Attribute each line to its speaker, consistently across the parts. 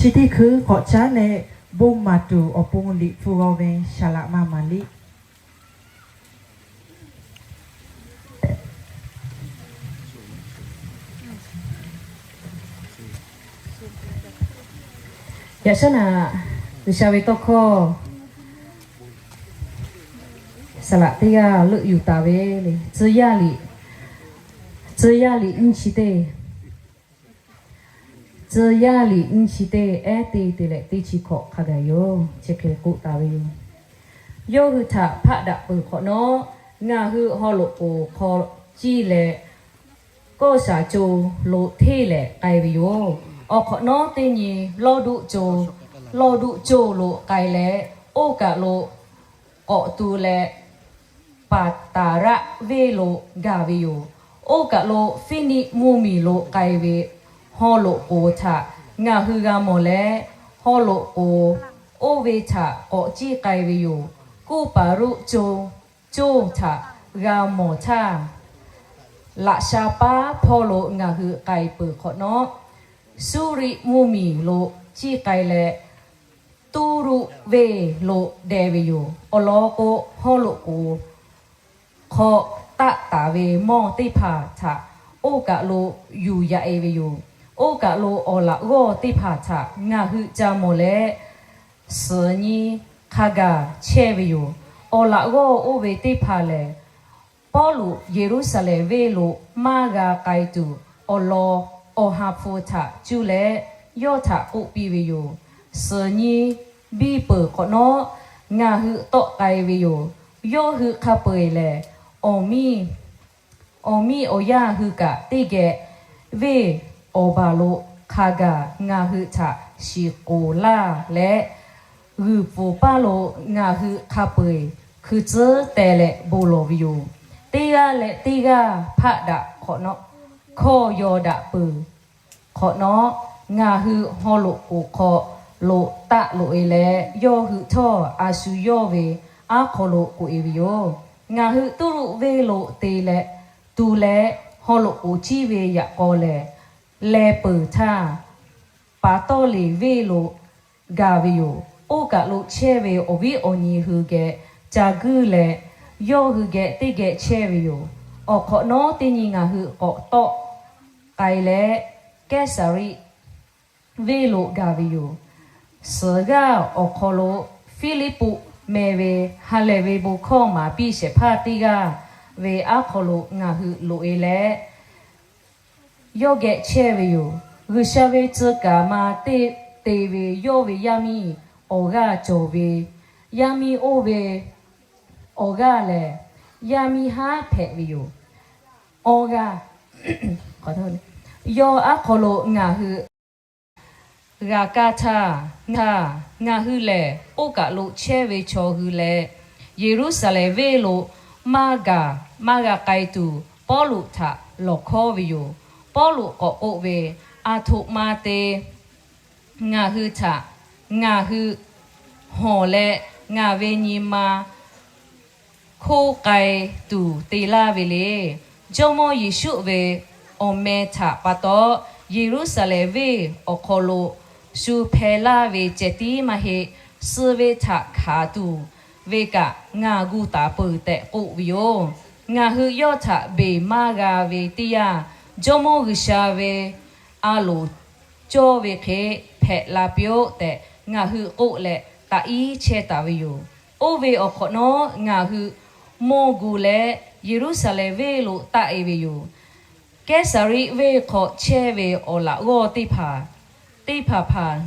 Speaker 1: ที่ที่คือขอช้าในบุ้มมาดูอปุงลิฟูโรเวชาละมามาลิ
Speaker 2: ยาชนะวิชาวิโตโคสละที่ยาลุอยู่ตาเวเลยซื้อยาลิอินชิเต这压力因是对爱对对嘞对起考卡个哟，切克古大位哟。有去他拍的不可能，俺去好路不考记嘞，个啥做路体嘞改位哟。可能对你老多做路改嘞，我个路度嘞，把大热位路改位哟，我个路非你木米路改位。ฮอโลโกทะงาฮือกาโมเลฮอโลโกโอเวทะโอจีไกเวยูกูปารุโจทะกาโมทะละชาปาพอโลงาฮือไกเปิขอเนาะสุริมูมีโลจีไกเลตูรุเวโลเดเวยูอโลโกฮอโลโกขอตะตาเวมอติภาทะโอกะโลอยู่ยาเอเวยูโอกะโลอละโกติภาชะงาฮึจามเลสนีคากาเชวิโยอละโกโอเวติภาเลปอลุเยรูซาเล็มเวโลมากาไกตูอลอหาฟูทะจูเลยอทะอุปิวิโยสนีบีเปขอเนาะงาฮึโตไกวิโยยอฮึคาเปยเลอมีโอยาฮึกะติเกเวอบาโลคากางาฮึทะชิโกลาและรูปูปาโลงาฮึคาเปยคือเจอแต่และโบโลวิโยตีกาและตีกาพะดะขอเนาะขอยอดะปือขอเนาะงาฮึฮอโลโกขอโลตะโลเอและยอฮึทออาสุยอเวอาขอโลโกเอวิโยงาฮึตุรุเวโลเตและตูและฮอโลโกชีเวยะกอและเลเปิดท่าปาโตลีเวโลกาวิโยโอกะโลเชเวโอวิโอนีฮือเกจากือเลยอฮือเกติเกเชวิโยอขอโนติญิงาฮืออโตไกและแกสาริเวโลกาวิโยเสกาอขอโลฟิลิปุเมเวฮาเลเวบุข้อมาปีเสพาติกาเวอาขอโลงาฮือโลเอเลยอเกเชวิโยรุชาเวจกามาเตเวยอเวยามีโอกาโจเวยามีโอเวโอกาเลยามีฮาเพวิโยโอกาขอโทษยออาขอโลงาฮือรากาทางาฮือเลโอกาโลเชเวโชฮือเลเยรูซาเล็มเวโลมากาไกตูปอลุทะโลโควิโยปอลุก็โอเวอาทุมาเตงาฮือทะงาฮือหอและงาเวนีมาโคไกตูตีลาเวเลจอมอยิชุเวอเมทะปะโตเยรูซาเล็มเวอโคโลสูเพลาเวเจติมาเฮสเวทะขาตูเวกะงากูตาเปิดแต่กุวิโยงาฮือยอทะเบมากาเวติยาจอมอกุชาเวอาโลโจเวเคเพลาเปียวแต่งาฮือกุและตาอีเชตาวิโยโอเวอขโนงาฮือโมกูและเยรูซาเล็มเวโลตาเอวิโยแกสาริเวขอเชเวโอละโกติพา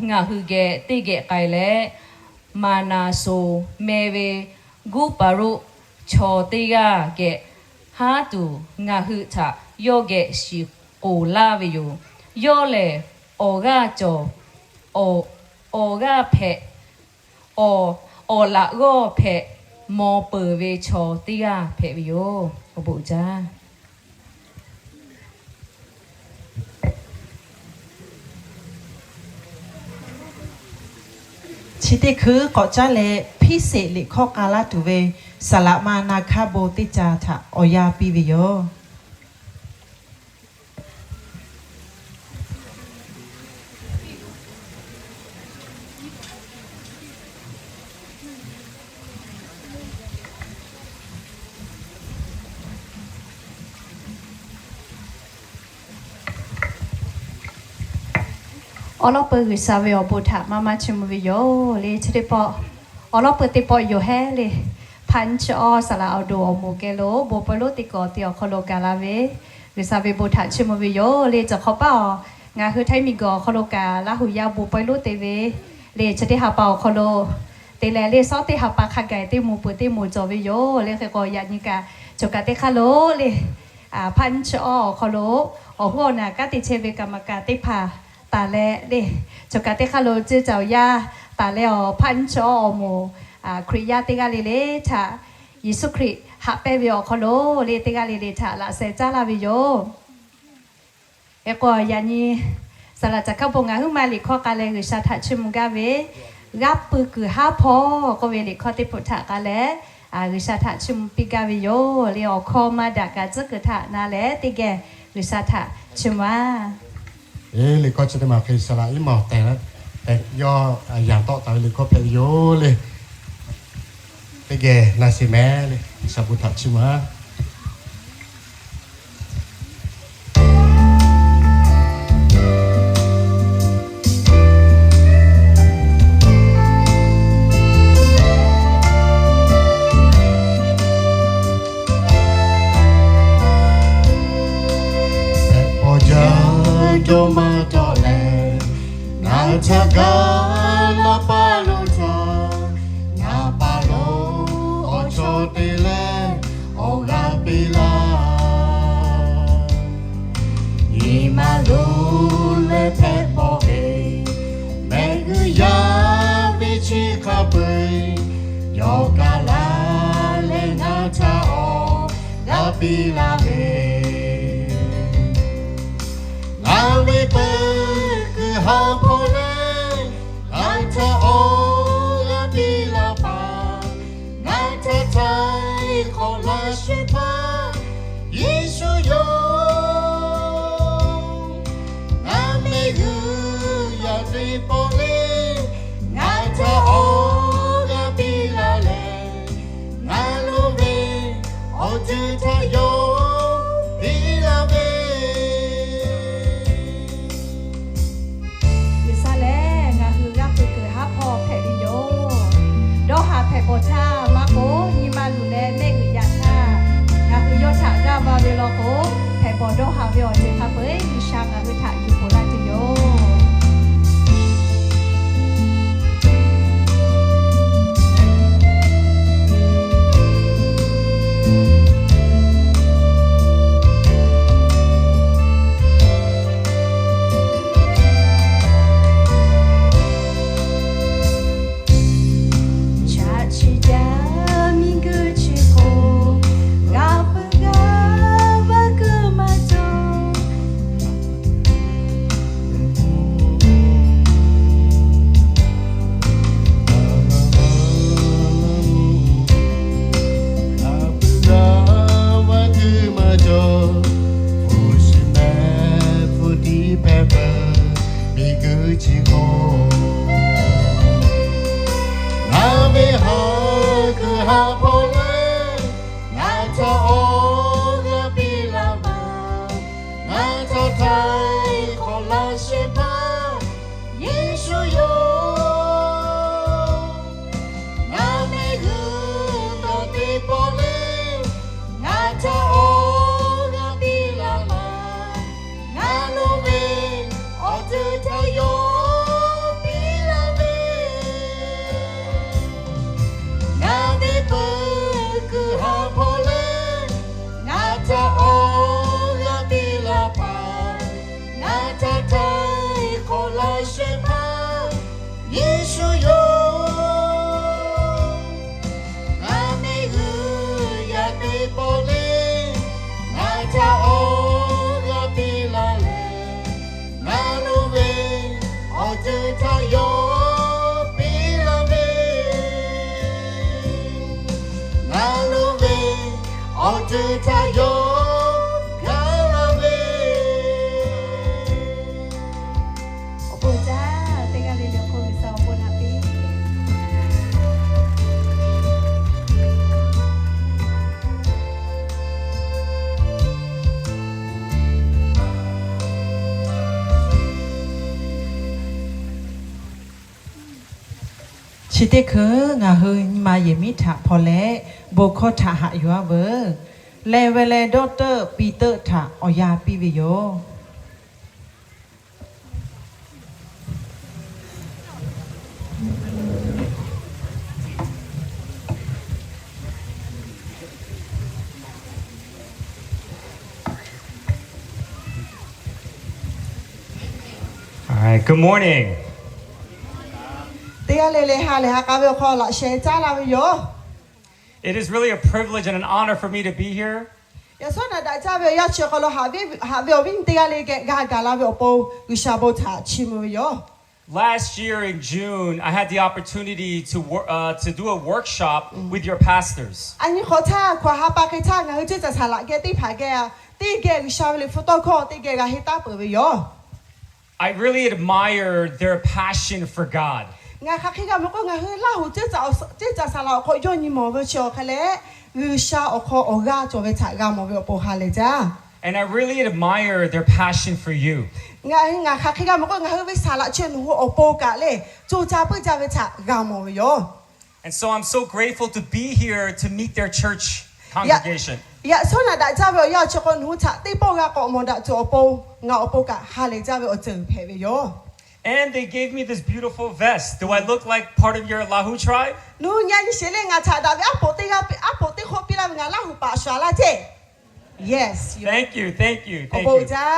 Speaker 2: งาฮือเกติเกไกและมานาโซเมเวกูปารุ ชอติกาเกหาตูงาฮึทะโยเกชิโอลาวิโยโยเลโอกาโจโอกาเพโอละโกเพโมเปเวชอติกาเพวิโยโอบุจ้า
Speaker 1: ชิติคือก็จะเลพิเศษลิข้อกาลาตุเวสละมานาคาโบติจาทะออยาปิวิโย
Speaker 3: อลอเปิดสาวอบุตรมาชิมวิโยเลยชดิปออลอเปิดติปออยู่แห่เลยพันชอสละเอาดูโมเกโลโบปโลติกอติอคโลกาลาเวหรือสาวบุตรชิมวิโยเลยจะเขาเป่างาคือไทยมีกอคโลกาลาหุยาโบปโลเตเวเลยชดิหาเป่าคโลเตเลเลยซอติหาปาขัดไก่ติมูปุติมูจอวิโยเลยเคยกอยานิกาจกาเตคาโลเลยพันชอคโลหัวน่ะกติเชเวกรรมกาติพาตาแลเด้จกาเตคาโลจื้อเจ้ายาตาแลอพันชอโมคริยาเตกาเลเลชะยิสุคริหะเปวิโอคโลเลเตกาเลเลชะละเซจาลาวิโยเอกอยานีสละจักขบงาหุมาลิข้อกาเลหรือชาทะชิมุกาเวรับปือคือห้าพอก็เวลิข้อติปุถะกาเลหรือชาทะชิมปิกาวิโยเลอคอมาดากาจะเกิดทะนาเลติแกหรือชาทะชิมว่า
Speaker 4: เลยก็จะได้มาเป็นสลายหมอแต่ย่ออย่างต่อไปเลยก็เป็นโยเลยไปแก่นาซิแม่เลยสับุทัชิมา
Speaker 5: Chagala paluta na palo ocho tile oga pila imalule peboe meguya vichi kape yokala le ngata o la pila he ngawe pe ku ha pole ta o la pila pa na ta tai ko la shi pa yesu yo na me gu ya tri po le na ta o la pila le na lo ve o tu ta yo pila veโอชามาโกยิมาลุแลเนกุยาชานาคือโยชะกาบาเวโลโกแผ่บอดฮาเวอเจคาเปยวิชากาคือทะอยู่โคราชโย 어제 타요 가라베
Speaker 3: โอ้โหจ้าเต็งอะไรเดี๋ยวคนสาวบนฮับปี้
Speaker 1: ชิเตคือငါဟိมาเยมิถะพอและโบคอถะหะยัวเวเลเวเลดอเตอร์ปีเตอร์ถะออยาปีวิโย
Speaker 6: All right, good morning.
Speaker 1: เตียเลเลฮาเลฮากาเวคอละเชจ้าลาวิโย
Speaker 6: It is really a privilege and an honor for me to be here.
Speaker 1: ยาส่วนน่ะจ้าเวยาเชคอลฮาเววินเตียเลเกกาลาเวโปวิชาโบถาชิมวิโย
Speaker 6: Last year in June, I had the opportunity to do a workshop with your pastors.
Speaker 1: อันนี้ขอท่าขวาฮาปาเกท่างาฮือจะสาระเกติผาแกตีเกวิชาเลฟุตโคตีเกกาฮิตาเปวิโย
Speaker 6: I really admire their passion for God.
Speaker 1: งาคักขี้กามันก็งาฮือลาหูจะสาระขอยนี่หมอเวชอคะเลวิชาอคออกาจเวถากาหมอเวโปฮาเลจ้า
Speaker 6: And I really admire their passion for you.
Speaker 1: งาคักขี้กามันก็งาฮือวิสาระเชนหัวโอโปกาเลจูจาเปิ้จาเวถากาหมอเวโย
Speaker 6: And so I'm so grateful to be here to meet their church congregation.
Speaker 1: ยะส่วนน่ะจ้าเวยาเชคนหูฉะตีโปกาก็มอดะจอโปงาโอโปกาฮาเลจ้าเวอเจอเพเวโย
Speaker 6: And they gave me this beautiful vest. Do I look like part of your Lahu tribe?
Speaker 1: นูยันเชเลงาชาดาเวอะโปติโคปิลางาลาหูปาชวาลาเจ Yes
Speaker 6: Thank you, thank you,
Speaker 1: โอ
Speaker 6: thank
Speaker 1: โป
Speaker 6: you.
Speaker 1: จ้า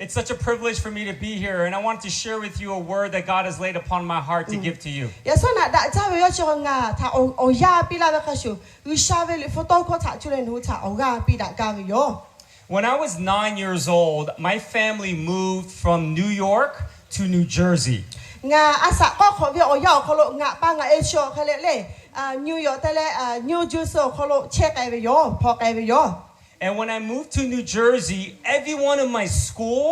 Speaker 6: It's such a privilege for me to be here, and I want to share with you a word that God has laid upon my heart to give to you.
Speaker 1: ยะส่วนน่ะจ้าเวยาเชคนงาถ้าโอยาปิลาเวคาชูวิชาเวลิโฟโตโคฉะจุเลนูฉะโอกาปิดากาเวโย
Speaker 6: When I was 9 years old, my family moved from New York to New Jersey.
Speaker 1: งาอาสะก็ขอเวโอยาขอโลงาปางาเอชอคะเลเลนิวยอร์กแต่เลนิวเจอร์ซีย์ขอโลเช็คไอเวโยพอไกเวโย
Speaker 6: And when I moved to New Jersey, everyone in my school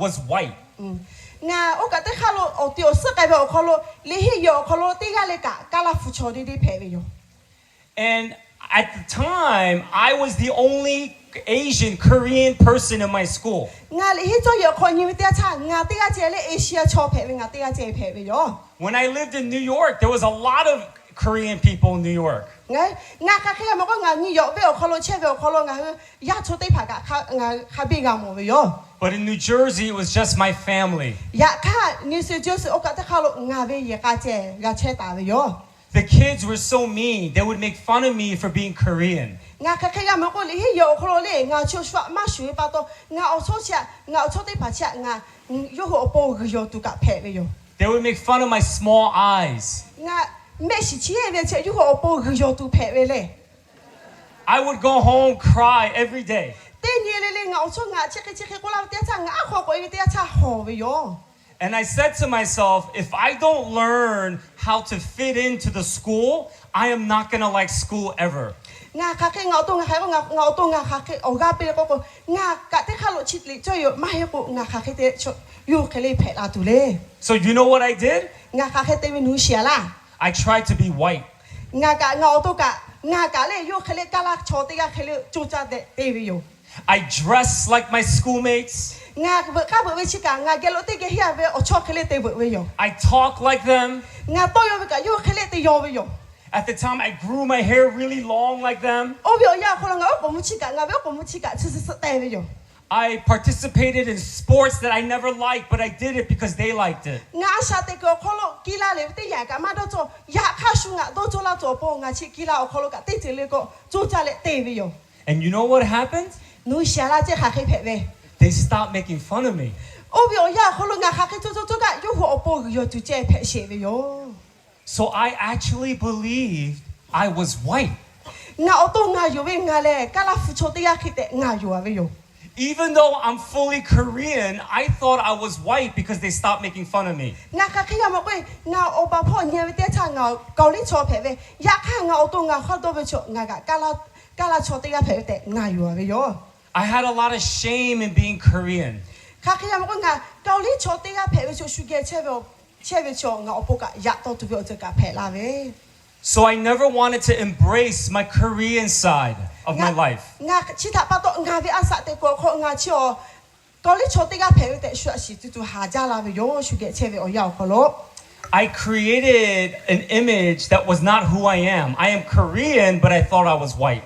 Speaker 6: was white.
Speaker 1: งาโอกาสที่ข้าโลโอติโอสกายเบลขอโลลิฮิโยขอโลติกาเลกะกาลาฟุชอดีเพเวโย
Speaker 6: And at the time, I was the only Asian Korean person in my school.
Speaker 1: งาลิฮิโจโยคนยิมิเตียชางาติกาเจเลเอเชียชอเพเวงาติกาเจเพเวโย
Speaker 6: When I lived in New York, there was a lot of Korean people in New York.
Speaker 1: งาค่ะแค่มันก็งานิวยอร์กเวลขอโลเชเวลขอโลงายาโชติผากะงาคาบิงาโมเวโย
Speaker 6: But in New Jersey, it was just my family.
Speaker 1: ยาค่ะนิวซีแลนด์โอกาสที่ข้าโลงาเวเยกาเจกาเชตาเวโย
Speaker 6: The kids were so mean. They would make fun of me for being Korean.
Speaker 1: งาค่ะแค่มันก็ลิฮิโยขอโลเลงาชัวชัวมาช่วยปะโตงาเอาโชเชงาเอาโชติผาเชงาโยโหโปโยตุกะเพเวโย
Speaker 6: They would make fun of my small eyes.
Speaker 1: งาแม่สิเชียเวเชโยโหโปโยตุเพเวเล
Speaker 6: I would go home, cry every day.
Speaker 1: เต้นเยเลเลงาเอาโชงาเชคกูลาเตียชางาขอก็อีเตียชาโหเวโย
Speaker 6: And I said to myself, if I don't learn how to fit into the school, I am not going to like school ever.
Speaker 1: งาค่ะแค่งาตัวงาค่ะก็งาตัวงาค่ะแค่โอกาเปก็งากะเตคาโลชิตลิจ่อยมาให้กูงาค่ะแค่เตอยู่แค่เลยเพลาตุเล
Speaker 6: So you know what I did?
Speaker 1: งาค่ะแค่เตวินูเชียล่ะ
Speaker 6: I tried to be white.
Speaker 1: งากะงาตัวกะงากะเลยอยู่แค่เลยกะลาโชติกะแค่เลยจูจ่าเตวิโย
Speaker 6: I dressed like my schoolmates.
Speaker 1: งาเบกะเบวิชิกะงาเกโลติกะเฮียเวโอชอแค่เลยเตวิโย
Speaker 6: I talk like them.
Speaker 1: งาโตโยเวกะอยู่แค่เลยเตโยวิโย
Speaker 6: At the time, I grew my hair really long like them.
Speaker 1: โอวิโอยาคนละงาโอปมุชิกะงาเวโอปมุชิกะซึเตวิโย
Speaker 6: I participated in sports that I never liked, but I did it because they liked it.
Speaker 1: งาชาเตกอคอโลกีฬาเลเตยากะมาโดโจยาคาชุงะโดโจลาโจโปงาชิกีฬาอคอโลกะเตเจเลโกจูจ่าเลเตวิโย
Speaker 6: And you know what happened?
Speaker 1: นูเชียลาเจค่ะเคเพเว
Speaker 6: They stopped making fun of me.
Speaker 1: โอวิโอยาคนละงาค่ะเคจูกะยูหัวโปโยจูเจเพเชวิโย
Speaker 6: So I actually believed I was white.
Speaker 1: งาโอโตงาอยู่เวงาเลกะลาฟุโชติยาคิเตงาอยู่อะเวโย
Speaker 6: Even though I'm fully Korean, I thought I was white because they stopped making fun of me.
Speaker 1: งาค่ะเคยามากวยงาโอบาพ่อเนียเวเตชางาเกาหลีโชเพเวยาค่ะงาโอโตงาข้อโตเวโชงากะกะ ကာလာချောတေကဖဲတဲ့ငါယူပဲယော
Speaker 6: I had a lot of shame in being Korean.
Speaker 1: ခါခရမကငါကောလီချောတေကဖဲပဲရှုကဲချဲပဲချောငါအပုကရတော့သူပြောချက်ကဖဲလာပဲ
Speaker 6: So I never wanted to embrace my Korean side of my life.
Speaker 1: ငါချစ်တာပတ်တော့ငါပဲအစတဲ့ကိုခေါငါချောကောလီချောတေကဖဲတဲ့ရှုရှိတူဟာကြလာပဲယောရှုကဲချဲပဲအရောက်ခလို့
Speaker 6: I created an image that was not who I am. I am Korean, but I thought I was white.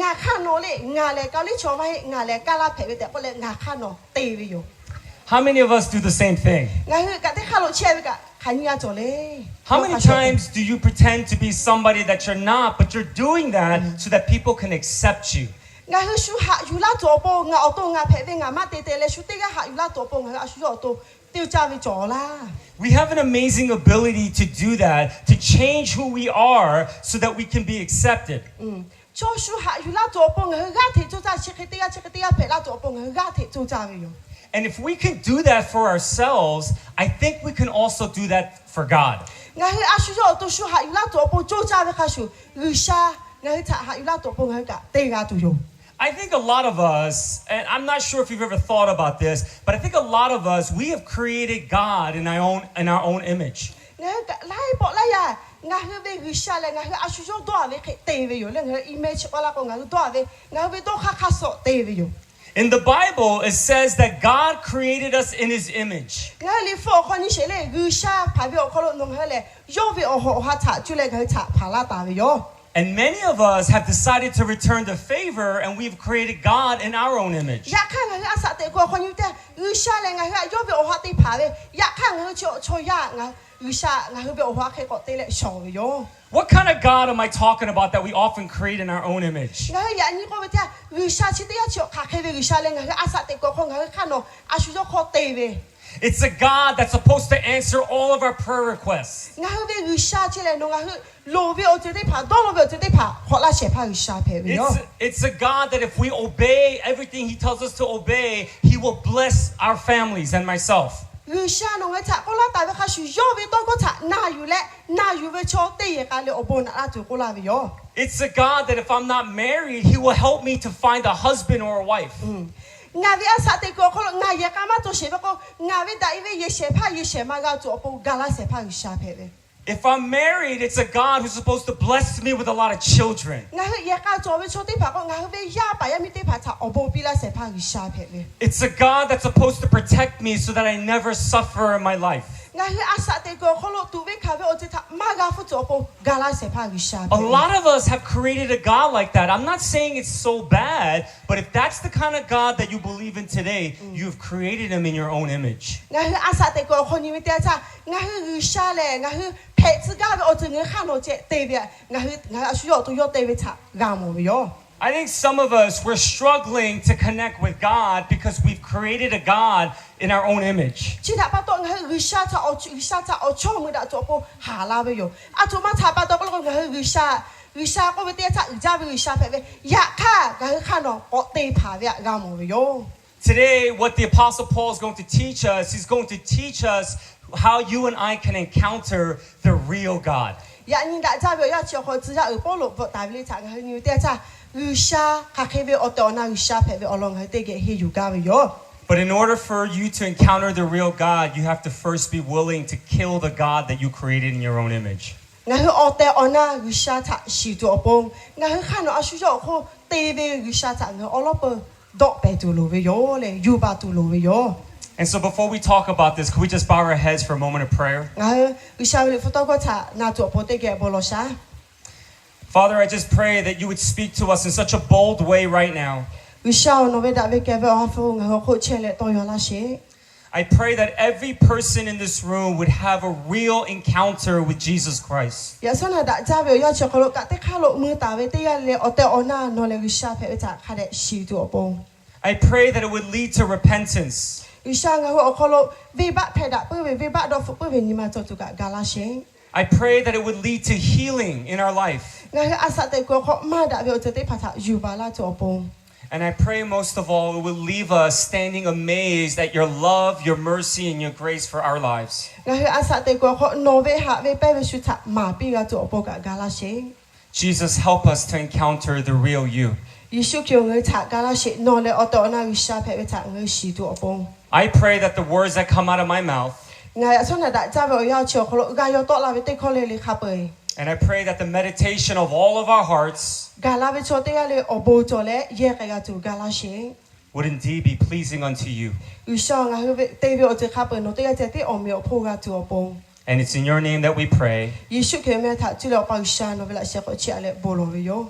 Speaker 1: ငါခါနော်လေငါလေကောလီချောမဟဲငါလေကာလာဖဲတဲ့ကိုလေငါခါနော်တေးပဲယော
Speaker 6: How many of us do the same thing?
Speaker 1: ငါကတဲ့ခါလို့ချဲပဲကခါညာကြော်လေ
Speaker 6: How many times do you pretend to be somebody that you're not, but you're doing that so that people can accept you?
Speaker 1: ငါရှုဟာယူလာတော့ပေါ်ငါအတော့ငါဖဲတဲ့ငါမတေးတေးလေရှုတေးကဟာယူလာတော့ပေါ်ငါအရှုတော့tiêu cha với chó la.
Speaker 6: We have an amazing ability to do that, to change who we are so that we can be accepted.
Speaker 1: Cho su ha yu la to pong ga the cho cha chi khiti ya phe la to pong ga the cho cha với yo.
Speaker 6: And if we can do that for ourselves, I think we can also do that for God.
Speaker 1: Nga he a su yo to su ha yu la to pong cho cha với kha su yu sha nga he cha ha yu la to pong ga te ga tu yo.
Speaker 6: I think a lot of us, and I'm not sure if you've ever thought about this, but I think a lot of us, we have created God in our own image.
Speaker 1: Nga lai po la ya nga he ve yu sha le nga he a su yo do ave ke te với yo le nga image ola ko nga do ave nga ve do kha so te với yo.
Speaker 6: In the Bible, it says that God created us in His image.
Speaker 1: Nga li fo ko ni she le yu sha pha ve o ko lo nong he le yo ve o ho ha cha chu le ga cha pha la ta với yo.
Speaker 6: And many of us have decided to return the favor, and we've created God in our own image.
Speaker 1: Ya kan nga sa te ko khon yu te yu sha le nga ha yo be o ha te pha le ya kan nga cho ya nga yu sha nga be o ha ke ko te le sho yo.
Speaker 6: What kind of God am I talking about that we often create in our own image?
Speaker 1: Nga ya ni ko be te yu sha chi te ya cho kha ke be yu sha le nga ha sa te ko khon nga kha no a shu yo ko te be.
Speaker 6: It's a God that's supposed to answer all of our prayer requests.
Speaker 1: Nga be yu sha chi le no nga lo be o te pha do lo be o te pha ho la she pha yu sha phe be yo.
Speaker 6: It's a God that if we obey everything He tells us to obey, He will bless our families and myself.
Speaker 1: Yu sha no nga cha ko la ta be kha shu yo be to ko cha na yu be cho te ye ka le o bo na la tu ko la be yo.
Speaker 6: It's a God that if I'm not married, He will help me to find a husband or a wife.
Speaker 1: Nga ve asa te ko nga ye ka ma to she be ko nga ve da ve ye she ma ga to po ga la se pha yu sha phe be.
Speaker 6: If I'm married, it's a God who's supposed to bless me with a lot of children. It's a God that's supposed to protect me so that I never suffer in my life. A lot of us have created a God like that. I'm not saying it's so bad, but if that's the kind of God that you believe in today, you've created Him in your own image. I think some of us, we're struggling to connect with God because we've created a God in our own image. Today, what the Apostle Paul is going to teach us, he's going to teach us how you and I can encounter the real God.
Speaker 1: But
Speaker 6: in order for you to encounter the real God, you have to first be willing to kill the God that you created in your own image. And so before we talk about this, can we just bow our heads for a moment of prayer? Father, I just pray that you would speak to us in such a bold way right now. I pray that every person in this room would have a real encounter with Jesus Christ. I pray that it would lead to repentance. I pray that it would lead to healing in our life. And I pray most of all, it will leave us standing amazed at your love, your mercy, and your grace for our lives. Jesus, help us to encounter the real you.
Speaker 1: ယေရှုကြောင့်ငါချကာလာရှိနော်လေအတော်နာဝရှာဖဲဝချငါရှိတူအပုံ
Speaker 6: I pray that the words that come out of my mouth
Speaker 1: ငါအဆွမ်းတာကြပဲရောက်ချေခလို့ငါရောက်တော့လာပဲတိတ်ခေါ်လေလေခပ်ပဲ
Speaker 6: and I pray that the meditation of all of our hearts
Speaker 1: ဂါလာပဲချောတဲ့လေအဘောချောလေရဲကရတူဂါလာရှိ
Speaker 6: would indeed be pleasing unto you.
Speaker 1: ဝရှာငါဟိုတေဘီအချခပ်ပဲနော်တဲ့တဲ့တဲ့အမေအဖိုးကတူအပုံ
Speaker 6: And it's in your name that we pray.
Speaker 1: ယေရှုခေမဲថាကျလောပေါ့ရှာနော်ဗလာရှေကိုချီအလေဘောလိုယော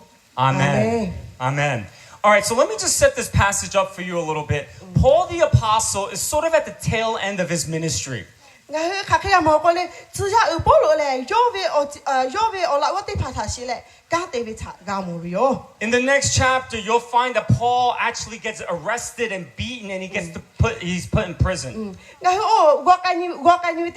Speaker 6: Amen. Amen. All right, so let me just set this passage up for you a little bit. Paul the apostle is sort of at the tail end of his ministry.
Speaker 1: ငါခါခရမောကိုလေသူရအဘောလိုလေယောဝေအလာဝတိဖာသာရှိလေကာတေဝိချာဂါမိုယော
Speaker 6: In the next chapter, you'll find that Paul actually gets arrested and beaten, and he's put in prison.
Speaker 1: ငါဟိုဝကန်နီ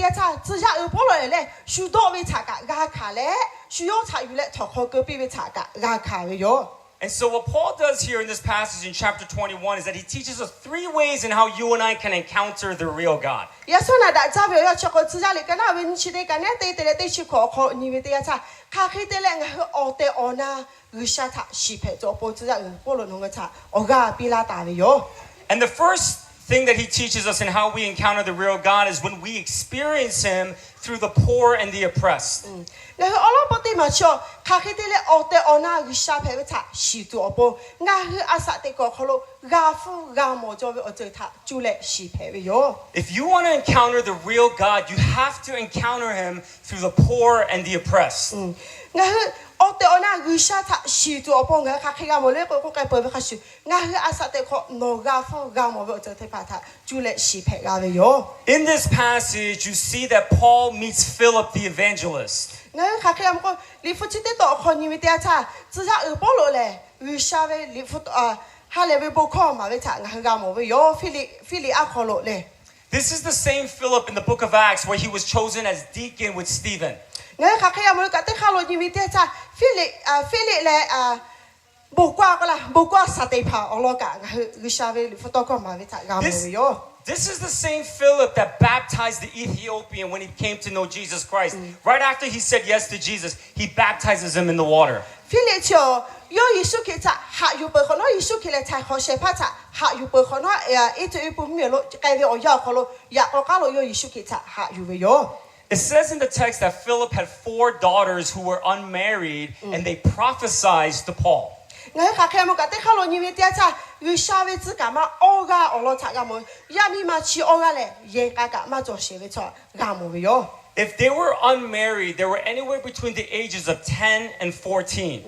Speaker 1: တဲ့ချာသူရအဘောလိုလေရှူတော့ဝိချာကဂါခါလေရှူယောချာယူလေထော်ခေါ်ကပိဝိချာကဂါခါယော
Speaker 6: And so what Paul does here in this passage in chapter 21 is that he teaches us 3 ways in how you and I can encounter the real God.
Speaker 1: ယေဆုနာဒါဇာဘေယောချကိုသူရလေကနာဝင်းရှိတဲ့ကနေတေတေတေရှိခေါ်ခေါ်ညီဝတဲ့ချာခါခိတဲ့လေငါဟိုအော်တေအော်နာဂူရှာတာရှိဖဲတော့ပေါ်သူရဘောလိုနော်ငါချာအော်ဂါပီလာတာလေယော
Speaker 6: And the first thing that he teaches us in how we encounter the real God is when we experience him through the poor and the oppressed.
Speaker 1: ငါဟိုအလောပတိမချောခါခိတဲ့လေအော်တေအော်နာဂူရှာဖဲဝချာရှိတူအပေါ်ငါဟိအစတဲ့ကိုခလို့ဂါဖူဂါမောကြောပဲအကျတာကျူလေရှိဖဲယော
Speaker 6: If you want to encounter the real God, you have to encounter him through the poor and the oppressed.
Speaker 1: ငါဟိအော်တေအော်နာဂူရှာတာရှိတူအပေါ်ငါခါခိကမလေကိုကဲပေါ်ပဲခရှိငါဟိအစတဲ့ကိုနော်ဂါဖူဂါမောပဲအကျတဲ့ဖာတာကျူလေရှိဖဲဂါပဲယော
Speaker 6: In this passage, you see that Paul meets Philip the evangelist.
Speaker 1: ငါခါခဲမကိုလီဖချစ်တဲ့တော့ခေါ်ညီမတဲ့ချာစကြအပေါ်လို့လေဝီရှာပဲလီဖဟာလေဘဘခေါ်မှာပဲချာငါကမောပဲယောဖီလီအခလို့လေ
Speaker 6: This is the same Philip in the book of Acts where he was chosen as deacon with Stephen.
Speaker 1: ငါခါခဲမလို့ကတဲ့ခါလို့ညီမတဲ့ချာဖီလီလေဘူကွာကလာဘူကွာစတဲ့ဖာအလောကငါဝီရှာပဲလီဖတော့ခေါ်မှာပဲချာငါမောပဲယော
Speaker 6: This is the same Philip that baptized the Ethiopian when he came to know Jesus Christ. Right after he said yes to Jesus, he baptizes him in the water.
Speaker 1: ဖီလီချောယောယေရှုခေချာဟာယူပခလို့ယေရှုခေလေချာခေါ်ရှေဖာချာဟာယူပခနော်အတူပမြလို့ကဲရောယောခလို့ယာကလို့ယောယေရှုခေချာဟာယူပဲယော
Speaker 6: It says in the text that Philip had 4 daughters who were unmarried and they prophesied to Paul.
Speaker 1: ငါခါခဲမကတဲ့ခါလို့ညီမတဲ့ချာယူရှာဝဲစကမအောဂါအောလောချာကမယမီမချီအောဂါလေယေကကမကြောရှေဝဲချာဂါမိုဘယော
Speaker 6: If they were unmarried, they were anywhere between the ages of 10 and 14.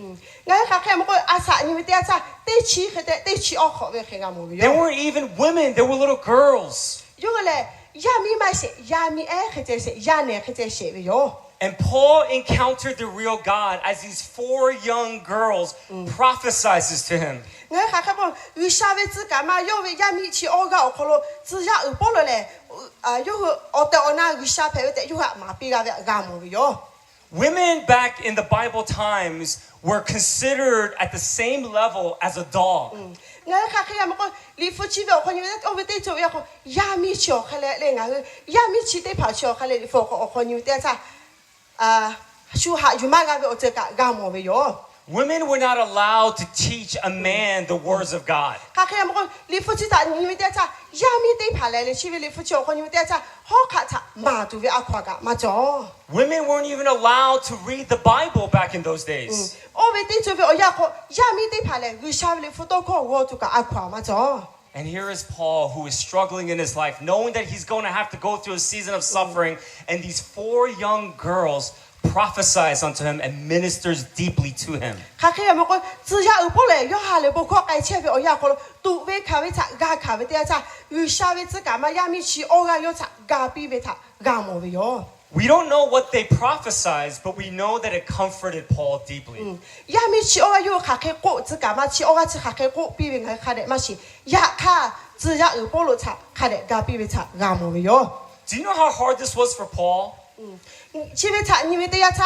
Speaker 1: ငါခါခဲမကိုအဆာညီမတဲ့ချာတေချီခတဲ့တေချီအောခေါ်ဝဲခေဂါမိုဘယော
Speaker 6: They weren't even women, they were little girls.
Speaker 1: ယောလေယမီမရှေယမီအဲခတဲ့ရှေယနေခတဲ့ရှေဝဲယော
Speaker 6: And Paul encountered the real God as these 4 young girls prophesizes to him.
Speaker 1: ငါခါခဲမယူရှာဝဲစကမယောဝဲယမီချီအောဂါခေါ်လို့စရအပေါ်လို့လေယောအော်တောနာယူရှာဖဲတဲ့ယောဟာမာပီကဂါမိုဘယော
Speaker 6: Women back in the Bible times were considered at the same level as a dog.
Speaker 1: ငါခါခဲမကိုလီဖချီဘောခွန်ယူတဲ့ over တဲ့ချောရကိုယမီချောခလဲလေငါယမီချီတဲ့ဖာချောခလဲလီဖောကိုခွန်ယူတဲ့ချာရှူဟာယူမကပဲအချက်ကဂါမောပဲယော
Speaker 6: Women were not allowed to teach a man the words of God.
Speaker 1: ခါခဲမကိုလီဖချီတာညီမတဲ့ချာယမီတဲ့ဖာလဲလေချီလီဖချောခွန်ယူတဲ့ချာဟောခါချမာတူပဲအခွာကမချော
Speaker 6: Women weren't even allowed to read the Bible back in those days.
Speaker 1: over တဲ့ချောပဲအရကိုယမီတဲ့ဖာလဲယူရှာလေဖတိုကိုဝတူကအခွာမချော
Speaker 6: And here is Paul, who is struggling in his life, knowing that he's going to have to go through a season of suffering, and these 4 young girls prophesies unto him and ministers deeply to him.
Speaker 1: ခါခဲမကိုစရအပေါ်လေယောဟာလေဘခေါ်ကိုက်ချက်ပဲအရကိုတူဝဲခါဝဲချဂါခါဝဲတဲ့ချယူရှာဝဲစကမယမီချီအောဂါယောချဂါပီဝဲချဂါမောပဲယော
Speaker 6: We don't know what they prophesied, but we know that it comforted Paul deeply.
Speaker 1: ယမီချီအောဂါယောခါခဲကိုစကမချီအောဂါချခါခဲကိုပီဝဲငါခါတဲ့မရှိယခါစရအပေါ်လို့ချခါတဲ့ဂါပီဝဲချဂါမောပဲယော
Speaker 6: Do you know how hard this was for Paul?
Speaker 1: ချီဝဲချညီဝဲတဲ့ချ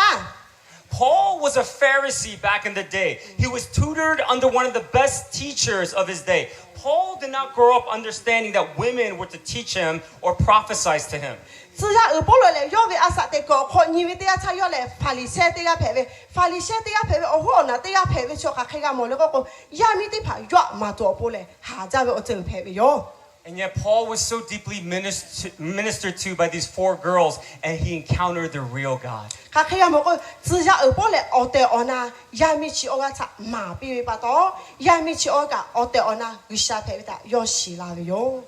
Speaker 6: Paul was a Pharisee back in the day. He was tutored under one of the best teachers of his day. Paul did not grow up understanding that women were to teach him or prophesy to him.
Speaker 1: 只要有波罗嘞，要为阿啥的个，可你为的呀，他要来法利赛的呀排位，法利赛的呀排位，哦吼，那的呀排位说卡开个么那个亚米的排约嘛多波嘞，哈家为我这个排位哟。
Speaker 6: And yet Paul was so deeply ministered to by these 4 girls, and he encountered the real God.
Speaker 1: 卡开个么个，只要有波嘞，哦对哦那亚米去哦个查马比为巴多，亚米去哦个哦对哦那为啥排位的要死啦为哟。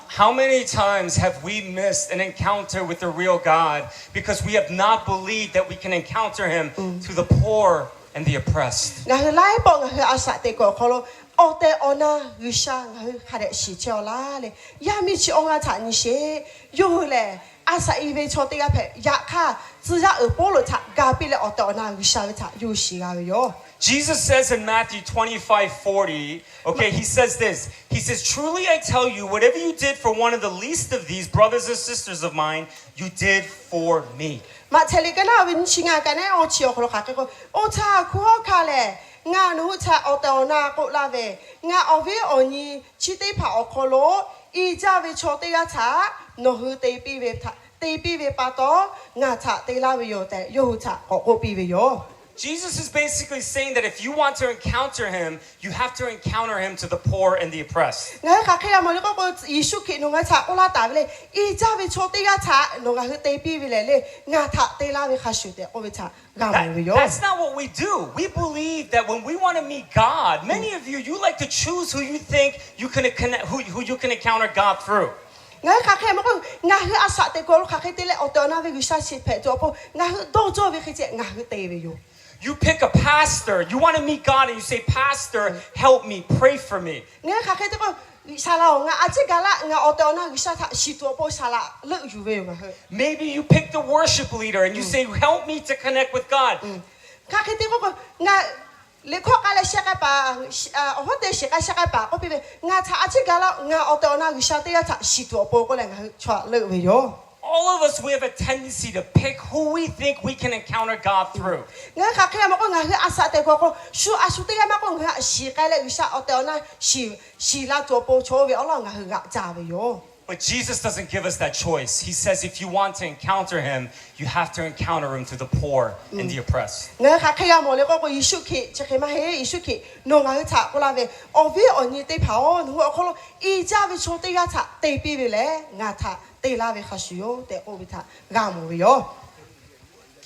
Speaker 6: How many times have we missed an encounter with the real God because we have not believed that we can encounter Him to the poor and the oppressed?
Speaker 1: 我来帮我阿啥的个可能。哦对哦那为啥我还得洗脚啦嘞？亚米去哦个查你些有嘞，阿啥以为错的个排亚卡，只要有波罗查，隔壁嘞哦对哦那为啥为查有洗个哟。
Speaker 6: Jesus says in Matthew 25:40, okay, he says this. He says, "Truly I tell you, whatever you did for one of the least of these brothers and sisters of mine, you did for me."
Speaker 1: มาเทลิกันนะวินชิงากันนะโอชิโอคนละค่ะก็โอชาคู่ค่ะเลยงานหูชาเอาแต่เอาหน้ากุลาเวงานเอาเวอนี่ชิติผาเอาโคโลอีจ้าเวโชติยาชาโนหูเตปีเวเตปีเวปาโตงาชาเตลาเวโยแต่โยหูชาโอปีเวโย
Speaker 6: Jesus is basically saying that if you want to encounter Him, you have to encounter Him to the poor and the oppressed.
Speaker 1: งั้นค่ะแค่มาแล้วก็ยิสุคิดนงชาอุลาตาเลยอีจ้าเวโชติยาชานงคือเตปีเวเลยงาชาเตลาเวคาชุเตโอเวชากามเวโย
Speaker 6: That's not what we do. We believe that when we want to meet God, many of you like to choose who you think you can connect, who you can encounter God through.
Speaker 1: งั้นค่ะแค่มันก็งาคืออาสาเตโกลค่ะแค่เตเลอตอนาเวกุชาชิเพจอปงาคือโดโจเวคือเจงาคือเตเวโย
Speaker 6: You pick a pastor. You want to meet God, and you say, "Pastor, help me, pray for me."
Speaker 1: งั้นค่ะแค่เตก็ชาลางาอาจิกาละงาอตอนากุชาทะชิตัวโปชาละเลิกอยู่เวงาคือ
Speaker 6: Maybe you pick the worship leader, and you say, "Help me to connect with God."
Speaker 1: ค่ะแค่เตก็งาเลขกาลเชกะปาโอโหเตเชกะเชกะปาก็ปีเวงาทะอาจิกาละงาอตอนากุชาเตยะทะชิตัวโปก็เลยงาคือชวเลิกเวโย
Speaker 6: All of us, we have a tendency to pick who we think we can encounter God through.
Speaker 1: งั้นค่ะแค่มันก็งาคืออาสาเตก็ชูอาสุเตยะมันก็งาชิกาเลกุชาอตอนาชิลาตัวโปโชเวอลงาคือกะจาเวโย
Speaker 6: But Jesus doesn't give us that choice. He says if you want to encounter Him, you have to encounter Him to the poor and the oppressed.
Speaker 1: งั้นค่ะแค่ยามเลยก็ยิสุคิจะแค่มาเฮยิสุคินงาคือชากุลาเวอวิอนี่เตเผาหนูเอาคนอีจ้าเวโชเตยะชาเตปีเวเลงาทะเตลาเวคาชิโยเตโอวิทากามเวโย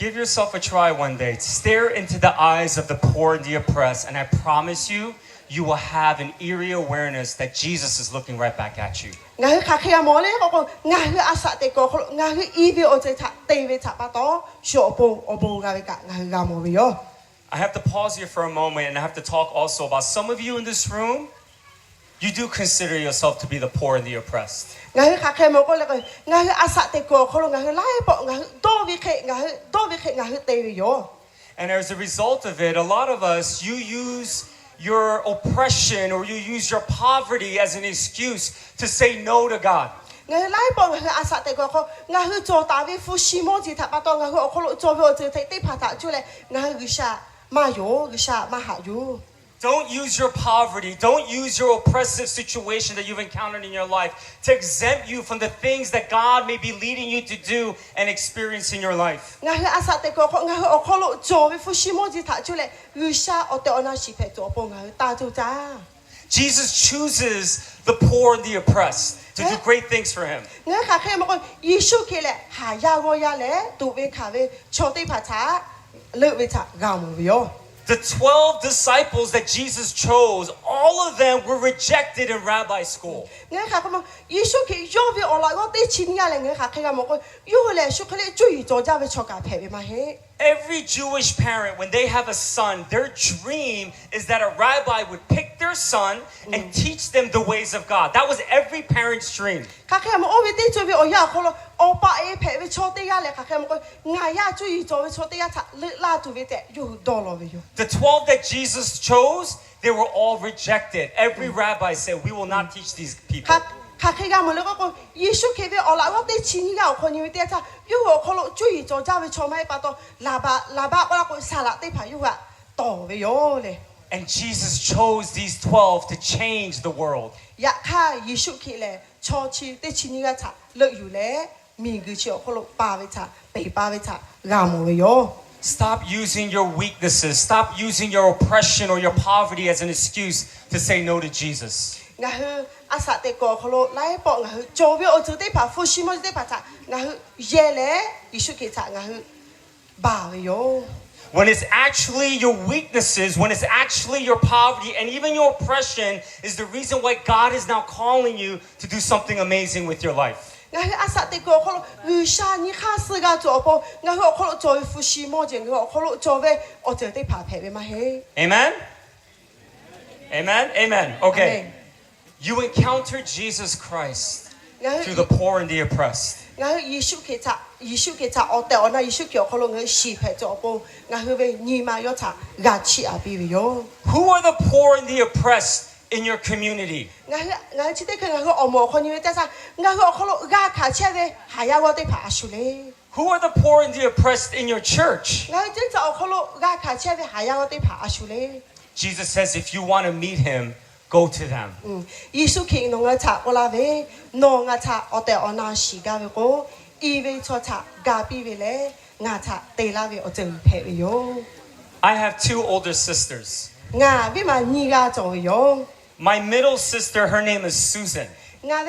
Speaker 6: Give yourself a try one day. Stare into the eyes of the poor and the oppressed, and I promise you, you will have an eerie awareness that Jesus is looking right back at you.
Speaker 1: งาคือค่ะแค่ยามเลยก็งาคืออาสาเตก็งาคืออีเวโอเจทะเตเวทะปะโตโชโอโปกาเวกะงาคือกามเวโย
Speaker 6: I have to pause here for a moment, and I have to talk also about some of you in this room. You do consider yourself to be the poor and the oppressed.
Speaker 1: งาคือค่ะแค่มันก็เลยงาคืออาสาเตก็เขางาคือไล่ปงาคือโตวิเคงาคือโตวิเคงาคือเตเวโย
Speaker 6: And as a result of it, a lot of us, you use your oppression or you use your poverty as an excuse to say no to God.
Speaker 1: งาคือไล่ปงาคืออาสาเตก็เขางาคือโจตาวิฟุชิโมจิทะปะโตงาคือเขาโจเวโอเจเตติพาทะจุเลยงาคือกุชามาโยกุชามาหาโย
Speaker 6: Don't use your poverty, don't use your oppressive situation that you've encountered in your life to exempt you from the things that God may be leading you to do and experience in your life.
Speaker 1: งาคืออาสาเตก็งาคือเอาคนโจวิฟุชิโมจิทะจุเลยกุชาเอาแต่อนาชิเพโจปงาคือตาจูจ้า
Speaker 6: Jesus chooses the poor and the oppressed to do great things for Him.
Speaker 1: งาค่ะแค่มันก็ยิสุคิเลยหายาโกยาเลยตูเวคาเวโชติภาษาเลิกเวชะกามเวโย
Speaker 6: The 12 disciples that Jesus chose, all of them were rejected in rabbi school.
Speaker 1: งั้นค่ะก็มันยิสุคิโยเวอลาก็ได้ชินยาเลยงั้นค่ะแค่มันก็ยูเลยชุกเลยจุยโจจ้าเวชกาเพเวมาเฮ
Speaker 6: Every Jewish parent, when they have a son, their dream is that a rabbi would pick their son and teach them the ways of God. That was every parent's dream.
Speaker 1: ค่ะแค่มันโอเวติจุยเวอยาคนละโอปะเอเพเวโชติยาเลยค่ะแค่มันก็งายาจุยโจเวโชติยาทะลึลาจุเวเตยูดอลเวยู
Speaker 6: The 12 that Jesus chose, they were all rejected. Every rabbi said, "We will not teach these people."
Speaker 1: ค่ะแค่ยามเลยก็ยิสุคิเวอลาก็ได้ชินยาคนยูเตจ้ายูคนละจุยโจจ้าเวโชไม่ปะโตลาบะก็สาระได้พายูอะต่อเวโยเลย
Speaker 6: And Jesus chose these 12 to change the world.
Speaker 1: อยากค่ะยิสุคิเลยชอชีได้ชินยาทะเลิกอยู่แล้ว mi gu chi o kholo pa ve cha pe pa ve cha ga mo ve yo
Speaker 6: Stop using your weaknesses. Stop using your oppression or your poverty as an excuse to say no to Jesus.
Speaker 1: nga hu asa te ko kholo lai po nga hu jo ve o zu te pa fu shi mo te pa cha nga hu ye le Yeshu ke cha nga hu ba ve yo
Speaker 6: When it's actually your weaknesses, when it's actually your poverty and even your oppression is the reason why God is now calling you to do something amazing with your life.
Speaker 1: nga hu asa te ko kholo yu sha ni kha se ga zo po nga hu kholo jo fu shi mo je nga kholo jo ve o ze te pa phe ve ma he
Speaker 6: Amen? Amen? Amen. Okay.
Speaker 1: Amen.
Speaker 6: You encounter Jesus Christ
Speaker 1: nga
Speaker 6: through
Speaker 1: hu
Speaker 6: the poor and the oppressed.
Speaker 1: nga hu Yeshu ke cha o te ona Yeshu ke kholo nga shi phe zo po nga hu ve ni ma yo cha ga chi a bi ve yo
Speaker 6: Who are the poor and the oppressed in your community?
Speaker 1: nga chi te nga hu o mo kho ni te sa nga hu kholo ga kha che ve ha ya wo te pa shu le
Speaker 6: Who are the poor and the oppressed in your church?
Speaker 1: nga chen cha o kholo ga kha che ve ha ya wo te pa shu le
Speaker 6: Jesus says if you want to meet him, go to them.
Speaker 1: Yeshu ke no nga cha ko la ve no nga cha o te ona shi ga ve ko I ve cho cha ga bi ve le nga cha te la ve o zhe phe ve yo
Speaker 6: I have two older sisters.
Speaker 1: nga ve ma ni ga zo ve yo
Speaker 6: My middle sister, her name is Susan.
Speaker 1: nga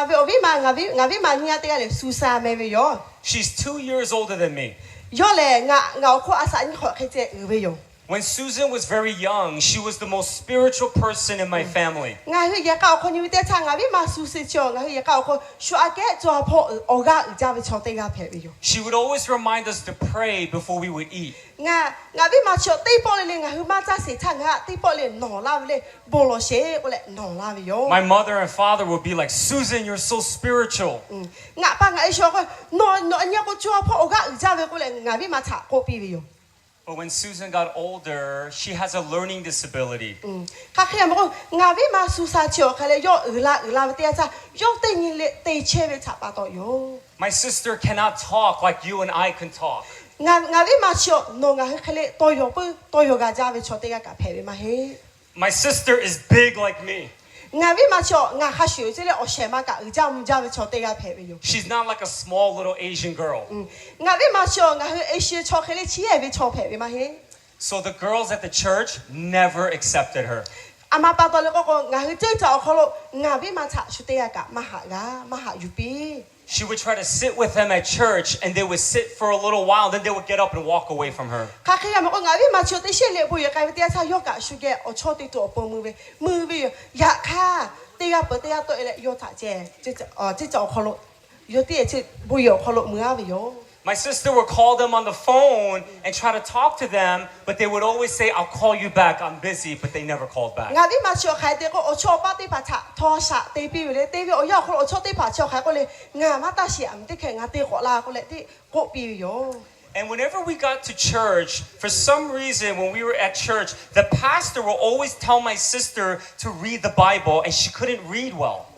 Speaker 1: ve o ve ma ni ga te ga le su sa me ve yo
Speaker 6: She's 2 years older than me.
Speaker 1: yo le nga o ko asa ni kho ke je ve yo
Speaker 6: When Susan was very young, she was the most spiritual person in my family.
Speaker 1: nga hu ya ka ko ni te cha nga ve ma su se cho nga hu ya ka ko shu a ke zo po o ga ja ve cho te ga phe ve yo
Speaker 6: She would always remind us to pray before we would eat.
Speaker 1: nga ve ma cho te po le nga hu ma cha se cha nga te po le no la le bo lo she ko le no la ve yo
Speaker 6: My mother and father would be like, Susan, you're so spiritual.
Speaker 1: nga pa nga sho ko no nya ko cho po o ga ja ve ko le nga ve ma cha ko pi ve yo
Speaker 6: But when Susan got older, she has a learning disability.
Speaker 1: ka khe mo nga ve ma su sa cho ka le yo la te cha yo te ni le te che ve cha pa to yo
Speaker 6: My sister cannot talk like you and I can talk.
Speaker 1: nga ve ma cho no nga khe le to yo ga ja ve cho te ga ka phe ve ma he
Speaker 6: My sister is big like me.
Speaker 1: nga ve ma cho nga ha shu je le o she ma ka ja mu ja ve cho te ga phe ve yo
Speaker 6: She's not like a small little Asian girl.
Speaker 1: nga ve ma cho nga hu e shi cho khe le chi ye ve cho phe ve ma he
Speaker 6: So the girls at the church never accepted her.
Speaker 1: ama pa to le ko nga hu je cho kho lo nga ve ma cha shu te ga ma ha yu pi
Speaker 6: She would try to sit with them at church and they would sit for a little while, then they would get up and walk away from her.
Speaker 1: ka khe ya mo nga ve ma cho te she le bu ye ka ve te cha yo ka shu ge o cho te to po mu ve ya kha te ga po te ya to le yo cha je cho kho lo yo te che bu yo kho lo mu a ve yo
Speaker 6: My sister would call them on the phone and try to talk to them, but they would always say, I'll call you back, I'm busy, but they never called back.
Speaker 1: nga ve ma cho khai te ko o cho pa te pa cha tho sa te pi le te ve o ya kho lo cho te pa cho khai ko le nga ma ta shi am te khe nga te ko la ko le te ko pi yo
Speaker 6: And whenever we got to church, for some reason, when we were at church, the pastor will always tell my sister to read the Bible, and she couldn't read well.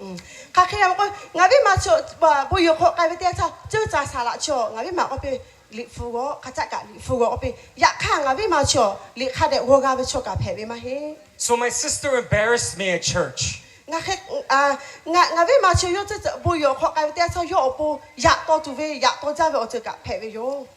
Speaker 1: ka khe ya ko nga ve ma cho ba bu yo ko ka ve te cha je cha sa la cho nga ve ma ko pe li fu go ka cha ka li fu go pe ya kha nga ve ma cho li kha de wo ga ve cho ka phe ve ma he
Speaker 6: So my sister embarrassed me at church.
Speaker 1: nga ve ma cho yo te bu yo ko ka ve te cha yo bu ya to tu ve ya to ja ve o che ka phe ve yo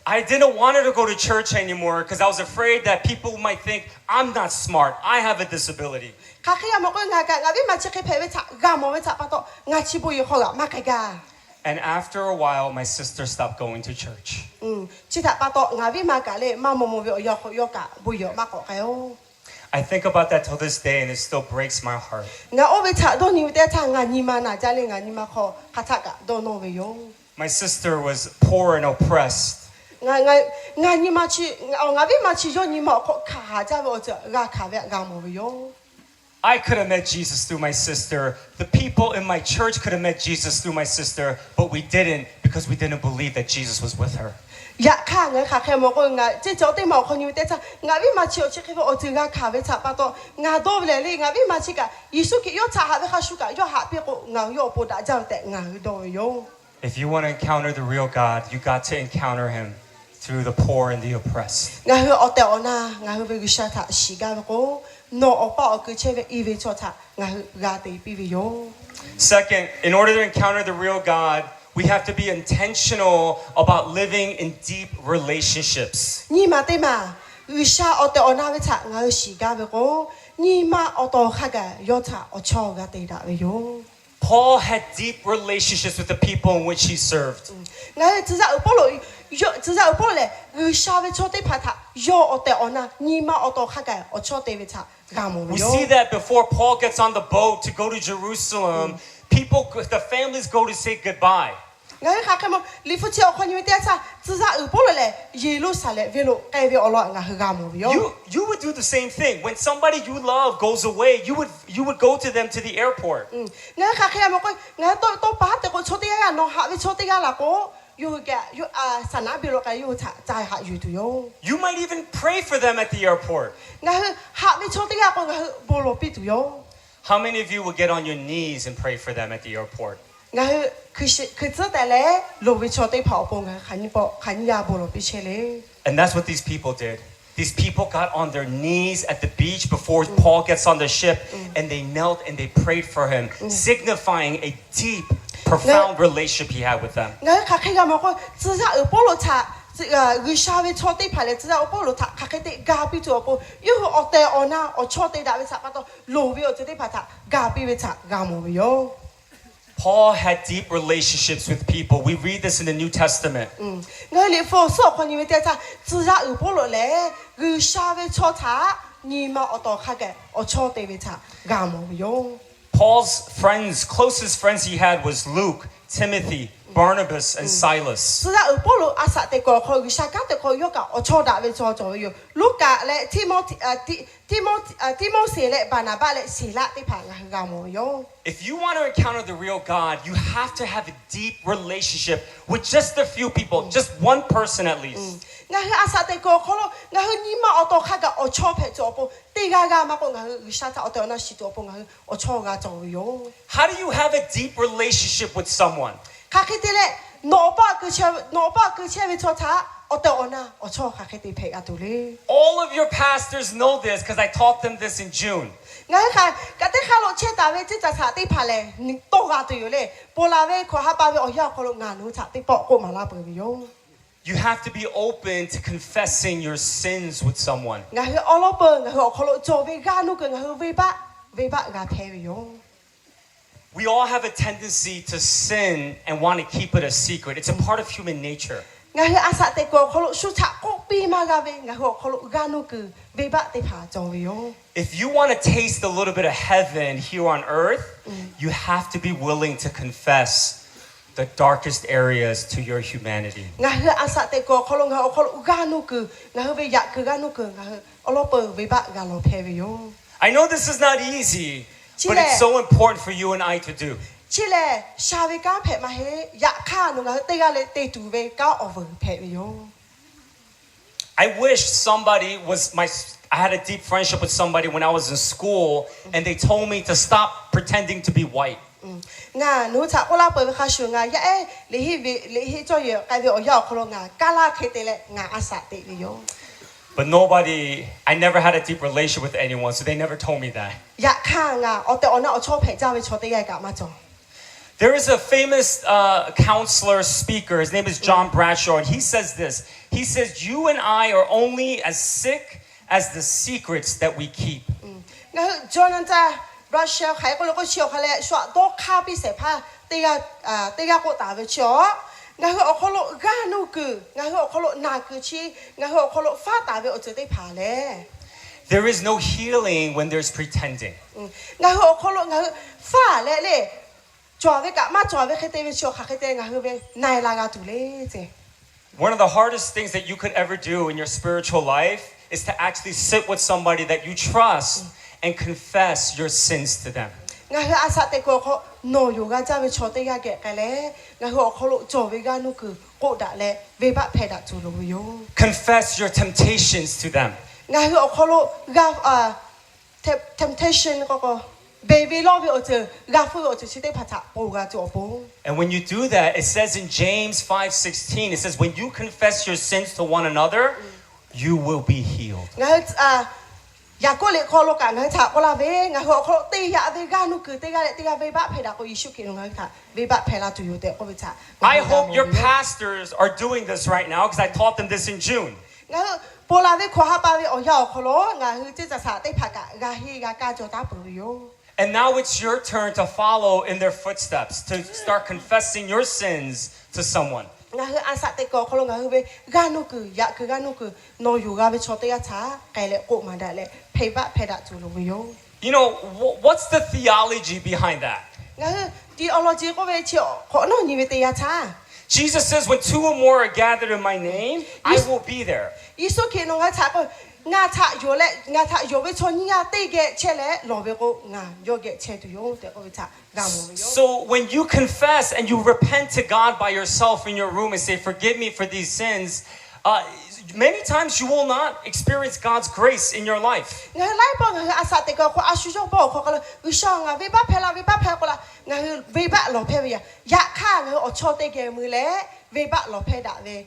Speaker 6: I didn't want her to go to church anymore because I was afraid that people might think I'm not smart. I have a disability.
Speaker 1: ka khe ya mo ko nga ve ma che ke phe ve cha ga mo ve cha pa to nga chi bu yo ho ga ma ka ga
Speaker 6: And after a while, my sister stopped going to church.
Speaker 1: chi ta pa to nga ve ma ka le ma mo ve yo ka bu yo ma ko ka yo
Speaker 6: I think about that till this day and it still breaks my heart.
Speaker 1: nga o ve cha do ni te cha nga ni ma na ja le nga ni ma kho ka cha ka do no ve yo
Speaker 6: My sister was poor and oppressed.
Speaker 1: nga ni ma chi nga ve ma chi yo ni ma kho ka ha ja ve o cha ga ka ve ga mo ve yo
Speaker 6: I could have met Jesus through my sister. The people in my church could have met Jesus through my sister, but we didn't because we didn't believe that Jesus was with her.
Speaker 1: ya kha nga kha khe mo ko nga che cho te mo kho ni te cha nga ve ma chi o che ke o cha ga ka ve cha pa to nga do le le nga ve ma chi ka Yesu ki yo cha ha ve kha shu ka yo ha pe ko nga yo po da ja te nga do yo
Speaker 6: If you want to encounter the real God, you got to encounter him through the poor and the oppressed.
Speaker 1: nga hu o te ona nga hu ve gu sha ta shi ga ko no o pa o ku che ve I ve cho cha nga hu ga te pi ve yo
Speaker 6: Second, in order to encounter the real God, We have to be intentional about living in deep relationships.
Speaker 1: 你嘛对嘛？有啥我对我那位查我有时间的个，你嘛我到下个要查我抄个对的哟。
Speaker 6: Paul had deep relationships with the people in which he served.
Speaker 1: 我只是有保罗，只是有保罗嘞，有啥位抄对怕他，要我对我那，你嘛我到下个我抄对位查，干么
Speaker 6: We
Speaker 1: 哟？
Speaker 6: see that before Paul gets on the boat to go to Jerusalem, the families go to say goodbye.
Speaker 1: 我看看么，你夫妻我看你们点啥，只是有保罗嘞，耶路撒冷为了改变我了，我去干么哟？
Speaker 6: You would do the same thing. When somebody you love goes away, you would go to them to the airport.
Speaker 1: 我看看么个，我到巴得个坐地下，侬下位坐地下那个，有个有上那边落个有查在下有的哟。
Speaker 6: You might even pray for them at the airport.
Speaker 1: 我下位坐地下个我保罗边度哟。
Speaker 6: How many of you would get on your knees and pray for them at the airport?
Speaker 1: 我去知道嘞，路位坐地跑步个，看呀保罗边去嘞。
Speaker 6: And that's what these people did. These people got on their knees at the beach before Paul gets on the ship, and they knelt and they prayed for him, signifying a deep, profound relationship he had with them.
Speaker 1: 我看看么个，只是有保罗查，有啥位坐地跑嘞，只是有保罗查，看看的隔壁做步，有我对我那我坐地那位查，把到路位我坐地跑查，隔壁位查，干么哟？
Speaker 6: Paul had deep relationships with people. We read this in the New Testament.
Speaker 1: 我连佛说看你们点查，只是有保罗嘞，有啥位坐查，你嘛我到看个，我坐地位查，干么哟？
Speaker 6: Paul's closest friends he had was Luke, Timothy, Barnabas, and Silas.
Speaker 1: 是啊，保罗阿萨的个可以啥个的可以个，我错大位做有。路加嘞，提摩西嘞，巴拿巴嘞，希拉的朋友个么有。
Speaker 6: If you want to encounter the real God, you have to have a deep relationship with just a few people, just one person at least.
Speaker 1: 我阿萨的个可能，我你嘛我到看个我错配做不，第二个嘛个我啥子我到那时做不我错个做有。
Speaker 6: How do you have a deep relationship with someone?
Speaker 1: 卡起的嘞，挪把个车位错查，我到那我错卡起的配阿杜嘞。
Speaker 6: All of your pastors know this because I taught them this in June.
Speaker 1: 我看，嗰啲卡路車大位即係查啲牌咧，你多下都要咧，波拉位佢下巴位我要佢落眼腦查啲博過馬拉貝用。
Speaker 6: You have to be open to confessing your sins with someone.
Speaker 1: 我去我老婆，我去佢落做位眼腦嘅，我去尾巴我配用。
Speaker 6: We all have a tendency to sin and want to keep it a secret. It's a part of human nature.
Speaker 1: 我去阿薩地個佢落蘇查個邊嘛個位，我去佢落眼腦嘅尾巴啲爬做用。
Speaker 6: If you want to taste a little bit of heaven here on earth, you have to be willing to confess the darkest areas to your humanity.
Speaker 1: 我去阿薩地個佢落眼腦嘅，我去尾日嘅眼腦嘅，我去我老婆尾巴我落配用。
Speaker 6: I know this is not easy, but it's so important for you and I to do.
Speaker 1: 即係下位間配嘛係日卡，我去對個嚟對住位交我會配用。
Speaker 6: I wish I had a deep friendship with somebody when I was in school, and they told me to stop pretending to be white.
Speaker 1: 我查我老婆會開始你去做嘢，介我要佢咯加拉佢哋咧阿薩地嚟用。
Speaker 6: But I never had a deep relationship with anyone, so they never told me that.
Speaker 1: 日卡我哋我錯皮就會坐啲嘢咁乜做。
Speaker 6: There is a famous counselor speaker. His name is John Bradshaw, and he says this. He says, "You and I are only as sick as the secrets that we keep."
Speaker 1: 我做人在 Russia 喺嗰個時候佢咧說多卡比食怕啲個大嘅錯，我可落間屋嘅，我可落拿嘅錢，我可落發大嘅我做啲怕咧。
Speaker 6: There is no healing when there's pretending.
Speaker 1: 我可落我發咧。 做位咁做位佢哋會做，佢哋我會耐拉個度咧啫。
Speaker 6: One of the hardest things that you could ever do in your spiritual life is to actually sit with somebody that you trust and confess your sins to them.
Speaker 1: 我去阿薩地個個內容嘅就會坐低嘅咧，我可落做位嘅嗰個過得咧，未把配得做路用。
Speaker 6: Confess your temptations to them.
Speaker 1: 我可落temptation 嗰個。 Baby love you to gafu you to site pata boga to opo.
Speaker 6: And when you do that, it says in James 5:16, it says, when you confess your sins to one another, you will be healed.
Speaker 1: ya ko le ko lo ka nga cha ko la ve nga ho ko te ya ve ga nu ku te ga le te ga ve ba phe da ko Yeshu ke nga ka ve ba phe la tu yo te ko ve cha
Speaker 6: I hope your pastors are doing this right now because I taught them this in June.
Speaker 1: nga po la ve ko ha pa ve o ya ko lo nga hu che cha sa te pha ka ga hi ga ka jo ta pu yo
Speaker 6: And now it's your turn to follow in their footsteps, to start confessing your sins to someone.
Speaker 1: nga hu a sa te ko lo nga hu ve ga nu ku ya ku ga nu ku no yu ga ve cho te ya cha kai le ko ma da le phe ba phe da chu lo yo
Speaker 6: You know, what's the theology behind that?
Speaker 1: nga hu theology ko ve chi ko no ni ve te ya cha
Speaker 6: Jesus says, when two or more are gathered in my name, I will be there.
Speaker 1: Isu ke no nga cha ko nga cha yo ve cho ni ya te ge che le lo ve ko nga yo ge che tu yo te ko ve cha ga mo yo
Speaker 6: So when you confess and you repent to God by yourself in your room and say, forgive me for these sins, many times you will not experience God's grace in your life.
Speaker 1: nga lai pa nga asa te ko a shu jo bo ko ko u sha nga ve ba phe ko la nga ve ba lo phe ya ya kha nga o cho te ge mu le ve ba lo phe da ve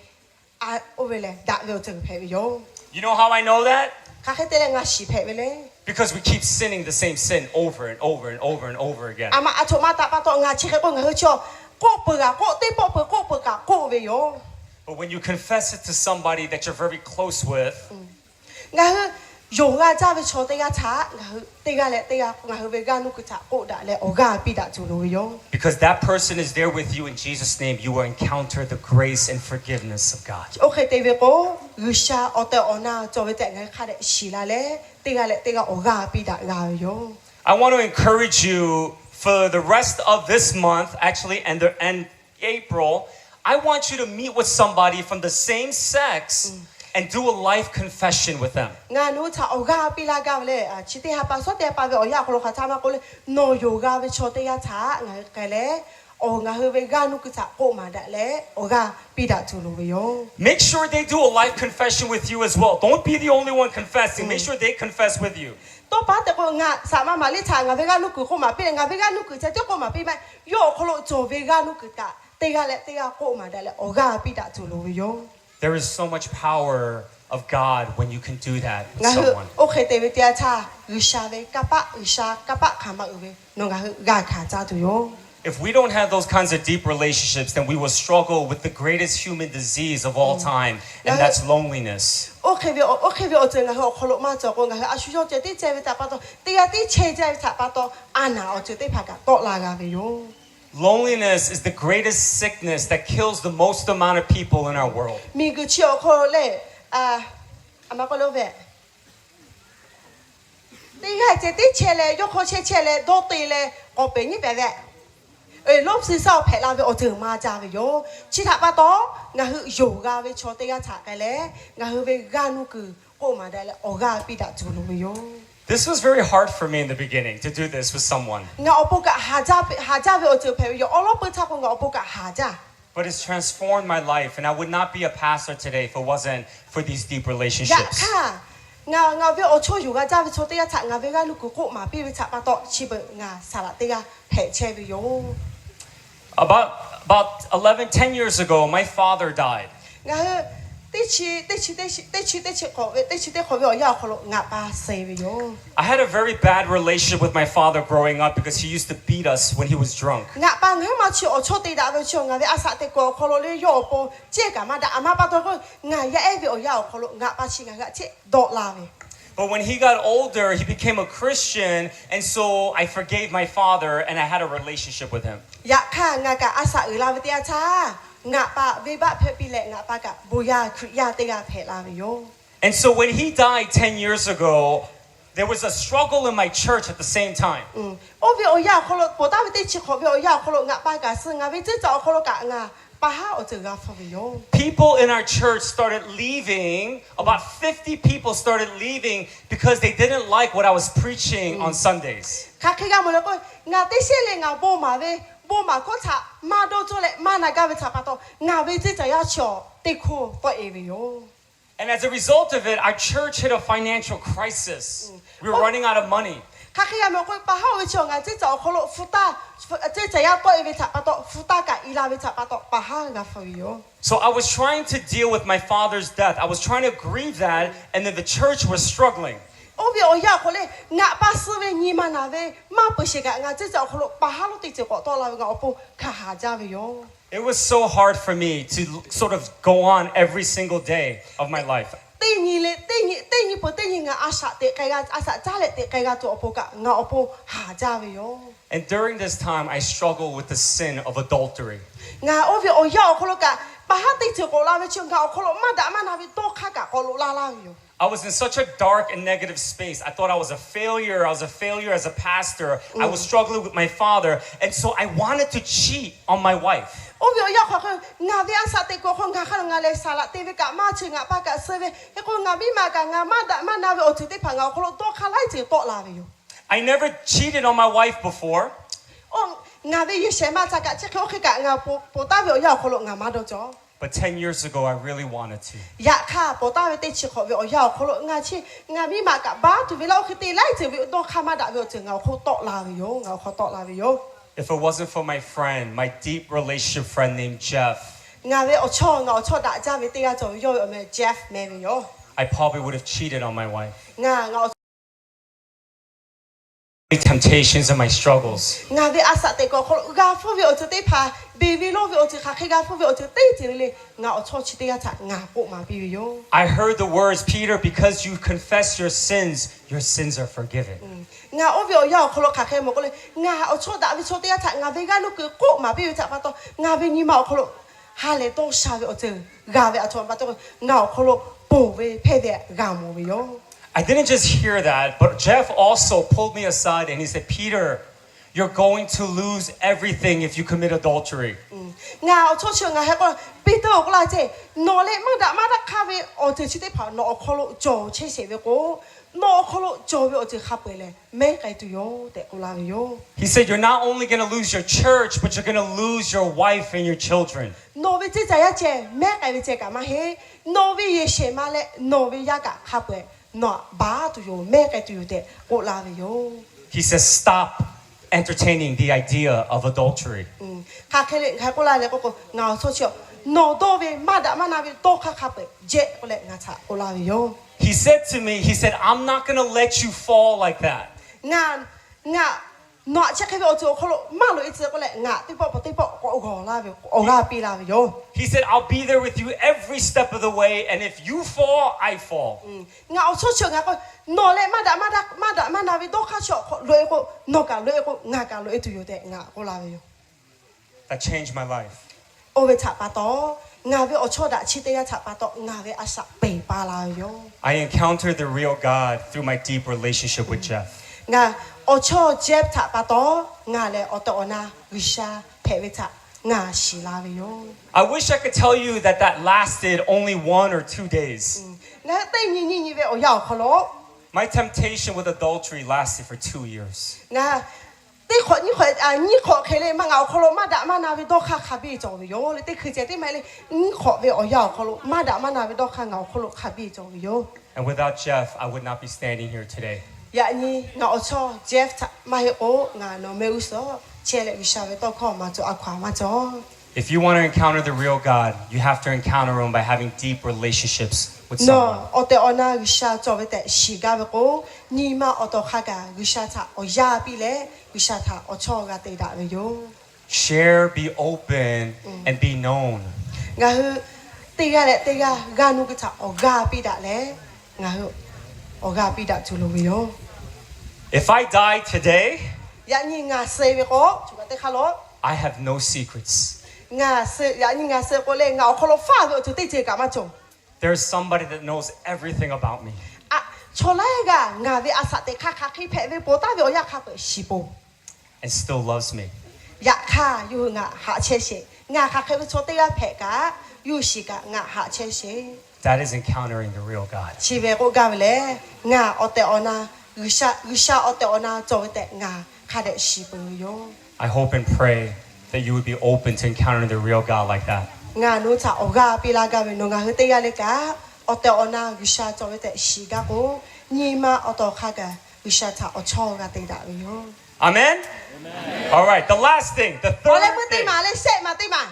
Speaker 1: a o ve le da ve o te phe yo
Speaker 6: You know how I know that?
Speaker 1: ka khe te le nga shi phe ve le
Speaker 6: Because we keep sinning the same sin over and over and over and over again.
Speaker 1: ama a cho ma ta pa to nga chi ko nga hu cho ko pu ga ko te po pu ko pu ka ko ve yo
Speaker 6: But when you confess it to somebody that you're very close with,
Speaker 1: nga hu yo nga cha ve cho te ga cha nga hu te ga le te ga nga hu ve ga nu ku cha ko da le o ga pi da chu lo yo
Speaker 6: because that person is there with you in Jesus' name, you will encounter the grace and forgiveness of God.
Speaker 1: okay te ve ko u sha o te ona cho ve te nga kha de shi la le te ga o ga pi da ga yo
Speaker 6: I want to encourage you for the rest of this month, actually, and April, I want you to meet with somebody from the same sex and do a life confession with them.
Speaker 1: nga nu cha o ga pi la ga le chi te ha pa so te pa ve o ya ko lo kha cha ma ko le no yo ga ve cho te ya cha nga ka le o nga hu ve ga nu ku cha ko ma da le o ga pi da chu lo yo
Speaker 6: Make sure they do a life confession with you as well. Don't be the only one confessing. Make sure they confess with you.
Speaker 1: to pa te ko nga sa ma le cha nga ve ga nu ku ko ma pi nga ve ga nu ku cha te ko ma pi ba yo ko lo cho ve ga nu ku ta te ga ko ma da le o ga pi da chu lo yo
Speaker 6: There is so much power of God when you can do that with
Speaker 1: nga hu
Speaker 6: someone.
Speaker 1: okay te ve te cha u sha ve ka pa kha ma u ve no nga hu ga kha cha tu yo
Speaker 6: If we don't have those kinds of deep relationships, then we will struggle with the greatest human disease of all time, and that's loneliness.
Speaker 1: okay ve o te nga ho ko lo ma cho ko nga a shu jo te te che ve ta pa to te ya te che che ta pa to ana o te pha ka to la ga ve yo
Speaker 6: Loneliness is the greatest sickness that kills the most amount of people in our world.
Speaker 1: mi gu chi o ko le ama ko lo ve te ga te che le yo ko che le do te le ko pe ni ve ve lo si sao phe la ve o te ma ja ve yo chi ta pa to nga hu yo ga ve cho te ga cha ka le nga hu ve ga nu ku ko ma da le o ga pi da chu lo yo
Speaker 6: This was very hard for me in the beginning to do this with someone,
Speaker 1: nga o po ka ha ja ve o te phe yo o lo po cha ko nga o po ka ha ja
Speaker 6: but it's transformed my life, and I would not be a pastor today if it wasn't for these deep
Speaker 1: ya
Speaker 6: relationships.
Speaker 1: ka nga ve o cho yo ga ja ve cho te ga cha nga ve ga nu ku ko ma pi ve cha pa to chi be nga sa la te ga phe che ve yo
Speaker 6: About 10 years ago, my father died.
Speaker 1: nga te chi ko ve o ya ko lo nga pa se ve yo
Speaker 6: I had a very bad relationship with my father growing up because he used to beat us when he was drunk.
Speaker 1: nga pa nga ma chi o cho te da ve cho nga ve asa te ko lo le yo po che ka ma da ama pa to ko nga ya e ve o ya ko lo nga pa chi nga ga che do la ve
Speaker 6: But when he got older, he became a Christian, and so I forgave my father and I had a relationship with him.
Speaker 1: ya ka nga ka asa u la ve tia cha nga pa ve ba phe pi le nga pa ka bo ya ya te ga phe la ve yo
Speaker 6: And so when he died 10 years ago, there was a struggle in my church at the same time.
Speaker 1: o ve o ya ko lo po ta ve te chi ko ve o ya ko lo nga pa ka se nga ve che cha ko lo ka nga pa ha o te ga fa ve yo
Speaker 6: People in our church started leaving, about 50 people started leaving because they didn't like what I was preaching on Sundays.
Speaker 1: ka ke ga mo le ko nga te se le nga bo ma ko cha ma do cho le ma na ga ve cha pa to nga ve che cha ya cho te ko po e ve yo
Speaker 6: And as a result of it, our church hit a financial crisis. We were running out of money.
Speaker 1: ka ke ga mo ko pa ha ve cho nga che cha ko lo fu ta che cha ya to e ve cha pa to fu ta ka i la ve cha pa to pa ha ga fa ve yo
Speaker 6: So I was trying to deal with my father's death. I was trying to grieve that, and then the church was struggling.
Speaker 1: 我别我要可能俺把思维你嘛那位嘛不是个俺这叫可能把哈罗对这个到了俺不看下家为哟。
Speaker 6: It was so hard for me to sort of go on every single day of my life.
Speaker 1: 对你不对你俺阿啥的该俺阿啥家来的该俺做不个俺不下家为哟。
Speaker 6: And during this time, I struggled with the sin of adultery.
Speaker 1: 俺我别我要可能个把哈对这个拉为就俺可能嘛的嘛那位多看个可能拉哟。
Speaker 6: I was in such a dark and negative space. I thought I was a failure. I was a failure as a pastor. I was struggling with my father. And so I wanted to cheat on my wife.
Speaker 1: 我别要看俺为阿啥的过后俺看俺来啥了，对不干嘛去俺把个设备，那个俺比嘛个俺嘛的嘛那位我就得朋友可能多看来就多拉为哟。
Speaker 6: I never cheated on my wife before.
Speaker 1: 哦，俺为有些嘛这个这个去个俺不代表要可能俺嘛都做。
Speaker 6: But 10 years ago, I really wanted to.
Speaker 1: 呀，卡不代表对吃好为我要可能俺去俺比嘛个把对为了去对来就为多看嘛的为就俺好多拉为哟，俺好多拉为哟。
Speaker 6: If it wasn't for my friend, my deep relationship friend named Jeff,
Speaker 1: 俺为我错大家为对俺做有没 Jeff 没为哟。
Speaker 6: I probably would have cheated on my wife.
Speaker 1: 我。
Speaker 6: Temptations and my struggles.
Speaker 1: 俺为阿啥的个可能俺夫为我就得怕，别为了为我就看看俺夫为我就对着哩，俺错去对俺啥俺不嘛别为哟。
Speaker 6: I heard the words, Peter, because you confess your sins are forgiven.
Speaker 1: 我为我要可能看看么个嘞，我错大为错对俺啥，俺为俺那个过嘛别为啥把到，俺为你嘛可能下来多少为我这，俺为阿错把到，俺可能不为配的俺么为哟。
Speaker 6: I didn't just hear that, but Jeff also pulled me aside and he said, Peter, you're going to lose everything if you commit adultery.
Speaker 1: 我错去俺还个彼得我来这，拿来嘛的咖啡，我就去得跑，拿可能做切些为个，拿可能做为我就咖啡嘞，没该对哟，得我来哟。
Speaker 6: He said, you're not only going to lose your church, but you're going to lose your wife and your children.
Speaker 1: 拿为这在一只，没该为这干嘛嘿？拿为也些嘛嘞，拿为一个咖啡。No, ba to you, make it to you there. Go la yo.
Speaker 6: He says, stop entertaining the idea of adultery.
Speaker 1: Ha kele ha go la le go ngao so chio. No do we ma da ma na we do ka ka pe. Je go le nga cha go la yo.
Speaker 6: He said to me, he said, I'm not going to let you fall like that.
Speaker 1: Nga no cha ke o to ko ma lo itse go le nga ti po go go la we o ga pi la yo.
Speaker 6: He said, I'll be there with you every step of the way, and if you fall, I fall.
Speaker 1: Nga o so chio nga go no le ma na we do ka cho lo go no ka lo go nga ka lo itu yo de nga go la yo.
Speaker 6: That changed my life.
Speaker 1: O we cha pa to nga we o cho da chi te ya cha pa to nga we asa pe pa la yo.
Speaker 6: I encountered the real God through my deep relationship with Jeff.
Speaker 1: Nga o cho Jeff cha pa to nga le o to na wisha pe we cha nga shi la yo.
Speaker 6: I wish I could tell you that lasted only 1 or 2 days.
Speaker 1: Nga te ni we o ya ko lo.
Speaker 6: My temptation with adultery lasted for 2 years.
Speaker 1: Nga te kho ni kho khele ma nga ko lo ma da ma na we do kha bi zo yo le te khu je te mai le ni kho we o ya ko lo ma da ma na we do kha nga ko lo kha bi zo yo.
Speaker 6: And without Jeff, I would not be standing here today.
Speaker 1: Ya ni nga o cho Jeff cha ma he o nga no me uso che le wisha we to kho ma zo akwa ma zo.
Speaker 6: If you want to encounter the real God, you have to encounter him by having deep relationships with someone.
Speaker 1: No, o te ona wisha zo we te shi ga we ko ni ma o to kha ga wisha cha o ya bi le wisha tha o cho ga te da we yo.
Speaker 6: Share, be open, and be known.
Speaker 1: Nga hu te ga nu ga cha o ga bi da le nga hu o ga bi da chu lo we yo.
Speaker 6: If I die today,
Speaker 1: Ya ni nga se we ko chu ga te kha lo.
Speaker 6: I have no secrets.
Speaker 1: Nga se ya ni nga se ko le nga o ko lo fa we o chu te je ga ma chu.
Speaker 6: There's somebody that knows everything about me.
Speaker 1: A cho lai ga nga we asa te kha khi phe we po ta we o ya kha pe shi po.
Speaker 6: And still loves me.
Speaker 1: Ya kha yu nga ha che she. Nga kha ke we cho te ya phe ga yu shi ga nga ha che she.
Speaker 6: That is encountering the real God.
Speaker 1: Chi we ko ga le nga o te ona wisha o te ona zo we te nga kha de shi po yo.
Speaker 6: I hope and pray that you would be open to encountering the real God like that.
Speaker 1: Nga no cha o ga pi la ga we no nga hu te ya le ka o te ona wisha zo we te shi ga ko ni ma o to kha ga wisha cha o cho ga te da we yo.
Speaker 6: Amen? Amen. All right, the last thing, the
Speaker 1: O le
Speaker 6: third
Speaker 1: mo te
Speaker 6: thing.
Speaker 1: ma le se ma te ma.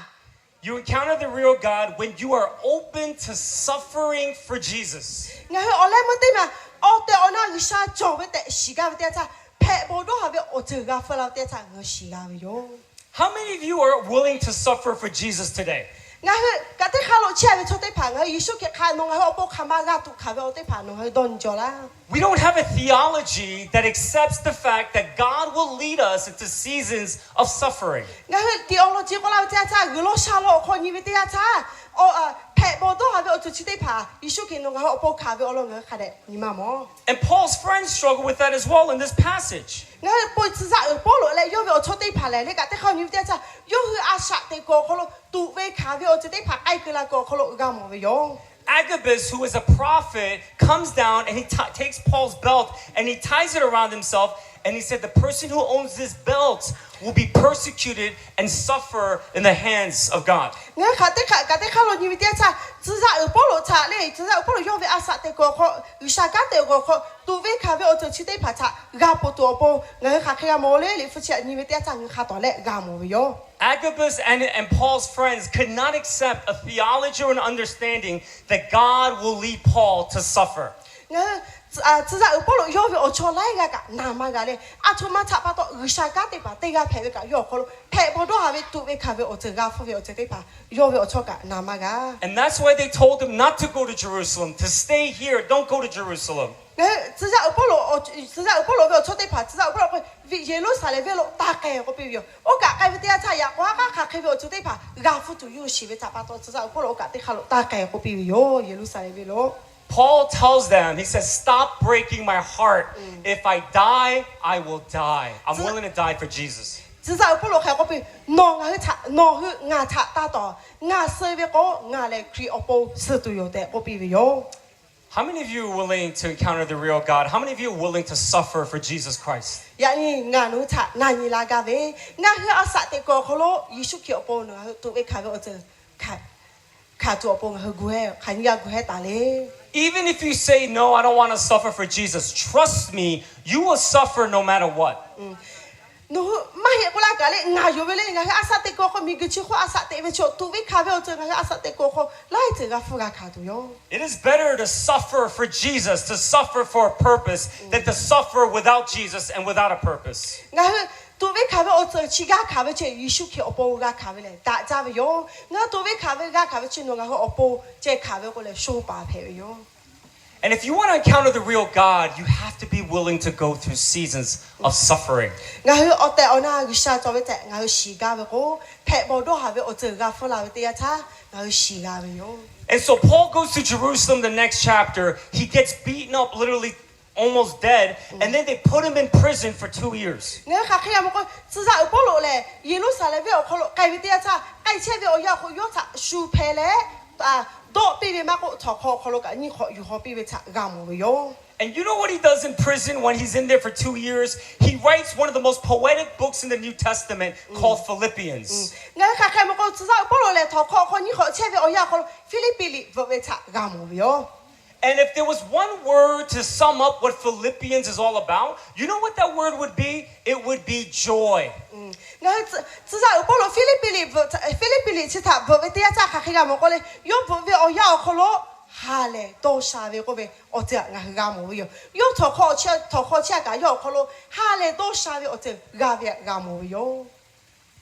Speaker 6: You encounter the real God when you are open to suffering for Jesus.
Speaker 1: Nga hu o le mo te ma 哦，对，我那个啥做不得，时间不得啥，拍不到还没我这个分了得啥，我时间没有。
Speaker 6: How many of you are willing to suffer for Jesus today?
Speaker 1: 我去，搿啲卡路车咪出得盘，我耶稣嘅卡弄，我帮卡马家都卡我得盘弄，去断咗啦。
Speaker 6: We don't have a theology that accepts the fact that God will lead us into seasons of suffering.
Speaker 1: 我去第二路接过来得啥，我老下路看你们得啥，哦拍不到还没我就出得盘，耶稣嘅弄我帮卡我弄我卡得，你妈妈。
Speaker 6: And Paul's friends struggle with that as well in this passage.
Speaker 1: 我背自杀保罗咧，要我出得盘咧，你搿啲靠你得啥，要去阿杀得个可能都为卡我出得盘，爱个那个可能我冇用。
Speaker 6: Agabus, who is a prophet, comes down and he takes Paul's belt and he ties it around himself. And he said, the person who owns this belt will be persecuted and suffer in the hands of God.
Speaker 1: 我搿啲靠你得啥，自杀保罗查咧，自杀保罗要为阿杀得个可，有啥家得个可，都为卡我就出得盘查，我不多帮，我搿佢冇咧，你夫妻你得啥，我卡到咧，我冇用。
Speaker 6: Agabus and Paul's friends could not accept a theology or an understanding that God will lead Paul to suffer.
Speaker 1: 自杀保罗要为我出来个，那么个咧，阿出嘛差不多，有啥家得吧，对个拍个要可能拍不到还会都为卡为我这个付为我这个吧，要为我出个那么个。
Speaker 6: And that's why they told him not to go to Jerusalem, to stay here, don't go to Jerusalem.
Speaker 1: 自杀保罗为我出得吧，自杀保罗为耶路撒冷为了大概个比喻，我讲得差呀，我卡为我出得吧，我付都有时为差不多，自杀保罗讲得卡了大概个比喻哟，耶路撒冷为了。
Speaker 6: Paul tells them, he says, stop breaking my heart. If I die, I will die. I'm willing to die for Jesus.
Speaker 1: 至少保罗係嗰邊，攞去牙擦打到，牙細嘅個牙嚟佢我報是都有的，我比如有。
Speaker 6: How many of you are willing to encounter the real God? How many of you are willing to suffer for Jesus Christ?
Speaker 1: 呀你牙奴擦，牙你拉家喂，牙去阿殺的個可咯，耶穌叫我報呢，都會看到我這看做報去古係，看人古係打咧。
Speaker 6: Even if you say, no, I don't want to suffer for Jesus, trust me, you will suffer no matter what.
Speaker 1: no ไม่เห็นกูละกันเลยงานอยู่ไปเลยงานอาสาเตโกเขามีกิจเขาอาสาเตไปโชว์ตัววิคาเวลเจองานอาสาเตโกเขาไล่เจอกับฟูกาขาตัวโย
Speaker 6: It is better to suffer for Jesus, to suffer for a purpose, than to suffer without Jesus and without a purpose.
Speaker 1: งานตัววิคาเวลเจอชิกาคาเวลเจยิสุเขียวปูกาคาเวลเลยตาจ้าไปโยงานตัววิคาเวลกาคาเวลเจนงานเขาปูเจคาเวลก็เลยสู้ป่าเพยโย
Speaker 6: And if you want to encounter the real God, you have to be willing to go through seasons of suffering.
Speaker 1: งานเอาแต่เอาหน้าวิชาจอไปแต่งานสีกาไปก็แพะบอดหาไปเอาเจอกาฝรั่งเตียช้างานสีกาไปโย
Speaker 6: And so Paul goes to Jerusalem the next chapter. He gets beaten up, literally almost dead, and then they put him in prison for 2 years.
Speaker 1: งานข้าขยำก็สื่อสารอุปโลกเลยเยรูซาเล็มเอาเขาไก่ไปเตียช้าไก่เชื่อไปเอายาเขายศชูเพลโดปีเวมาก็ถอดคอเขาลกันนี่เขาอยู่เขาปีเวชะกามูโย
Speaker 6: And you know what he does in prison when he's in there for 2 years? He writes one of the most poetic books in the New Testament called Philippians.
Speaker 1: งั้นข้าใครมันก็สื่อสารอุปโลกเลยถอดคอคนนี้เขาเชื่อไปเอายาเขาฟิลิปปิลิเวชะกามูโย
Speaker 6: And if there was one word to sum up what Philippians is all about, you know what that word would be? It would be joy.
Speaker 1: งั้นสื่อสารอุปโลกฟิลิปปิลิชิตาเวทีอาจารย์ข้าขยำมันก็เลยยกเวเอายาเขาโลฮาเลโตชาเวก็เวเอาเจ้างานกามูโยยกถอดคอเชื่อกันยกเขาโลฮาเลโตชาเวเอาเจ้ากาเวกามูโย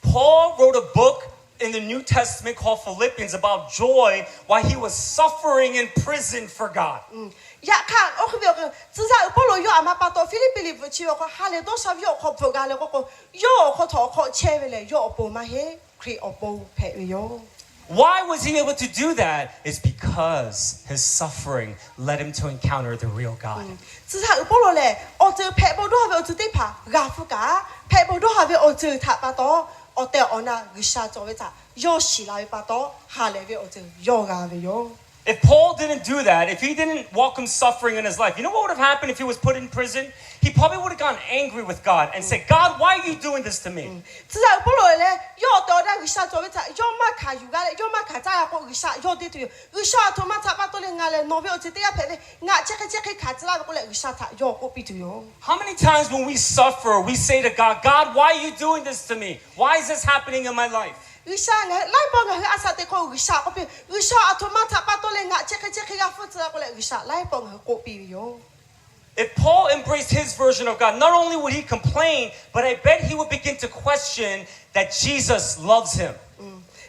Speaker 6: Paul wrote a book in the New Testament called Philippians about joy while he was suffering in prison for God.
Speaker 1: อยากข้างโอ้คือเบียร์สื่อสารอุปโลกยอามาปาโตฟิลิปปิลิบชิวก็ฮาเลโตชาเวโยเขาฝึกกันแล้วก็โยเขาถอดคอเชื่อไปเลยโยเอาปูมาเฮครีเอาปูเพะโย
Speaker 6: Why was he able to do that? It's because his suffering led him to encounter the real God.
Speaker 1: สื่อสารอุปโลกเลยเอาเจอเพะบดูฮาเวเอาจุดที่ผากาฟุกาเพะบดูฮาเวเอาเจอถัดปาโตเอาแต่เอาหน้าวิชาจอไปจ้ะโยชิลาไปปาโตฮาเลเวเอาเจอโยกาเวโย
Speaker 6: If Paul didn't do that, if he didn't welcome suffering in his life, you know what would have happened if he was put in prison? He probably would have gotten angry with God and said, God, why are you doing this to me?
Speaker 1: สื่อสารอุปโลกเลยโยตัวได้วิชาจอไปจ้ะโยมาขาอยู่กันเลยโยมาขาจ้าก็วิชาโยดีตัววิชาตัวมาจ้าปาโตเลยงานเลยโนเวลจิตยาเพะงาเจ๊กขาจ้าก็เลยวิชาถ่ายโยก็ปีตัวโย
Speaker 6: How many times when we suffer, we say to God, God, why are you doing this to me? Why is this happening in my life?
Speaker 1: วิชาไงไล่ปองไงอาสาเตโกวิชาก็เป็นวิชาอัตมาถ้าปาตัวเลยงาเจ๊กยาฟุตจ้าก็เลยวิชาไล่ปองไงโกปีโย
Speaker 6: If Paul embraced his version of God, not only would he complain, but I bet he would begin to question that Jesus loves him.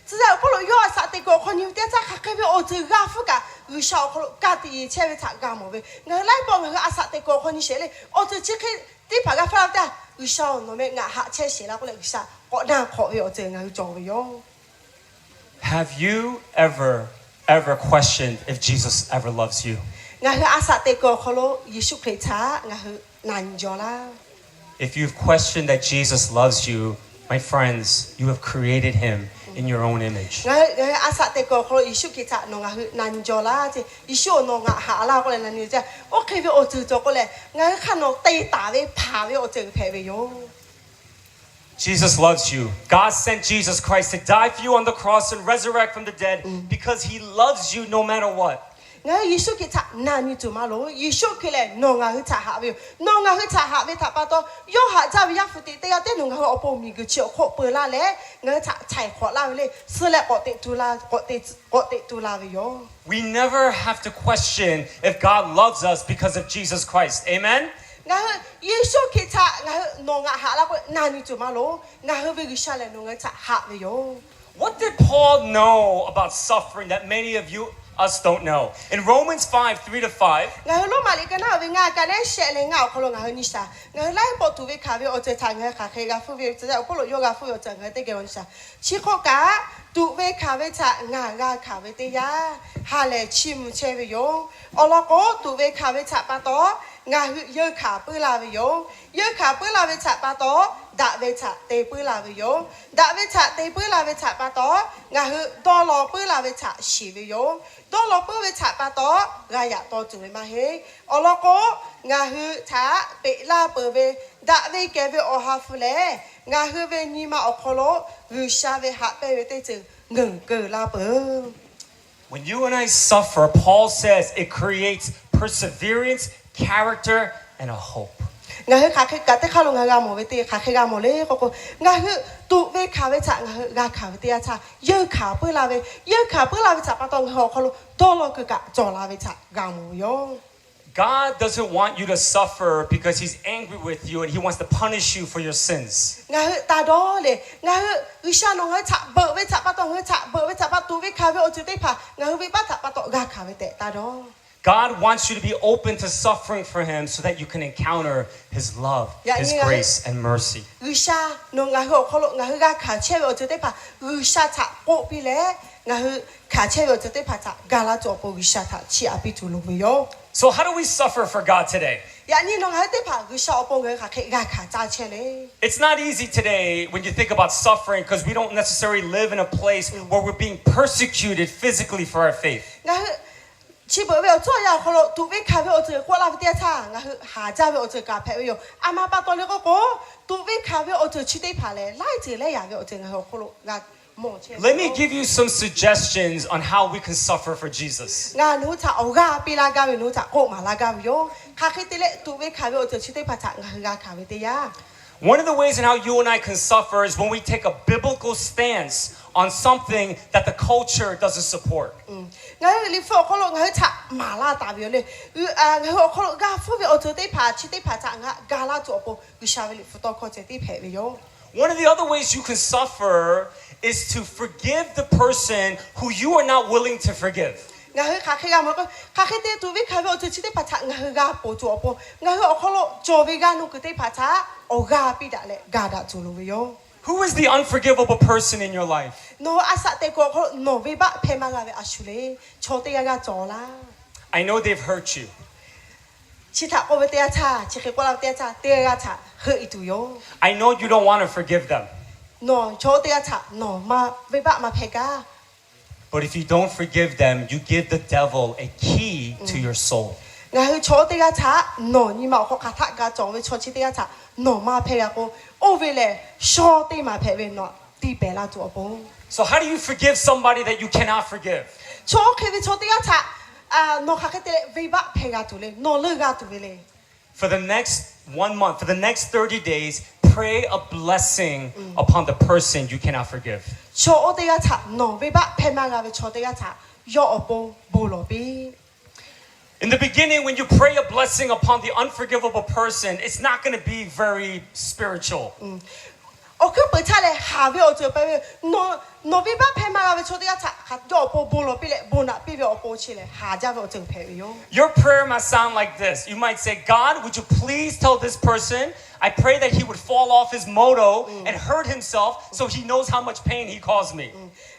Speaker 1: 现在我们要啥的个，看你在这看个我这个副个，有少可家的前面查干么呗？我来帮我阿啥的个，看你写嘞，我这这个地方个发的，有少我们阿哈车写了过来有啥，我那可有这个做个哟。
Speaker 6: Have you ever questioned if Jesus ever loves you?
Speaker 1: 我阿啥的个，可能耶稣可以查，我难做啦。
Speaker 6: If you've questioned that Jesus loves you, my friends, you have created him in your own image.
Speaker 1: 我阿啥的个，可能耶稣可以查，我难做啦，这耶稣我下啦过来难做，我可以我做过来，我看到对打的爬的我做排位哟。
Speaker 6: Jesus loves you. God sent Jesus Christ to die for you on the cross and resurrect from the dead because he loves you no matter what.
Speaker 1: 我耶稣给查，那你做嘛咯？耶稣给来，侬我去查下位，侬我去查下位，他把到要下在位要付的，但要等侬我报名个钱，可不啦嘞？我查财货啦嘞，是来我的做啦，我的做啦位哟。
Speaker 6: We never have to question if God loves us because of Jesus Christ. Amen?
Speaker 1: 我耶稣给查，我侬我下啦个，那你做嘛咯？我为个下来，侬我查下位哟。
Speaker 6: What did Paul know about suffering that many of us don't know? In Romans 5:3-5,
Speaker 1: 我罗马里跟那位我跟那写嘞，我可能我你啥，我来报图为卡位，我在查我卡开个付费，只在我不落有个付有整个得给我啥，去考个图为卡位查我卡位的呀，下来去唔切位用，我那个图为卡位查巴多，我有卡不拉位用，有卡不拉位查巴多。打位查地杯拉位用，打位查地杯拉位查巴多，我去多罗杯拉位查洗位用，多罗杯位查巴多，我也多做嘛嘿，我那个我去查贝拉杯位，打位给位我哈付嘞，我去位你嘛我可罗，我下位下杯位得做个拉杯。
Speaker 6: when you and I suffer, Paul says it creates perseverance, character, and a hope.
Speaker 1: 我去卡去搞得卡龙我冇位的，卡去我冇嘞，我去读位卡位查，我卡位的查，有卡不拉位，有卡不拉位查，把当我可能多了个个做拉位查，我冇用。
Speaker 6: God doesn't want you to suffer because he's angry with you and he wants to punish you for your sins.
Speaker 1: 我去打到嘞，我去下弄我查，不位查把当我查，不位查把读位卡位我就得怕，我去位把查把当我卡位的打到。
Speaker 6: God wants you to be open to suffering for him so that you can encounter his love, his grace, and mercy.
Speaker 1: 我下弄我去可能我去个卡车我就得怕，我下查过比嘞，我去卡车我就得怕查，噶啦做不我下查去阿比做路没有。
Speaker 6: So how do we suffer for God today?
Speaker 1: 呀，你弄我得怕我下帮我卡去个卡查车嘞。
Speaker 6: It's not easy today when you think about suffering because we don't necessarily live in a place where we're being persecuted physically for our faith.
Speaker 1: 我去不为做呀，可能读为卡为我做过来不点差，我下家为我做咖啡哟。阿妈把到那个读为卡为我做去得爬嘞，来这来呀为我做我可能我冇钱。
Speaker 6: Let me give you some suggestions on how we can suffer for Jesus.
Speaker 1: 我努查欧嘎比拉嘎为努查过马拉嘎为哟，卡去得嘞读为卡为我做去得爬查，我卡为得呀。
Speaker 6: One of the ways in how you and I can suffer is when we take a biblical stance on something that the culture doesn't support.
Speaker 1: 我你佛可能我查马拉大为嘞，我可能我佛为我做得爬去得爬查我嘎拉做不，我下为你佛到靠这得爬为哟。
Speaker 6: One of the other ways you can suffer is to forgive the person who you are not willing to forgive.
Speaker 1: 我去卡去个么个，卡去得读为卡为我做去得爬查，我去个不做不，我可能做为个努个得爬查，我个比达嘞，嘎达做路为哟。
Speaker 6: Who is the unforgivable person in your life?
Speaker 1: No asa te ko no we ba phema ga we asule chote ga zo la.
Speaker 6: I know they've hurt you.
Speaker 1: Chi tha ko te cha, chi ke ko la te cha, te ga cha, he itu yo.
Speaker 6: I know you don't want to forgive them.
Speaker 1: No chote ga cha, no ma we ba ma phega.
Speaker 6: But if you don't forgive them, you give the devil a key to your soul.
Speaker 1: Nga hu chote ga cha, no ni ma ko ka tha ga zo we chote ga cha, no ma phega ko o we le sho te ma phe we no ti pe la zo bo.
Speaker 6: So how do you forgive somebody that you cannot forgive?
Speaker 1: Cho ke we chote ga cha, no ka ke te we ba phega tu le, no le ga tu le.
Speaker 6: For the next 1 month, for the next 30 days, pray a blessing upon the person you cannot forgive.
Speaker 1: Cho o te ga cha, no we ba phema ga we chote ga cha, yo o bo lo bi.
Speaker 6: In the beginning, when you pray a blessing upon the unforgivable person, it's not going to be very spiritual.
Speaker 1: โอเคเปิดชาเลยหาวิโอเจอไปโนวิบ้าเพมาเราไปชดที่อาจจะโยโปโบโลไปเลยโบนับไปวิโอโปชิเลยหาจ้าวิโอเจอเพวิโย
Speaker 6: Your prayer must sound like this. You might say, God, would you please tell this person, I pray that he would fall off his moto and hurt himself so he knows how much pain he caused me.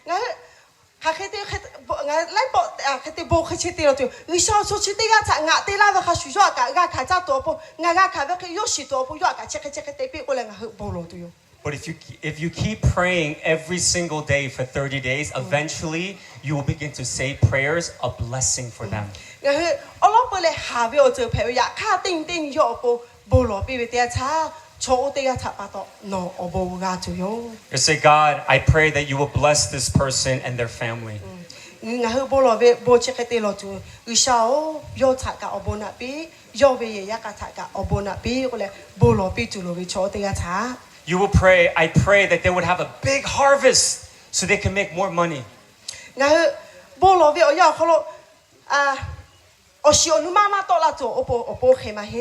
Speaker 1: งั้นหาแค่ที่งั้นไล่บอกแค่ที่โบคือชิติเราตัววิชาชดชิติอาจจะงาตีลาว่าเขาชุยอากาศขาจ้าตัวโบงาขาว่าเขาโยชิตัวโบยอากาศเช็คเตปีก็เลยงาโบโลตัว
Speaker 6: But if you keep praying every single day for 30 days, eventually you will begin to say prayers a blessing for them.
Speaker 1: งั้นเอาล้อไปเลยหาวิโอเจอเพวิอยากฆ่าติ้งโยโปโบโลปีวิเตียช้าโชว์เตียช้าปะโตโนโบกาจุโย
Speaker 6: You say, God, I pray that you will bless this person and their family.
Speaker 1: งั้นโบโลเวโบเช็คเตโลจูวิชาโยช้ากะโบนาปีโยเวียกะช้ากะโบนาปีก็เลยโบโลปีจุโลวิโชเตียช้า
Speaker 6: You will pray, I pray that they would have a big harvest so they can make more money.
Speaker 1: งั้นโบโลเวอยากเขาโลโอชิโอนุมาโตละจูโอโปเคมาเฮ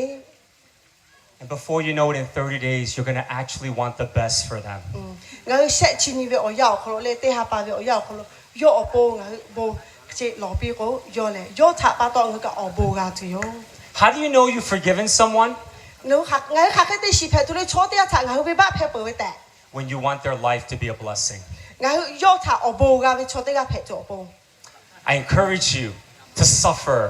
Speaker 6: And before you know it, in 30 days, you're going to actually want the best for them.
Speaker 1: งั้นเช็ดชินีเวอยากเขาโลเลเตหาปาเวอยากเขาโลโยโอโปงั้นโบเจหลอปีก็โยเลยโยช้าปะโตงั้นก็โอโบกาจุโย
Speaker 6: How do you know you've forgiven someone?
Speaker 1: งั้นค่ะแค่ที่ชีเพตุเลยโชว์เตียช้างั้นวิบ้าเพเปิดไว้แต่
Speaker 6: When you want their life to be a blessing.
Speaker 1: งั้นโยช้าโอโบกาวิโชว์เตียเพจโอโบ
Speaker 6: I encourage you to suffer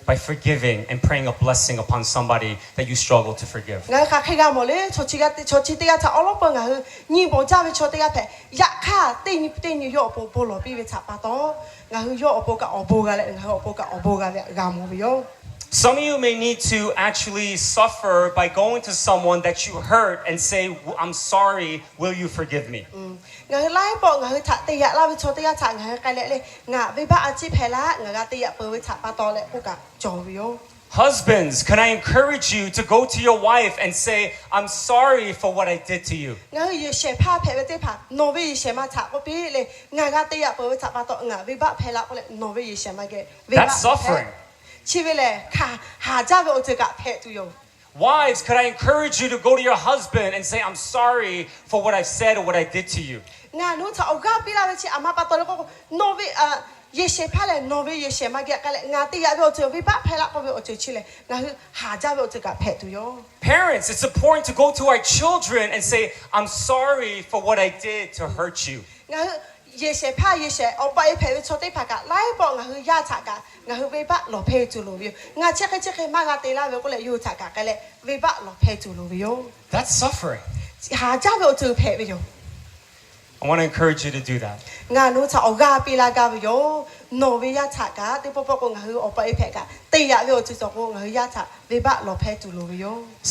Speaker 6: by forgiving and praying a blessing upon somebody that you struggle to forgive.
Speaker 1: งั้นค่ะแค่กามเลยโชว์ชิเตียช้าเอาล้อเปิงงั้นนี่โบจ้าวิโชว์เตียเพอยากฆ่าตีนี่โยโอโบโลปีวิชาปะโตงั้นโยโอโบกับโอโบกาเลยงั้นโอโบกับโอโบกาเลยกามวิโย
Speaker 6: Some of you may need to actually suffer by going to someone that you hurt and say, I'm sorry, will you forgive me?
Speaker 1: งั้นไล่บอกงั้นถ้าตีอยากเล่าวิโชว์เตียช้างั้นใครเลยงั้นวิบ้าอาชีพเพละงั้นตีอยากเปิดวิชาปะโตเลยกูกับโจวิโย
Speaker 6: Husbands, can I encourage you to go to your wife and say, I'm sorry for what I did to you?
Speaker 1: งั้นยิ่งเสียผ้าเพลเตผ้าโนวิเสียมาฉากก็ปีเลยงั้นตีอยากเปิดวิชาปะโตงั้นวิบ้าเพละก็เลยโนวิเสียมาเก
Speaker 6: That's suffering.
Speaker 1: ชีวิตเลยค่ะหาจ้าวิโอเจกับเพตุโย
Speaker 6: Wives, could I encourage you to go to your husband and say, I'm sorry for what I've said or what I did to you?
Speaker 1: งั้นนู้นถ้าเอากาปีละเวชีอามาปะโตแล้วก็โนวิยิ่งเสียผ้าเลยโนวิยิ่งเสียมาเกกันเลยงั้นตีอยากวิโอเจวิบ้าเพละก็วิโอเจชิเลยงั้นหาจ้าวิโอเจกับเพตุโย
Speaker 6: Parents, it's important to go to our children and say, I'm sorry for what I did to hurt you.
Speaker 1: งั้นยิ่งเสียผ้ายิ่งเสียเอาไปเพวิโชติผ้ากันไล่บอกงั้นยาฉากกันงั้นวิบ้าหล่อเพจุลูวิโองั้นเช็คมางั้นตีละเวก็เลยยูฉากกันเลยวิบ้าหล่อเพจุลูวิโอ
Speaker 6: That's suffering.
Speaker 1: หาจ้าวิโอเจเพวิโอ
Speaker 6: I want to encourage you to do that.
Speaker 1: งั้นนู้นถ้าเอากาปีละกาวิโอโนวิยาฉากกันที่พ่อก็งั้นเอาไปเพกันตีอยากวิโอจะจบงั้นยาฉากวิบ้าหล่อเพจุลูวิโอ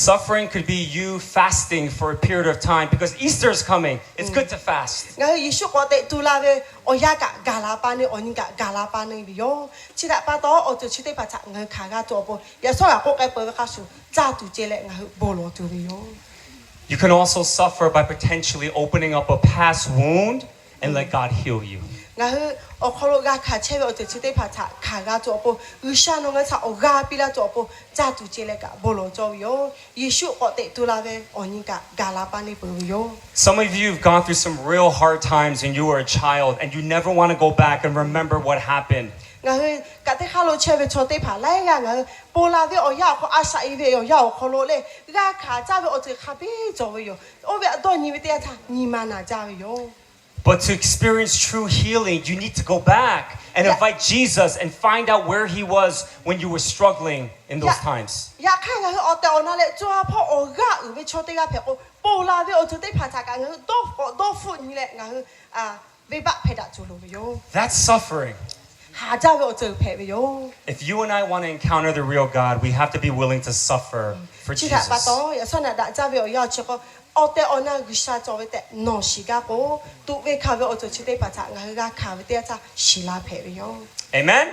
Speaker 6: Suffering could be you fasting for a period of time because Easter is coming. It's good to fast.
Speaker 1: งั้นยิสุก็เตตุลาเวโอยากะกาลาปานีโอนิกะกาลาปานีวิโอชิดะปะโตโอจะชิดะปะฉะงั้นขากาจบยาสอยก็ไกเปิดกาสุจ้าตุเจเลงั้นโบโลตุวิโอ
Speaker 6: You can also suffer by potentially opening up a past wound and let God heal you.
Speaker 1: งั้นโอคโลกาขาเชเวโอจะชิดะปะฉะขากาจบอุชานงั้นถ้าโอกาปีละจบจ้าตุเจเลกะโบโลจวิโอยิสุก็เตตุลาเวโอนิกะกาลาปานีเปิดวิโอ
Speaker 6: Some of you have gone through some real hard times when you were a child and you never want to go back and remember what happened.
Speaker 1: งั้นกะเตคาโลเชเวโชเตผาไล่งั้นโปลาเวโอยาเขาอาศัยเวโอยาเขาโลเลยกาขาจ้าเวโอจะขาบีจวิโอโอเวอดอนิเวเตียท่านิมานาจ้าวิโอ
Speaker 6: But to experience true healing, you need to go back and invite Jesus and find out where he was when you were struggling in those times.
Speaker 1: อยากให้งั้นออเตอนั่นแหละจ้าพ่อโอกาเวโชเตกาเพโอโปลาเวโอจะได้ผาจากงั้นโตฟุนี่แหละงั้นเวบะเพดาจูโลวิโอ
Speaker 6: That's suffering.
Speaker 1: หาจ้าเวโอเจอเพวิโอ
Speaker 6: If you and I want to encounter the real God, we have to be willing to suffer for
Speaker 1: ชิดะปะโต
Speaker 6: Jesus.
Speaker 1: อย่าสนดาจ้าเวโอยาเชก็ออเตอนากุชาจอเวเตนอชิกาโกตุเวคาเวโอจะชิดได้ผาจากงั้นกาคาเวเตียจ้าชิลาเพวิโอ
Speaker 6: Amen?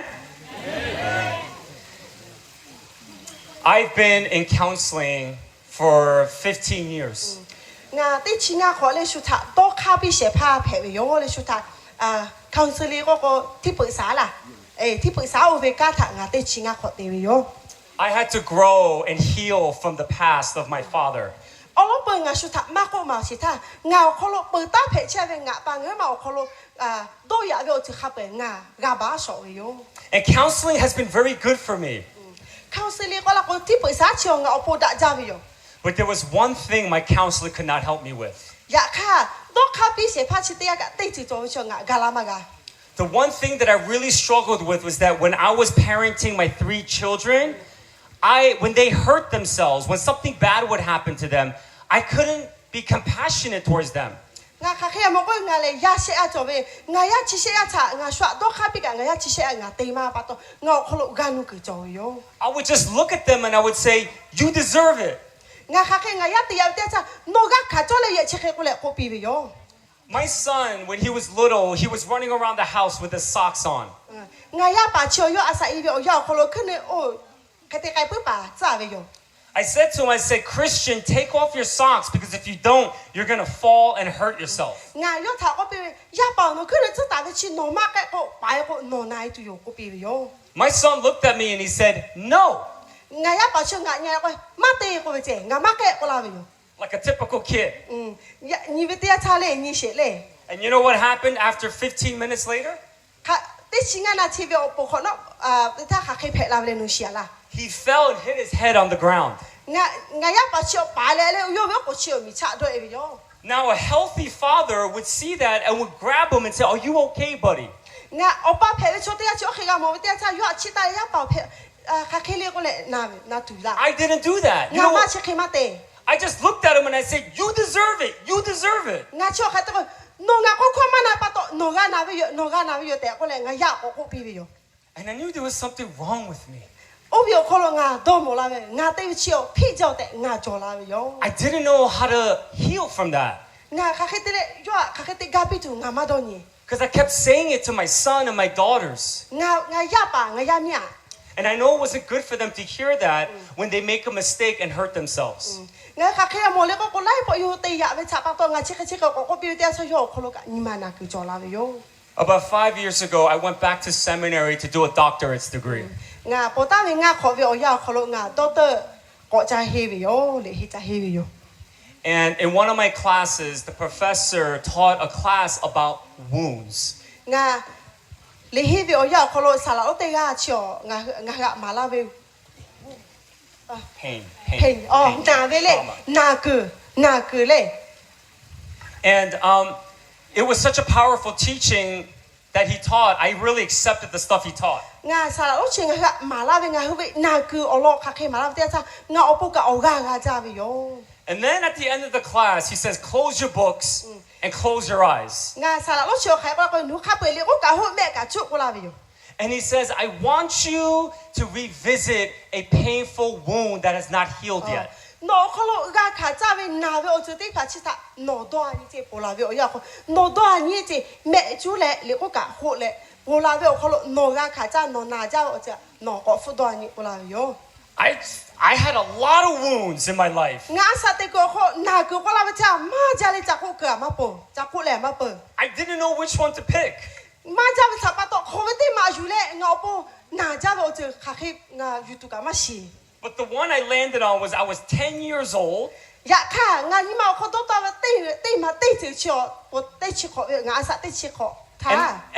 Speaker 6: I've been in counseling for 15 years.
Speaker 1: งาติชิงาขอเลชุทะโตคาปิเสพาเพวิโอเลชุทะคาวเซลีก็ที่ปรึกษาล่ะ ที่ปรึกษาโอเวก้าถังงาเตชิงาขอเตวิโย
Speaker 6: I had to grow and heal from the past of my father.
Speaker 1: อลเปิงงาชุดมากกว่ามาสิท่าเงาโคโลเปิดตาเพชเชเวงาปังเงาโคโลโดยาเวอจะขับเปงากาบาสวิโย
Speaker 6: And counseling has been very good for me.
Speaker 1: เขาสิเรียกว่าเราที่ปรึกษาเชียวงาโปดะจาวิโย
Speaker 6: But there was one thing my counselor could not help me with.
Speaker 1: อยากค่ะดอกข้าปีเสียพาชิตยากะเตจิโจวิโยงากาลามากา
Speaker 6: The one thing that I really struggled with was that when I was parenting my 3 children, when they hurt themselves, when something bad would happen to them, I couldn't be compassionate towards them.
Speaker 1: งาค่ะแค่มองว่างาเลยยาเสียจบเองงายาชิเสียจ่างาสวะดอกข้าปีกะงายาชิเสียงาเตมาปะโตงาโคโลกานุกุโจวิโย
Speaker 6: I would just look at them and I would say, "You deserve it."
Speaker 1: งาค่ะแค่งายาเตียวเตียจ่าโนกาขาโจเลยเยเชเคกุเลโคปีวิโย
Speaker 6: My son, when he was little, he was running around the house with his socks on.
Speaker 1: งายาป่าเชียวโยอาศัยวิโอยาโคโลขึ้นเนี่ยโอ้แค่เตะไก่ปุ๊บป่าจ่าวิโย
Speaker 6: I said to him, I said, "Christian, take off your socks because if you don't, you're going to fall and hurt yourself."
Speaker 1: งายโยถาก็ไปยาป่าโนขึ้นเนี่ยจะตาไปชิโนมากแกก็ไปก็โนนายตุโยก็ปีวิโย
Speaker 6: My son looked at me and he said, "No."
Speaker 1: งายาป่าเชียวงายาก็มาเตะก็ไปเจงามากแกก็ลาวิโย
Speaker 6: Like a typical kid.
Speaker 1: นี่ไปเตียชาเลยนี่เฉลย
Speaker 6: And you know what happened after 15 minutes later?
Speaker 1: ค่ะที่ชิงานาทีวิโอปกคนถ้าขาเคยเพลาเลยนุเชียละ
Speaker 6: He fell and hit his head on the ground.
Speaker 1: งายาป่าเชียวป่าเลยโยโย่ก็เชียวมีชาด้วยวิโย
Speaker 6: Now a healthy father would see that and would grab him and say, "Are you okay, buddy?"
Speaker 1: งาอป้าเพลชดเตียเชียวเคยกามองเตียชาโยชิตายาป่าเพลขาเคยเรียกก็เลยนาตุละ
Speaker 6: I didn't do that.
Speaker 1: งามาเชเคมาเต
Speaker 6: I just looked at him and I said, "You deserve it. You deserve it."
Speaker 1: งาเชียวค่ะแต่ก็โนงาก็ความมานาปะโตโนกานาวิโยโนกานาวิโยแต่ก็เลยงายาก็ปีวิโย
Speaker 6: And I knew there was something wrong with me.
Speaker 1: โอวิโอคนงาโดมลาเวงาเตวิเชียวพี่เจ้าแต่งาจอลาวิโย
Speaker 6: I didn't know how to heal from that
Speaker 1: งาขาเคยเตเลยโยขาเคยเตกาปิตุงามาโดนี่
Speaker 6: because I kept saying it to my son and my daughters.
Speaker 1: งายาป่างายาเมีย
Speaker 6: And I know it wasn't good for them to hear that when they make a mistake and hurt themselves.
Speaker 1: งาขาเคยมอเลยก็ไล่ปอยู่ตียาเวชาปะโตงาเชเคก็ปีเตียชโยคนละกะนิมานาคือจอลาวิโย
Speaker 6: About 5 years ago, I went back to seminary to do a doctorate's degree.
Speaker 1: งาปอตาเวงาขอวิโอยาคนละงาดอกเตอร์ก็จะเฮวิโยเลยฮิจะเฮวิโย
Speaker 6: And in one of my classes, the professor taught a class about wounds.
Speaker 1: งาเลยเฮวิโอยาคนละสาระโอเตยาเชียวงามาลาเว
Speaker 6: Pain.
Speaker 1: เพนอ๋อนาเวเลยนาคือเลย
Speaker 6: And it was such a powerful teaching that he taught. I really accepted the stuff he taught.
Speaker 1: งาสาระโอเชงามาลาเวงาเฮเวนาคืออลอคาเคมาลาเวเตียงาอปุกะออกางาจาวิโย
Speaker 6: And then at the end of the class, he says, "Close your books and close your eyes."
Speaker 1: งาสาระโอเชียวใครก็หนูข้าเปรียกกะโหแม่กะชุกลาวิโย
Speaker 6: And he says, "I want you to revisit a painful wound that has not healed yet."
Speaker 1: โนเขาโลกาขาจ้าเวนาเวอเจติขาชิตะโนดอนี่เจโปลาเวอยาเขาโนดอนี่เจแม่จูเล่เรียกกะโหเล่โปลาเวเขาโลโนกาขาจ้าโนนาจ้าอเจโนก็ฟุดอนี่โปลาเวโย
Speaker 6: I had a lot of wounds in my life.
Speaker 1: งาสาติโกเขานาคือก็ลาเวจ้ามาจ้าเลยจากโคเกะมาเปิจากโคแหลมาเปิ
Speaker 6: I didn't know which one to pick.
Speaker 1: มาจ้าเวสับปะโตโคเวติมาอยู่เล่งาโปนาจ้าเวอเจขาคิงาอยู่ตุกะมาชี
Speaker 6: But the one I landed on was I was 10 years old.
Speaker 1: อยากค่ะงานนี้มาเขาต้องตัวตีมาตีถือเชียวปวดตีชิคองาสาตีชิคอท่า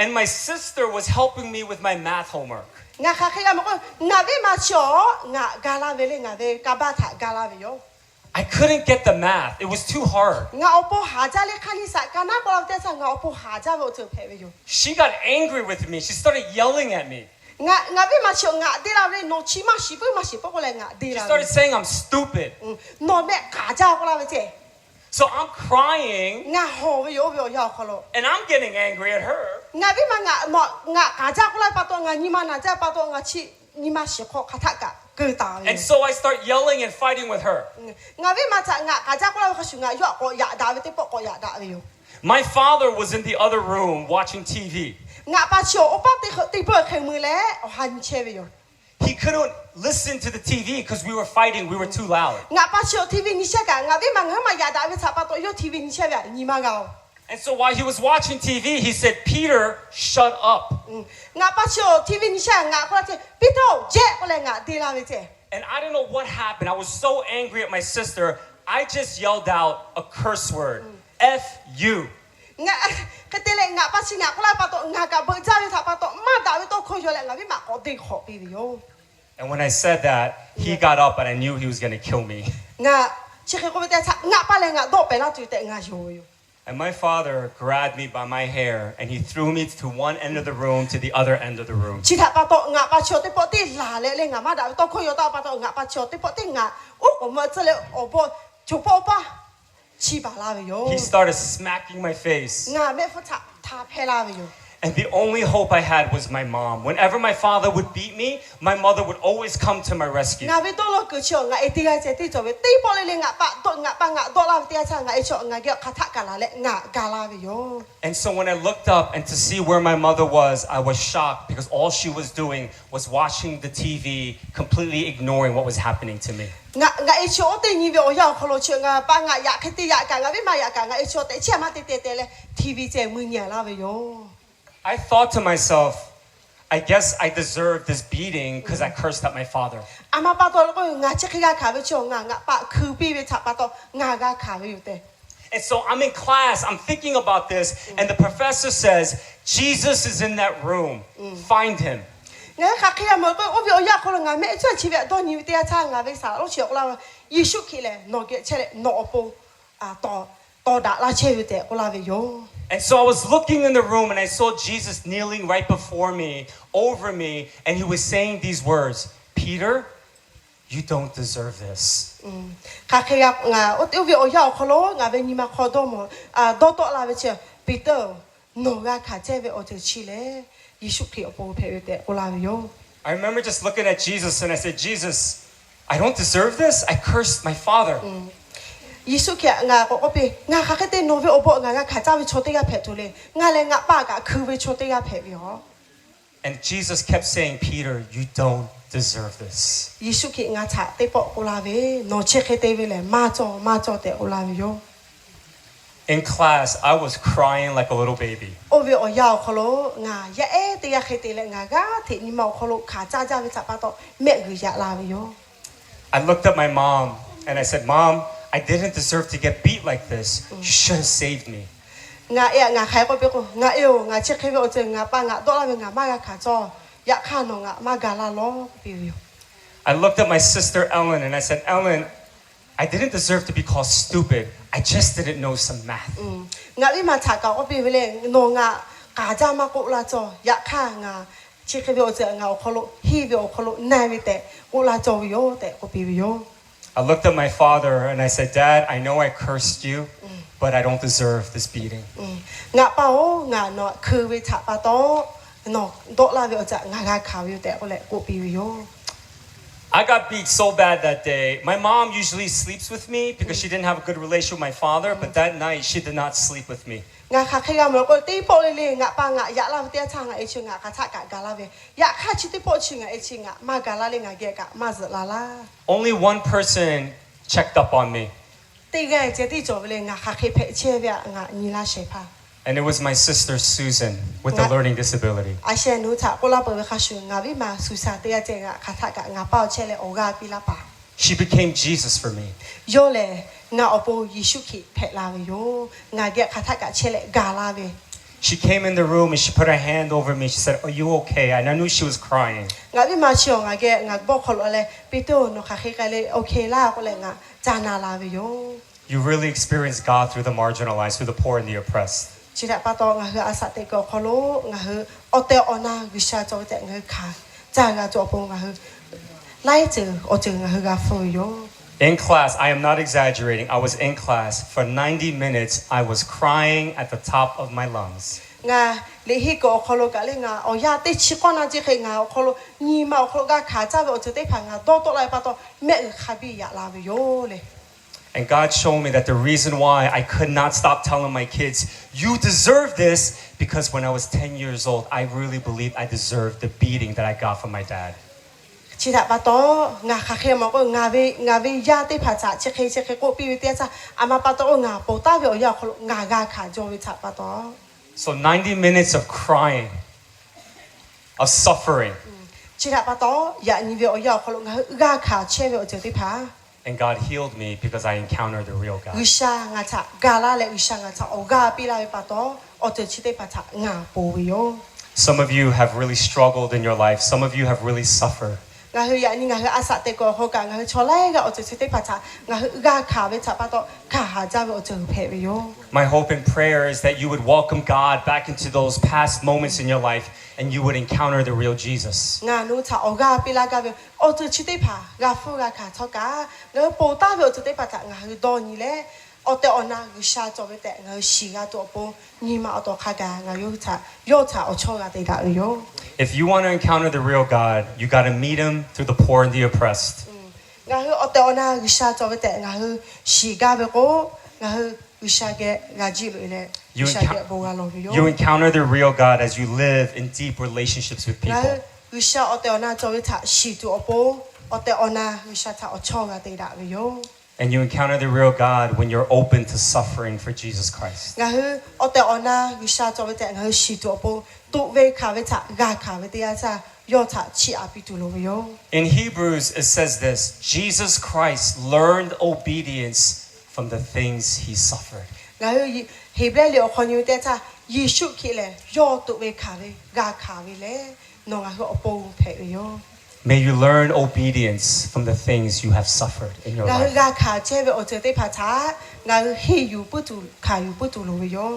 Speaker 6: And my sister was helping me with my math homework.
Speaker 1: งาค่ะแค่ยังบอกงาเวมาเชียวงากาลาเวเลยงาเวกาบาถากาลาเวโย
Speaker 6: I couldn't get the math. It was too hard.
Speaker 1: งาอปหาจ้าเลขานิสัยกานาก็เราเตะสังงาอปหาจ้าเวอเจอเพเวโย
Speaker 6: She got angry with me. She started yelling at me.
Speaker 1: งาเวมาเชียวงาเดลาเวโนชิมาชิปุมาชิปุก็เลยงาเด
Speaker 6: She
Speaker 1: ลา
Speaker 6: started saying I'm stupid.
Speaker 1: โนแม่กาจ้าก็เราเวเจ
Speaker 6: So I'm crying
Speaker 1: งาโหเวโยเวโยยาวเขาโล
Speaker 6: and I'm getting angry at her.
Speaker 1: งาเวมางางากาจ้าก็เลยปะตัวงานิมานาจ้าปะตัวงาชินิมาชิโคคาทากะเกิดตา
Speaker 6: And so I start yelling and fighting with her.
Speaker 1: งาเวมาจากงากาจ้าก็เลยเขาชุงาโยก็อยากด่าเวติปก็อยากด่าเวโย
Speaker 6: My father was in the other room watching TV.
Speaker 1: งาปาเชียวโอป้าตีเปิดแข่งมือแล้วหันเชเวโย
Speaker 6: He couldn't listen to the TV because we were fighting. We were too loud.
Speaker 1: งาปาเชียวทีวีนิเชกะงาเวมางามาอยากด่าเวชาปะตัวโยทีวีนิเชเวนิมากา
Speaker 6: And so while he was watching TV, he said, Peter, shut up.
Speaker 1: งาปะโชทีวีนี่ช่างาก็ละเจปิโตเจ๊ก็เลยงาดีลาเวเจ
Speaker 6: And I don't know what happened. I was so angry at my sister. I just yelled out a curse word. F you.
Speaker 1: งาก็เตเลงาปะชิงาก็ละปะโตงากะเบจ้าวิทาปะโตมาดาวิโตโคโยเลงาวิมาก็ดีขอปีวิโย
Speaker 6: And when I said that, he got up and I knew he was going to kill me.
Speaker 1: งาชิเคก็เบเตชะงาปะเลงาโดไปละจุเตงาโยโย
Speaker 6: And my father grabbed me by my hair and he threw me to one end of the room to the other end of the room.
Speaker 1: ชิทาปะโตงาปะโชติปอติลาเลงามาดาวิโตโคโยตาปะโตงาปะโชติปอติงาอุโอมาเจเลโอโบจุปอปะชิบาลาวิโย
Speaker 6: He started smacking my face.
Speaker 1: งาเมฟะทาเพลาวิโย
Speaker 6: And the only hope I had was my mom. Whenever my father would beat me, my mother would always come to my rescue.
Speaker 1: งาวิโตโลกุชงาเอติกาเจติจอเวตีปอเลงาปะโตงาปะงาโดลาเตียชางาเอชงาเกะคาทะกะลาเลงากาลาวิโย
Speaker 6: And so when I looked up and to see where my mother was, I was shocked because all she was doing was watching the TV, completely ignoring what was happening to me.
Speaker 1: งาเอชอเตนีเวโอยาคโลชงาปะงายะคติยะกางาวิมายะกางาเอชอเตเชมาเตเตเลทีวีเจมือญาลาวิโย
Speaker 6: I thought to myself, I guess I deserve this beating because I cursed at my father.
Speaker 1: อามาปะโตแล้วก็งาเชคยาขาวิชงางาปะคือปีเวชะปะโตงากาขาวิอยู่เต
Speaker 6: And so I'm in class, I'm thinking about this, and the professor says, Jesus is in that room. Find him.
Speaker 1: งาคักขยามก็โอวิโอยาคโลงาเมช่วยชีวิตโดนิวเตียชางาวิสาโลเชียกลายิสุคิเลโนเกเชเลโนอโปโตดาลาเชวิเตกลาวิโย
Speaker 6: And so I was looking in the room and I saw Jesus kneeling right before me, over me, and he was saying these words, Peter, you don't deserve this.
Speaker 1: คักขยางาโอวิโอยาคโลงาเวนิมาคอโดโมโดโตลาวิเชปีเตอร์โนกาคาเจเวโอเตชิเลยิสุคริโอโปเพวิเตกลาวิโย
Speaker 6: I remember just looking at Jesus and I said, Jesus, I don't deserve this. I cursed my father.
Speaker 1: ยิสุเขียงาก็ปีงาคักเตโนเวโอโบงาขาจ้าวิโชติยาเพตุเลงาเลงาปากะคือวิโชติยาเพวิโอ
Speaker 6: And Jesus kept saying, Peter, you don't deserve this.
Speaker 1: ยิสุขีงาชะเตปอกลาเวโนเชเคเตเวเลมาจอเตอลาวิโย
Speaker 6: In class, I was crying like a little baby.
Speaker 1: โอเวโอยาวคโลงายะเอเตยาเคเตเลงากาเทนิมาคโลขาจ้าวิจัปะโตเมกุยะลาวิโย
Speaker 6: I looked at my mom and I said, Mom, I didn't deserve to get beat like this. You should have saved me.
Speaker 1: งาเองาใครก็เปก็งาเอวงาเชเคเวโอเจงาปางาโดลาเวงามากาขาจอยะคานงามากาลาโลปิวิโย
Speaker 6: I looked at my sister Ellen and I said, Ellen, I didn't deserve to be called stupid. I just didn't know some math.
Speaker 1: งาวิมาฉากาก็ปิวิเลโนงากาจามากุลาจอยะคางาเชเคเวโอเจงาคโลฮีเวโอคโลนาวิเตกุลาจวิโยเตก็ปิวิโย
Speaker 6: I looked at my father and I said, Dad, I know I cursed you, but I don't deserve this beating.
Speaker 1: งาเปางาเนาะคือวิชาปะโตเนาะโดลาวิโอจะงากาขาวอยู่แต่ก็แหละกูปิวิโย
Speaker 6: I got beat so bad that day. My mom usually sleeps with me because she didn't have a good relation with my father, but that night she did not sleep with me.
Speaker 1: งาคักขยามแล้วก็ตีโปเลงาปางายะลาเตียชางาเอชิงากะทะกะกาลาเวยะคาชิติโปชิงาเอชิงามากาลาเลงาเกกะมาซลาลา
Speaker 6: Only one person checked up on me,
Speaker 1: ตีแกเจติจอเลงาคักเคเพเชเวงานีลาเชพา
Speaker 6: and it was my sister Susan with a learning disability.
Speaker 1: อาเชนูทะโกลาเปเวคาชุงาวิมาสุสาเตียเจงาคาทะกะงาเปาเชเลโอกาปิลาปา
Speaker 6: She became Jesus for me.
Speaker 1: โยเลงาอโปยิสุขิเพลาวิโยงาเกคาทะกะเชเลกาลาเว
Speaker 6: She came in the room and she put her hand over me. She said, Are you okay? And I knew she was crying.
Speaker 1: งาวิมาเชียวงาเกงาบอกขอเลปิโตโนคาเคกะเลโอเคลาก็เลงาจานาลาวิโย
Speaker 6: You really experienced God through the marginalized, through the poor and the oppressed.
Speaker 1: ชิดะปะตองาเฮอาสะเตกอขอโลงาเฮออเตออนาวิชาจอเตงาคาจางาจอปงาเฮไล่จืออจืองาเฮกาฟโย
Speaker 6: In class, I am not exaggerating. I was in class for 90 minutes. I was crying at the top of my lungs.
Speaker 1: งาเลฮิโกขอโลกะเลงาออยาเตชิกอนาจิเคงาขอโลนีมาขอโลกะขาจาเวอจือเตพังาโตโตไลปะตอเมคาบิยะลาวิโยเล
Speaker 6: And God showed me that the reason why I could not stop telling my kids, you deserve this, because when I was 10 years old, I really believed I deserved the beating that I got from my dad.
Speaker 1: chỉ đã bắt đó ngà khá khe mà có ngà về ya tê phá chả chế khe cô bị tê cha ama bắt đó ngà bố ta về ya ngà gà khá cho về chả bắt đó
Speaker 6: So 90 minutes of crying, of suffering,
Speaker 1: chỉ đã bắt đó ya ni về ya ngà gà khá chế về cho tê phá
Speaker 6: and God healed me because I encountered the real God.
Speaker 1: Usha ngà chả gà la lệ usha ngà chả gà bị la bắt đó ở cho chỉ tê phá chả ngà bố về yo
Speaker 6: Some of you have really struggled in your life. Some of you have really suffered.
Speaker 1: ngà hư ya ni ngà hư asa tê ko ho cả ngà hư cho lại gà ở cho chỉ tê phá chả ngà hư gà khá về chả bắt đó khá hà ra về ở cho phê về yo
Speaker 6: My hope and prayer is that you would welcome God back into those past moments in your life and you would encounter the real Jesus.
Speaker 1: ngà nu chả gà bị la gà về ở cho chỉ tê phá gà phu gà khá cho cả ngà bố ta về ở cho tê phá chả ngà hư đo ni lẽ ở tê ở na usha cho về tê ngà xì gà tổ bố ni mà ở đó khá gà ngà yo chả ở cho gà tê gà yo
Speaker 6: If you want to encounter the real God, you got to meet him through the poor and the oppressed.
Speaker 1: ngà hư ở tê ở na usha cho về tê ngà hư xì gà về cô ngà hư usha cái gà gì rồi lẽ usha cái bố gà lo về yo
Speaker 6: You encounter the real God as you live in deep relationships with
Speaker 1: ngà
Speaker 6: people.
Speaker 1: hư usha ở tê ở na cho về chả xì tổ bố ở tê ở na usha chả ở cho gà tê gà về yo
Speaker 6: And you encounter the real God when you're open to suffering for Jesus Christ.
Speaker 1: ngà hư ở tê ở na usha cho về tê ngà hư xì tổ bố tụ về khá về chả gà khá về tê cha yo chả chỉ áp bị tụ lo về yo
Speaker 6: In Hebrews, it says this Jesus Christ learned obedience from the things he suffered.
Speaker 1: ngà hư hiệp lẽ liệu con như thế cha Giêsu khi lẽ yo tụ về khá về gà khá về lẽ nó ngà hư ở bầu phê về yo
Speaker 6: May you learn obedience from the things you have suffered in your
Speaker 1: ngà hư
Speaker 6: life.
Speaker 1: gà khá chế về ở chỗ tê phá cha ngà hư hi yu bút tụ khá yu bút tụ lo về yo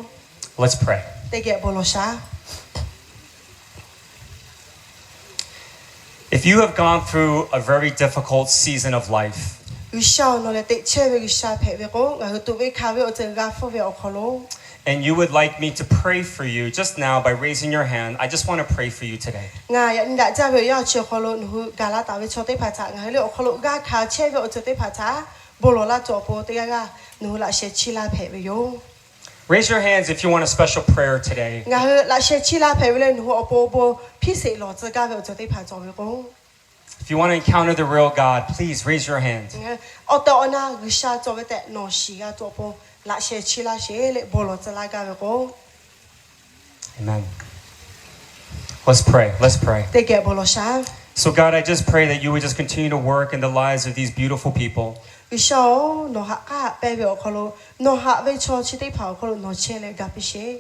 Speaker 6: Let's pray.
Speaker 1: tê ghé bồ lo sa
Speaker 6: If you have gone through a very difficult season of life,
Speaker 1: Usha nó là tệ chế về usha phê về cô ngà hư tụ về khá về ở chỗ gà phô về ở khó lo
Speaker 6: and you would like me to pray for you just now by raising your hand, I just want to pray for you today.
Speaker 1: ngà ya đã ra về ya chiều khó lo nụ gà la tạo về cho tê phá cha ngà hư liệu khó lo gà khá chế về ở chỗ tê phá cha bồ lo la chỗ bồ tê gà nụ là sẽ chi la phê về yo
Speaker 6: Raise your hands if you want a special prayer today.
Speaker 1: ngà hư là sẽ chi la phê về lên nụ ở bồ bồ phi sẽ lo cho gà về ở chỗ tê phá cho về cô
Speaker 6: If you want to encounter the real God, please raise your hand.
Speaker 1: ở đó na usha cho về tệ nó xì gà chỗ bồ là sẽ chi la sẽ lệ bồ lo cho la gà về cô
Speaker 6: Amen. Let's pray. Let's pray.
Speaker 1: tê ghé bồ lo sa
Speaker 6: So, God, I just pray that you would just continue to work in the lives of these beautiful people.
Speaker 1: usha nó hạ cả bé về khó lo nó hạ về cho chi tê phá khó lo nó che lệ gà bị sẽ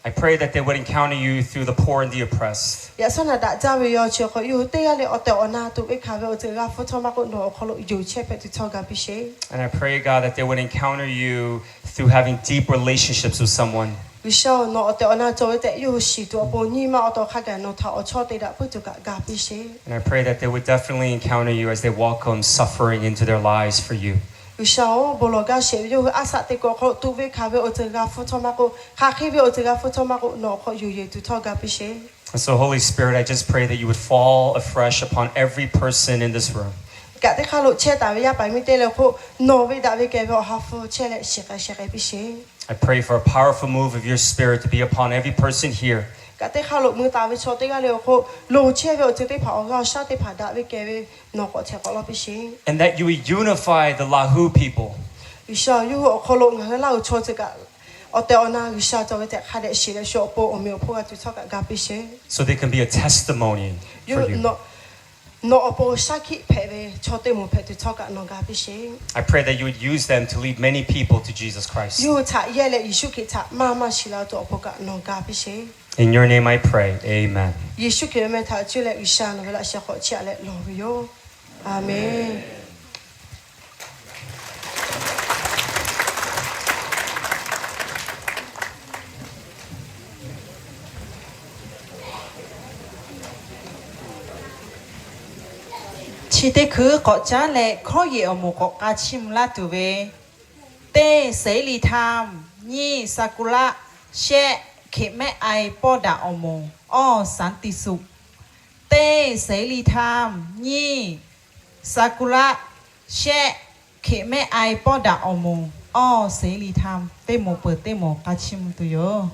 Speaker 6: I pray that they would encounter you through the poor and the oppressed.
Speaker 1: ya sana đã ra về yo chiều khó yu tê lệ ở đó na tụ về khá về ở chỗ gà phô cho mà cô nó khó lo yu che bé tụ cho gà bị sẽ
Speaker 6: And I pray, God, that they would encounter you through having deep relationships with someone.
Speaker 1: usha nó ở đó na cho về tệ yu xì tụ bồ ni mà ở đó khá gà nó thọ ở cho tê đã bút tụ gà bị sẽ
Speaker 6: And I pray that they would definitely encounter you as they welcome suffering into their lives for you.
Speaker 1: usha bồ lo gà sẽ yu asa tê có khó tụ về khá về ở chỗ gà phô cho mà cô khá khi về ở chỗ gà phô cho mà cô nó khó yu yu tụ cho gà bị sẽ
Speaker 6: And so, Holy Spirit, I just pray that you would fall afresh upon every person in this room.
Speaker 1: cả tê khá lộ che ta về ya bài mi tê lệ cô nó về đã về kẻ về học phô che lệ sẽ cái bị sẽ
Speaker 6: I pray for a powerful move of your Spirit to be upon every person here.
Speaker 1: cả tê khá lộ mưa ta về cho tê gà lệ cô lộ che về ở chỗ tê phá ở gà sa tê phá đã về kẻ về nó có che có lo bị sẽ
Speaker 6: And that you would unify the Lahu people.
Speaker 1: usha yu ở khó lộ ngà lao cho tê cả ở đó na usha cho về tê khá để xí lệ show po ở miêu po gà tụ cho cả gà bị sẽ
Speaker 6: So they can be a testimony
Speaker 1: yu
Speaker 6: for you.
Speaker 1: nó ở po sa khi phê về cho tê một phê tụ cho cả nó gà bị sẽ
Speaker 6: I pray that you would use them to lead many people to Jesus Christ.
Speaker 1: yu cha ye lệ Giêsu khi cha ma xí lao cho po cả nó gà bị sẽ
Speaker 6: In your name I pray. Amen.
Speaker 1: Giêsu khi mà thà chú lệ usha nó là sẽ khó chia lệ lo về yo amen
Speaker 7: chỉ để cứ có trả lệ khó gì ở một quốc gia chim lá tù về tê sẽ li tham nhi sakura sẽ khi mẹ ai bỏ đã ở một sản tị sụp tê sẽ li tham nhi sakura sẽ khi mẹ ai bỏ đã ở một sẽ li tham tê một bờ tê một cá chim tù yo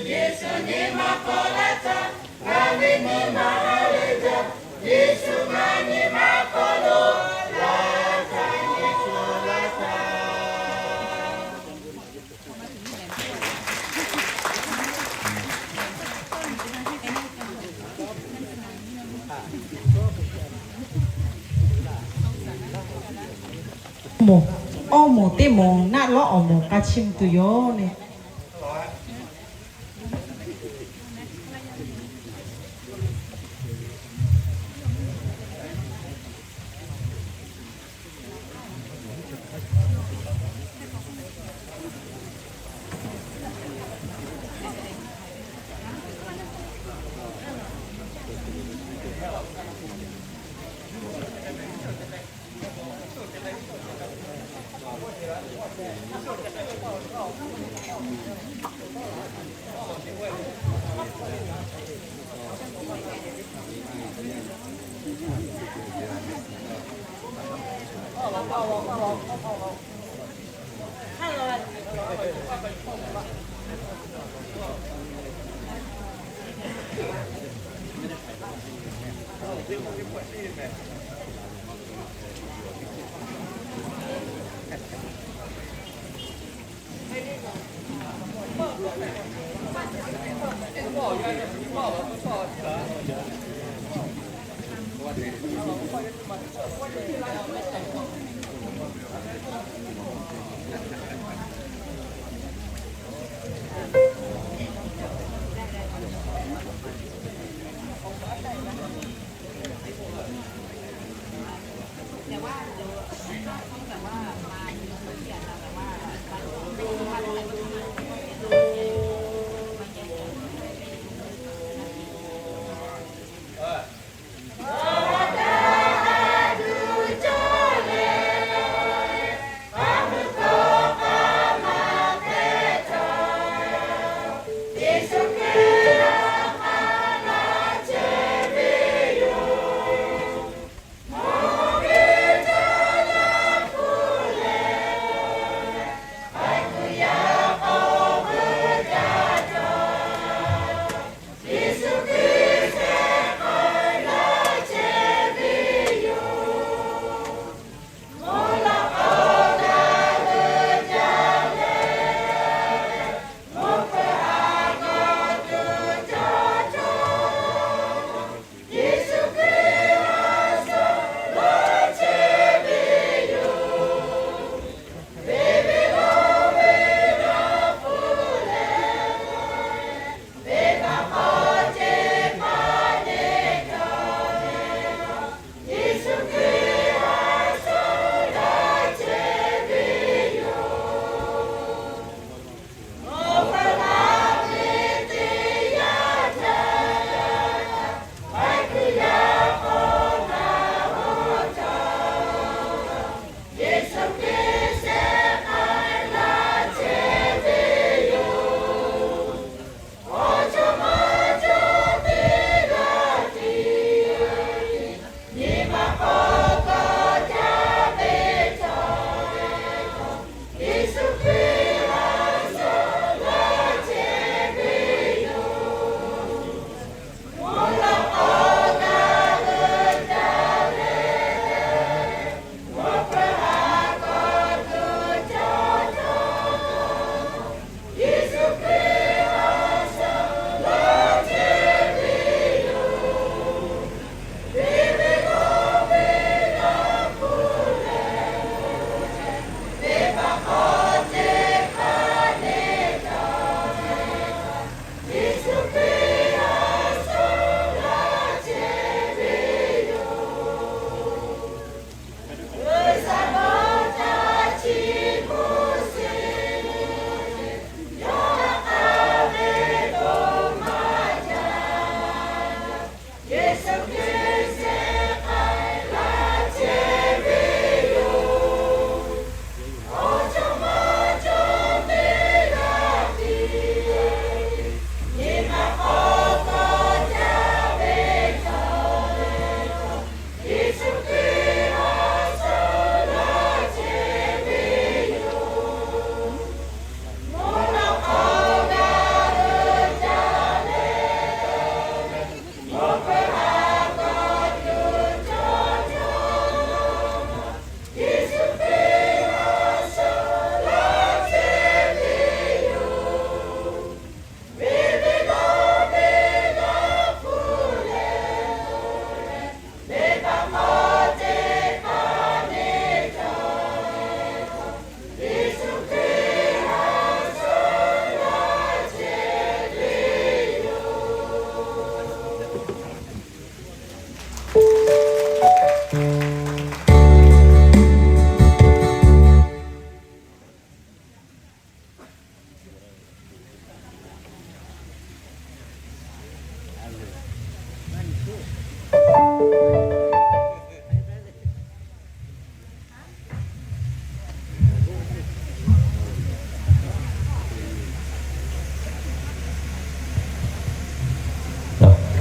Speaker 5: Yesu ni
Speaker 7: หมูอ้อหมูตีหมูน่าล้ออหมูกาชิมตุโยเนี่ย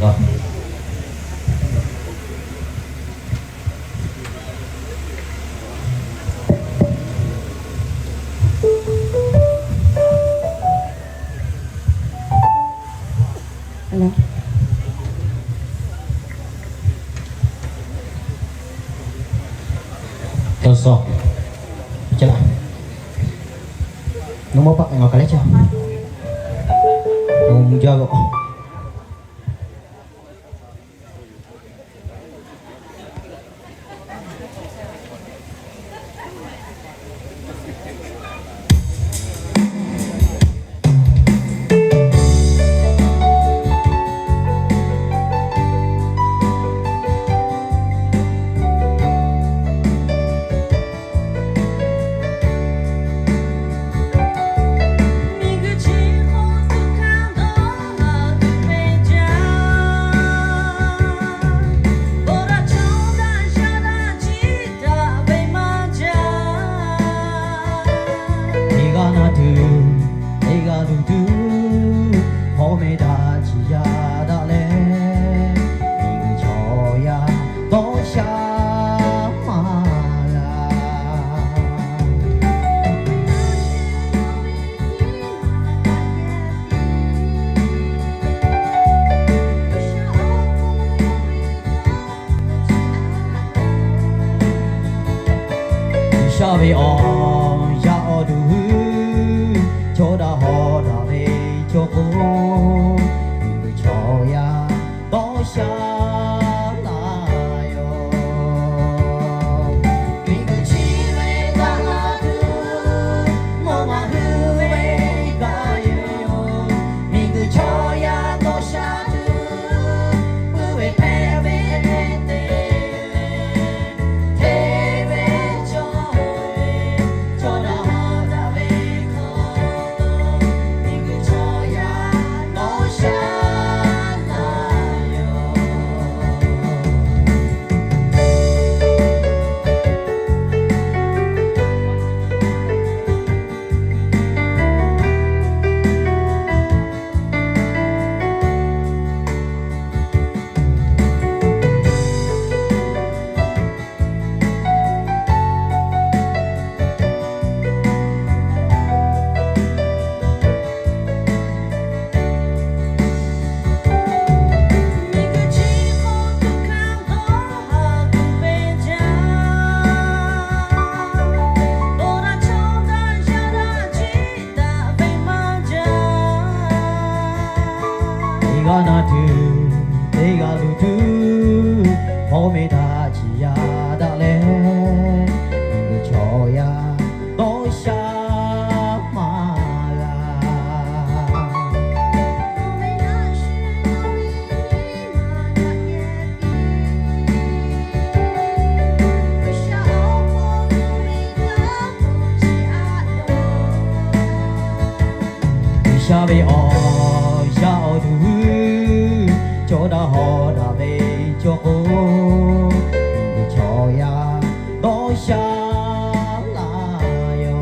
Speaker 8: rồi
Speaker 2: Hello.
Speaker 8: Tôi so Chết lại Nó mốt bắt ngồi cái lấy cho Không cho gọi Shabi on ya odu choda hoda ve choko choya do sha la yo Mingu chi ve da la du mo ma hu ve ga yo Mingu choya do sha du pu ve pe ve te Gana tu, ega lu tu, home da chia da le, mingu choya do sha ma la. Shabi on ya odu choda hoda ve choko choya do sha la yo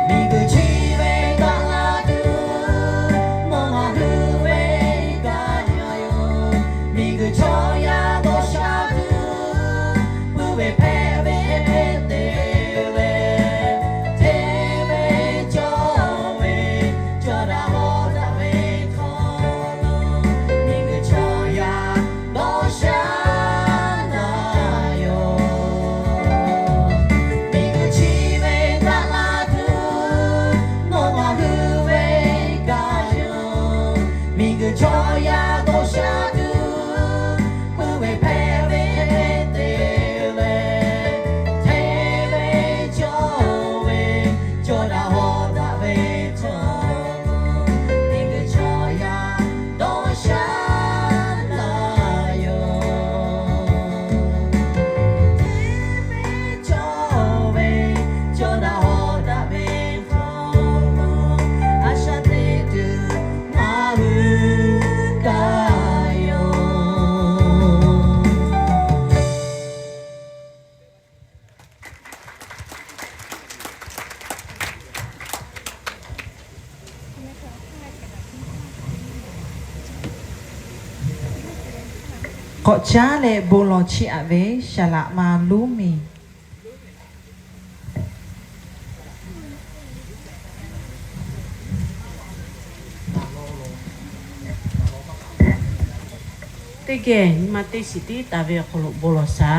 Speaker 8: Mingu chi ve da la du mo ma hu ve ga yo Mingu choya do sha du pu ve pe ve te ve te ve cho ve choda hoda ve Choya do sha du pu ve pe ve te ve te ve cho ve cho da ho da ve cho Mingu choya do sha la yo te ve cho ve cho da ho da ve cho asha te tu ma hu
Speaker 7: กจ้าเลยโบลอชิอาเวชละมาลูมี
Speaker 9: เตเกมาเตสิติตาเวขลุโบลซา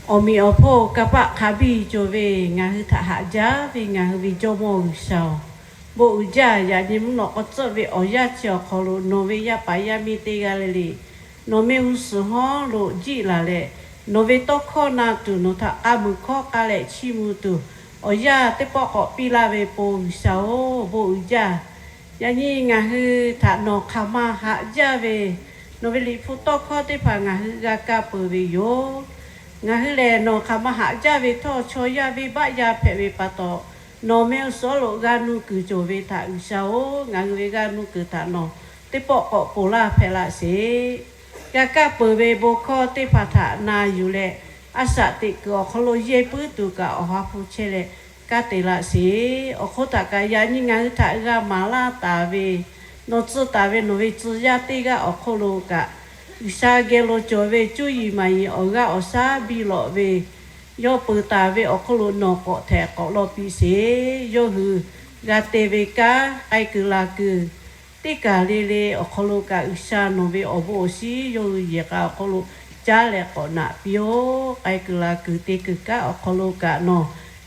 Speaker 9: อมีอโพกะปะคาบีโจเวงาฮึทะหะจาเวงาฮึวิโจโมชาวโบอุจายาดิมนอกจะเวอยาเชียวขลุโนเวยาปายามิเตกาเลลีโนเมอุสฮอโลจิลาเลโนเวตโคนาตุโนทะอามุคอกาเลชิมุตุอยาเตปอกปิลาเวโปชาวโบอุจายานี่งาฮึทะนอคามาหะจาเวโนเวลิฟุตโคเตปางาฮึกากาเปเวโยงาฮึเลโนคามาหะจาเวทอโชยาเวบะยาเพเวปะโตโนเมลโซโลกานุกุโจเวทาอุชาโองาฮึเวกานุกุทาโนเตปอกโปลาเพลาเสกากาเปเวโบโคเตปะทานาอยู่เลอาสะติกอคโลเยปุตุกะอหาพุเชเลกาเตลาเสอโคตากายานิงาฮึทากามาลาตาเวโนจุตาเวโนเวจุยาติกาอโคโลกะอุชาเกโลโจเวจุยมายีออกาอซาบิโลเวยอปืตาเวอโคโลโนโกแทกอโลปิเสยอฮือกาเตเวกาไอกุลากุติกาเลเลอโคโลกาอุชาโนเวอโบซียอเยกาอโคโลจาเลกอนาปิโอไอกุลากุติกกาอโคโลกาโน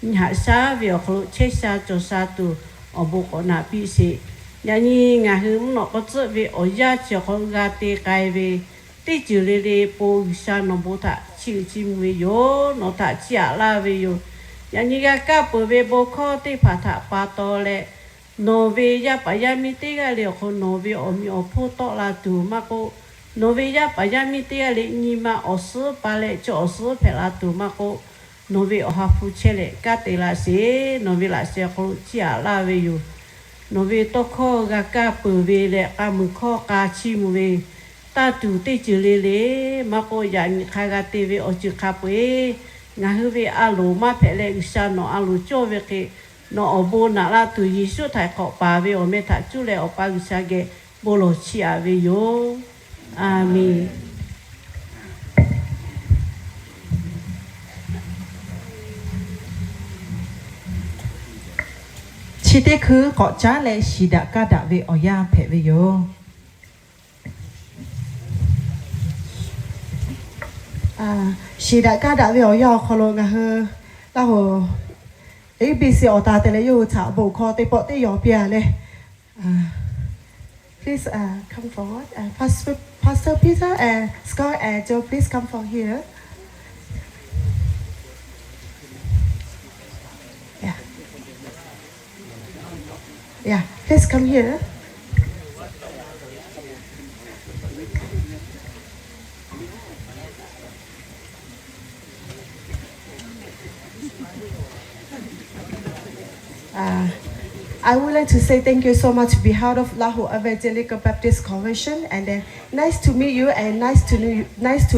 Speaker 9: นิหาซาเวอโคโลเชซาโจซาตุอโบกอนาปิเสยานี่งาฮึมนอกจะเวอยาเจขอกาเตไกเวติจุเลเลโปอุชานโบทะชิจิมเวโยโนทะจิอาลาเวโยยานี่กากาเปเวโบคอติปะทะปาโตเลโนเวยาปายามิติกาเลโคโนเวอมิอโพโตลาตูมาโกโนเวยาปายามิติกาเลนิมาอสปาเลจอสเพลาตูมาโกโนเวอหาฟูเชเลกาเตลาเสโนเวลาเสโคจิอาลาเวโยโนเวโตโคกากาเปเวเลกามุโคกาชิมเวตาตูติจุเลเลมาโกยานิคากาเตเวอจุคาเปงาฮึเวอาโลมาเพเลอุชาโนอาโลโจเวเกโนอโบนาลาตูยิสุไทขอปาเวอเมทาจุเลอปาอุชาเกโบโลชิอาเวโยอาเมน
Speaker 7: ชิเตคือเกาะจ้าเลยชิดะกาดะเวอยาเพเวโย
Speaker 1: 是大家大家要可能啊，然后 LEBC 我打的了又查不考的报的要变嘞please come forward Pastor Peter and Scott and Joe please come from here yeah please come here I would like to say thank you so much on behalf of Lahore Evangelical Baptist Convention and nice to meet you and nice to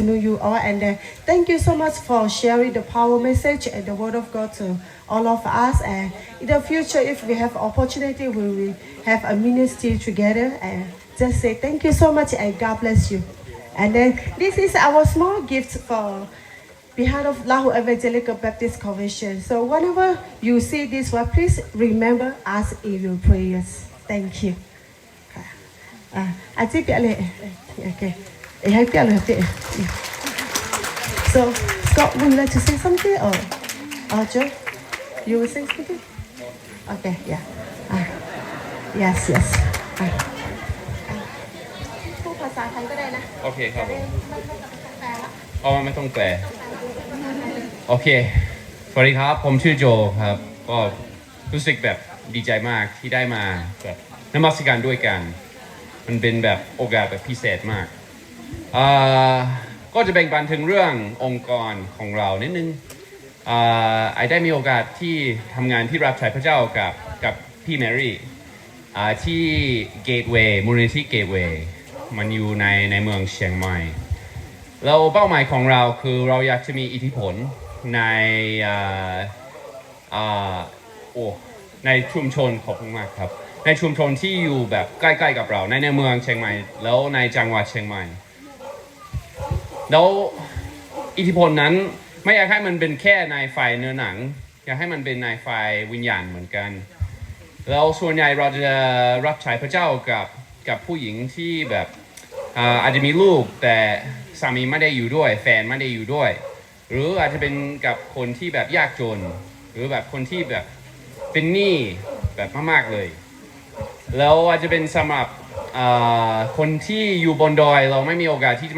Speaker 1: know you all and thank you so much for sharing the power message and the word of God to all of us and in the future if we have opportunity we will have a ministry together and just say thank you so much and God bless you and then this is our small gift for behalf of Lahore Evangelical Baptist Convention. So whenever you see this one, please remember us in your prayers. Thank you. Okay. So Scott, would you like to say something or Joe? You will say something? Okay, yeah. Yes. พูดภาษาไทยก็ได้นะ
Speaker 10: โอเคครับผมไม่ต้องแปลโอเคสวัสดีครับผมชื่อโจครับก็รู้สึกแบบดีใจมากที่ได้มาแบบนมัสการด้วยกันมันเป็นแบบโอกาสแบบพิเศษมากก็จะแบ่งปันถึงเรื่ององค์กรของเรานิดนึงไอได้มีโอกาสที่ทำงานที่รับใช้พระเจ้ากับพี่แมรี่ที่เกตเวย์มูลนิธิเกตเวย์มันอยู่ในเมืองเชียงใหม่แล้วเป้าหมายของเราคือเราอยากจะมีอิทธิพลในชุมชนขอบคุณมากครับในชุมชนที่อยู่แบบใกล้ๆกับเราในเมืองเชียงใหม่แล้วในจังหวัดเชียงใหม่ แล้วอิทธิพลนั้นไม่อยากให้มันเป็นแค่ในฝ่ายเนื้อหนังอยากให้มันเป็นในฝ่ายวิญญาณเหมือนกันแล้วส่วนใหญ่เราจะรับใช้พระเจ้ากับผู้หญิงที่แบบอาจจะมีลูกแต่สามีไม่ได้อยู่ด้วยแฟนไม่ได้อยู่ด้วยหรืออาจจะเป็นกับคนที่แบบยากจนหรือแบบคนที่แบบเป็นหนี้แบบมากๆเลยแล้วอาจจะเป็นสำหรับคนที่อยู่บนดอยเราไม่มีโอกาสที่จะ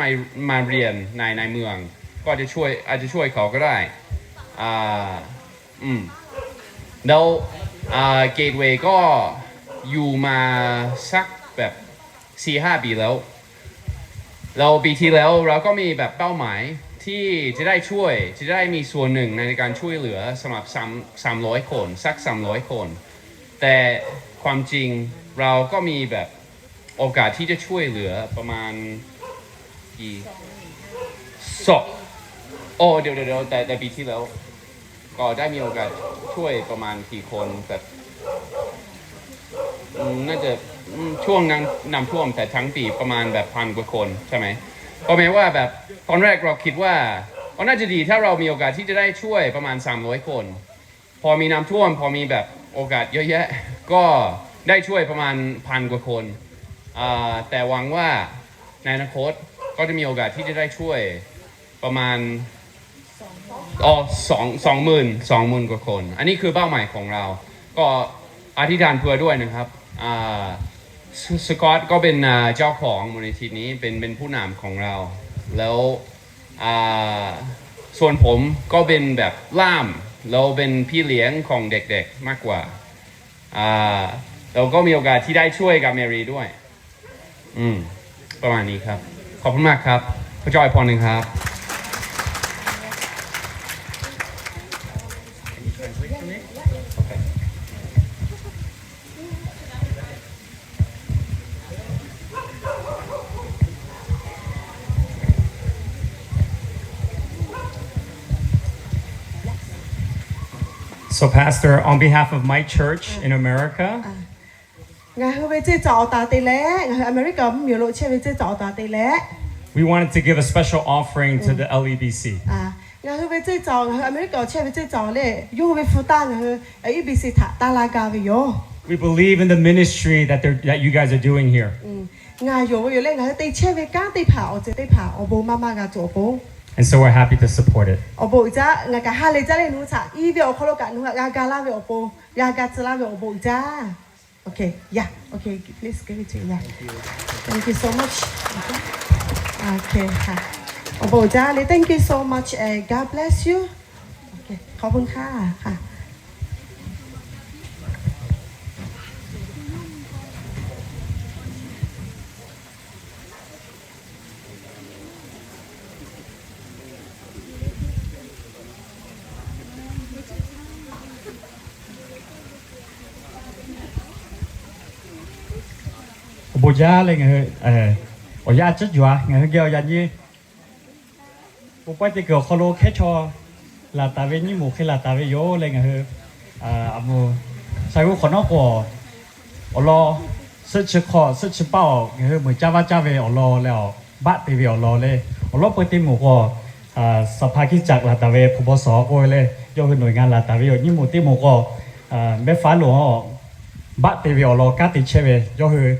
Speaker 10: มาเรียนในเมืองก็อาจจะช่วยเขาก็ได้แล้วเกตเวย์ก็อยู่มาสักแบบ 4-5 ปีแล้วเราปีที่แล้วเราก็มีแบบเป้าหมายที่จะได้มีส่วนหนึ่งในการช่วยเหลือสำหรับ300 คนสัก300 คนแต่ความจริงเราก็มีแบบโอกาสที่จะช่วยเหลือประมาณกี่เดี๋ยวแต่ปีที่แล้วก็ได้มีโอกาสช่วยประมาณกี่คนแบบน่าจะช่วงน้ำท่วมแต่ทั้งปีประมาณแบบ1,000 กว่าคนใช่ไหมก็หมายว่าแบบตอนแรกเราคิดว่าน่าจะดีถ้าเรามีโอกาสที่จะได้ช่วยประมาณ300 คนพอมีน้ำท่วมพอมีแบบโอกาสเยอะแยะก็ได้ช่วยประมาณ1,000 กว่าคนแต่หวังว่าในอนาคตก็จะมีโอกาสที่จะได้ช่วยประมาณ20,000 กว่าคนอันนี้คือเป้าหมายของเราก็อธิษฐานเพื่อด้วยนะครับสกอตก็เป็นเจ้าของมูลนิธินี้เป็นผู้นำของเราแล้วส่วนผมก็เป็นแบบล่ามเราเป็นพี่เลี้ยงของเด็กๆมากกว่าเราก็มีโอกาสที่ได้ช่วยกับเมรีด้วยประมาณนี้ครับขอบคุณมากครับพระเจ้าอวยพรหนึ่งครับ
Speaker 6: So, Pastor, on behalf of my church in America,
Speaker 1: งานเวทีจ่อตาเตและงานอเมริกามีโลเชเวทีจ่อตาเตและ
Speaker 6: we wanted to give a special offering to the LEBC.
Speaker 1: งานเวทีจ่องานอเมริกาเชเวทีจ่อเลยยูเวฟุตางานEBC ตาลากาวิโย
Speaker 6: We believe in the ministry that you guys are doing here.
Speaker 1: งานอยู่เลยงานตีเชเวก้าตีผ่าจะตีผ่าโบมามากาจ่อโบ
Speaker 6: And so we're happy to support it.
Speaker 1: โบจ้างานกะฮาเลยจ้าเลยนู้จ้าอีเวอคโลกะนู้งานกาลาเวอโบยากาซลาเวอโบจ้าOkay, yeah. Okay, please give it to you. Yeah. Thank you so much. Okay. Okay. Thank you so much. God bless you. Okay. ขอบคุณค่ะค่ะ
Speaker 11: bộ giá lên người ở gia chất dọa người kêu dành như bộ quay thì kiểu kholo khét cho là ta về như một khi là ta về vô lên người mù sai của nó của ở lo sức chịu khó sức chịu bao người mới cha về ở lo leo bắt thì về ở lo lên ở lo bữa tim một của sắp khai chặt là ta về phụ bó sọ coi lên do cái nội ngành là ta về như một tim một của bé phá lúa họ bắt thì về ở lo cắt thì chơi về do cái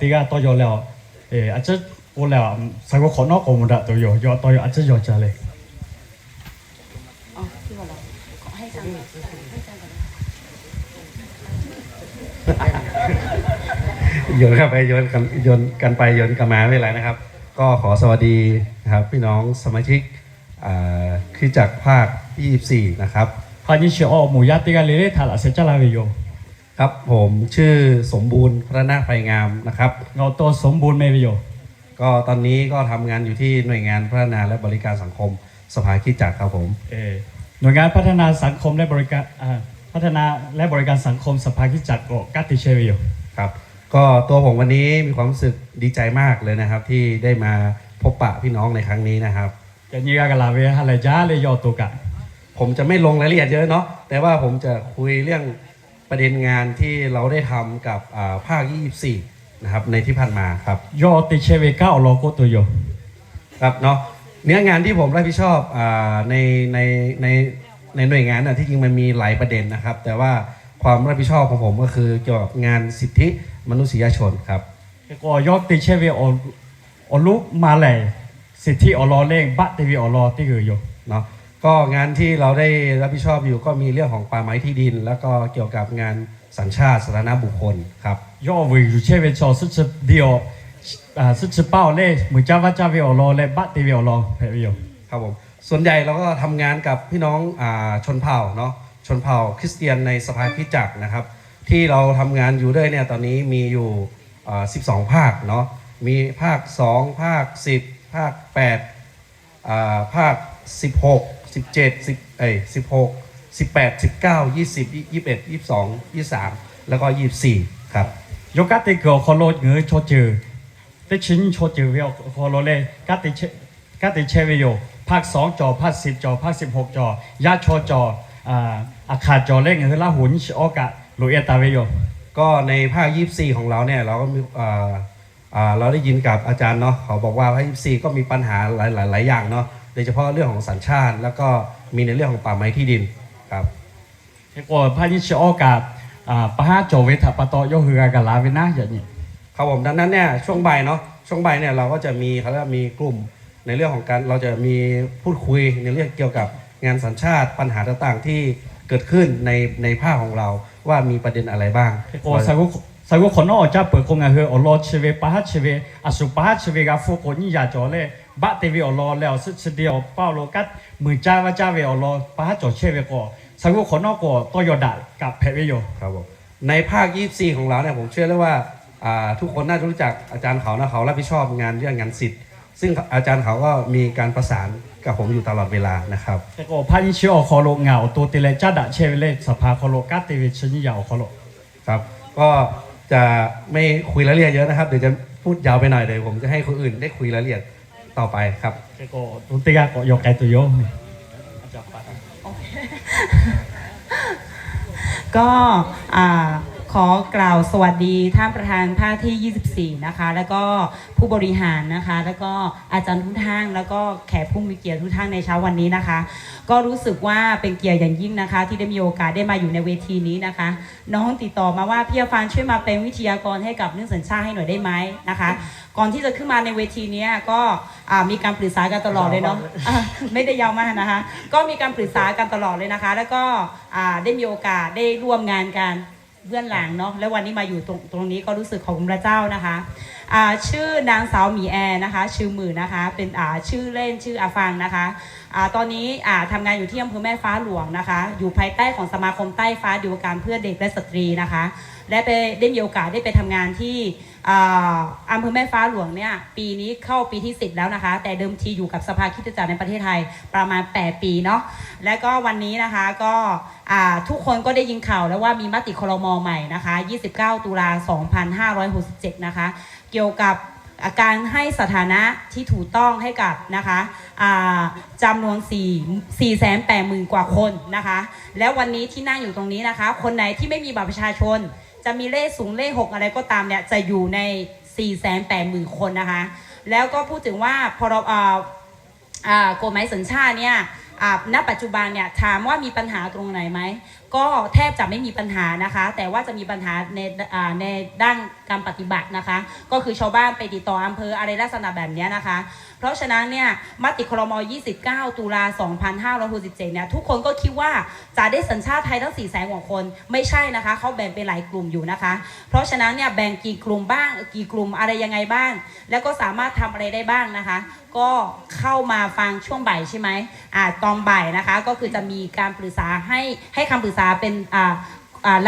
Speaker 11: tiga to yo leo acha o leo sa ko khono ko mu da to yo acha yo cha le
Speaker 12: โยนกันไปโยนกันไปโยนกันมาไม่เป็นไรนะครับ ก็ขอสวัสดีนะครับพี่น้องสมาชิกคริสตจักรภาค24นะครับ
Speaker 11: พานิชิโอหมู่ญาติกันเลยถ้าละเสจลาเวโย
Speaker 12: ครับผมชื่อสมบูรณ์พระนาคไพงามนะครับ
Speaker 11: เงาตัวสมบูรณ์ไม่เวโย
Speaker 12: ก็ตอนนี้ก็ทำงานอยู่ที่หน่วยงานพัฒนาและบริการสังคมสภาคริสตจักรครับผม
Speaker 11: หน่วยงานพัฒนาสังคมและบริการพัฒนาและบริการสังคมสภาคริสตจักรก็กัตติเชเวโย
Speaker 12: ครับก็ตัวผมวันนี้มีความรู้สึกดีใจมากเลยนะครับที่ได้มาพบปะพี่น้องในครั้งนี้นะครับ
Speaker 11: จะนี่ก็ลาเวฮาเลจ้าเลยยอตัวกัน
Speaker 12: ผมจะไม่ลงรายละเอียดเยอะเนาะแต่ว่าผมจะคุยเรื่องประเด็นงานที่เราได้ทำกับภาค24นะครับในที่ผ่านมาครับ
Speaker 11: ยอติเชเวก้าอโลโกตัวโย
Speaker 12: ครับเนาะ เนื้องานที่ผมรับผิดชอบในในในในหน่วยงานน่ะที่จริงมันมีหลายประเด็นนะครับ แต่ว่าความรับผิดชอบของผมก็คือเกี่ยวกับงานสิทธิมนุษยชนครับ
Speaker 11: ก็ยกติเชเวอลุมาเลยสิทธิอลอเล่งบัตเตวีอลอที่คืออยู่
Speaker 12: เนาะก็งานที่เราได้รับผิดชอบอยู่ก็มีเรื่องของป่าไม้ที่ดิน แล้วก็เกี่ยวกับงานสัญชาติสาธารณบุคคลครับ
Speaker 11: ย่อวิวเชเวชอสุดเดียวสุดเป้าเล่มือจ้าว่าจ้าเวอลอเล่บัตเตวีอลอเพียว
Speaker 12: ครับผมส่วนใหญ่เราก็ทำงานกับพี่น้องชนเผ่าเนาะชนเผ่าคริสเตียนในสภาคริสตจักรนะครับที่เราทำงานอยู่ด้วยเนี่ยตอนนี้มีอยู่12 ภาคเนาะมีภาค2ภาค10ภาค8ภาค16 17 16 18 19 20 21 22 23แล้วก็24ครับ
Speaker 11: ยกกัตติเกอคอโลเงยโชจือได้ชิ้นโชจือเวลคอโลเล่กัตติเชเวโยภาค2จอภาค10จอภาค16จอยาโชจออาคาจอเล่งคือละหุ่นออกะโลเอตาเวโย
Speaker 12: ก็ในภาค24ของเราเนี่ยเราก็มีเราได้ยินกับอาจารย์เนาะเขาบอกว่าภาค24ก็มีปัญหาหลายอย่างเนาะโดยเฉพาะเรื่องของสัญชาติแล้วก็มีในเรื่องของป่าไม้ที่ดินครับ
Speaker 11: ก็ภาค24ออกะปะฮะโจเวทปะตอโยคือกะลาเวนะอย่างนี้
Speaker 12: ครับผมดังนั้นเนี่ยช่วงบ่ายเนาะช่วงบ่ายเนี่ยเราก็จะมีเขาเรียกมีกลุ่มในเรื่องของการเราจะมีพูดคุยในเรื่องเกี่ยวกับงานสัญชาติปัญหาต่างๆที่เกิดขึ้นในภาคของเราว่ามีประเด็นอะไรบ้าง
Speaker 11: ก็สาวกคนนอกจะเปิดโครงงานคืออลอเชเวปะฮะเชเวอสุปะฮะเชเวกาฟูโกนี่ยาจอเลยบัตเตวีอลอแล้วสุดเดียวเป้าโลกัสมือจ้าว่าจ้าเวอลอปะฮะจอเชเวก็สาวกคนนอกก็ตัวยอดกับแพเวโย
Speaker 12: ครับผมในภาค24ของเราเนี่ยผมเชื่อเลยว่าทุกคนน่าจะรู้จักอาจารย์เขานะเขารับผิดชอบงานเรื่องงานสิทธิ์ซึ่งอาจารย์เขาก็มีการประสานกับผมอยู่ตลอดเวลานะครับ
Speaker 11: แต่ก็พาณิชย์อคอโลเงาตัวติเลจ้าดะเชเวเลสภาคอโลกัตเตวิชนิยาคอโล
Speaker 12: ครับก็จะไม่คุยรายละเอียดเยอะนะครับเดี๋ยวจะพูดยาวไปหน่อยเลยผมจะให้คนอื่นได้คุยรายละเอียดต่อไปครับ
Speaker 11: แต่ก็ตัวติกาก็ยกไกตัวโย
Speaker 13: ก็ขอกล่าวสวัสดีท่านประธานภาคที่24นะคะแล้วก็ผู้บริหารนะคะแล้วก็อาจารย์ทุกท่านแล้วก็แขกผู้มีเกียรติทุกท่านในเช้าวันนี้นะคะก็รู้สึกว่าเป็นเกียรติอย่างยิ่งนะคะที่ได้มีโอกาสได้มาอยู่ในเวทีนี้นะคะน้องติดต่อมาว่าพี่อาฟานช่วยมาเป็นวิทยากรให้กับเรื่องสัญชาติให้หน่อยได้ไหมนะคะก่อนที่จะขึ้นมาในเวทีนี้ก็มีการปรึกษากันตลอดเลยเนาะไม่ได้ยาวมากนะคะก็มีการปรึกษากันตลอดเลยนะคะแล้วก็ได้มีโอกาสได้ร่วมงานกันเบื้องหลังเนาะแล้ววันนี้มาอยู่ตรงนี้ก็รู้สึกของพระเจ้านะคะชื่อนางสาวหมีแอนะคะชื่อหมื่นนะคะเป็นชื่อเล่นชื่ออาฟังนะคะตอนนี้ทำงานอยู่ที่อำเภอแม่ฟ้าหลวงนะคะอยู่ภายใต้ของสมาคมใต้ฟ้าดิวการเพื่อเด็กและสตรีนะคะและได้มีโอกาสได้ไปทำงานที่อำเภอแม่ฟ้าหลวงเนี่ยปีนี้เข้าปีที่10แล้วนะคะแต่เดิมทีอยู่กับสภาคริสตจักรในประเทศไทยประมาณ8ปีเนาะและก็วันนี้นะคะก็ทุกคนก็ได้ยินข่าวแล้วว่ามีมติครม.ใหม่นะคะ29 ตุลา 2567นะคะเกี่ยวกับการให้สถานะที่ถูกต้องให้กับนะคะจำนวน480,000 กว่าคนนะคะแล้ววันนี้ที่นั่งอยู่ตรงนี้นะคะคนไหนที่ไม่มีบัตรประชาชนจะมีเลข0เลข6อะไรก็ตามเนี่ยจะอยู่ใน 480,000 คนนะคะแล้วก็พูดถึงว่าพอเรากฎหมายสัญชาติเนี่ยณปัจจุบันเนี่ยถามว่ามีปัญหาตรงไหนไหมก็แทบจะไม่มีปัญหานะคะแต่ว่าจะมีปัญหาในด้านการปฏิบัตินะคะก็คือชาวบ้านไปติดต่ออำเภออะไรลักษณะแบบนี้นะคะเพราะฉะนั้นเนี่ยมติครม. 29 ตุลา 2567เนี่ยทุกคนก็คิดว่าจะได้สัญชาติไทยทั้ง 400,000 กว่าคนไม่ใช่นะคะเขาแบ่งเป็นหลายกลุ่มอยู่นะคะเพราะฉะนั้นเนี่ยแบ่งกี่กลุ่มบ้างกี่กลุ่มอะไรยังไงบ้างแล้วก็สามารถทำอะไรได้บ้างนะคะก็เข้ามาฟังช่วงบ่ายใช่ไหมตอนบ่ายนะคะก็คือจะมีการปรึกษาให้คำปรึกษาเป็น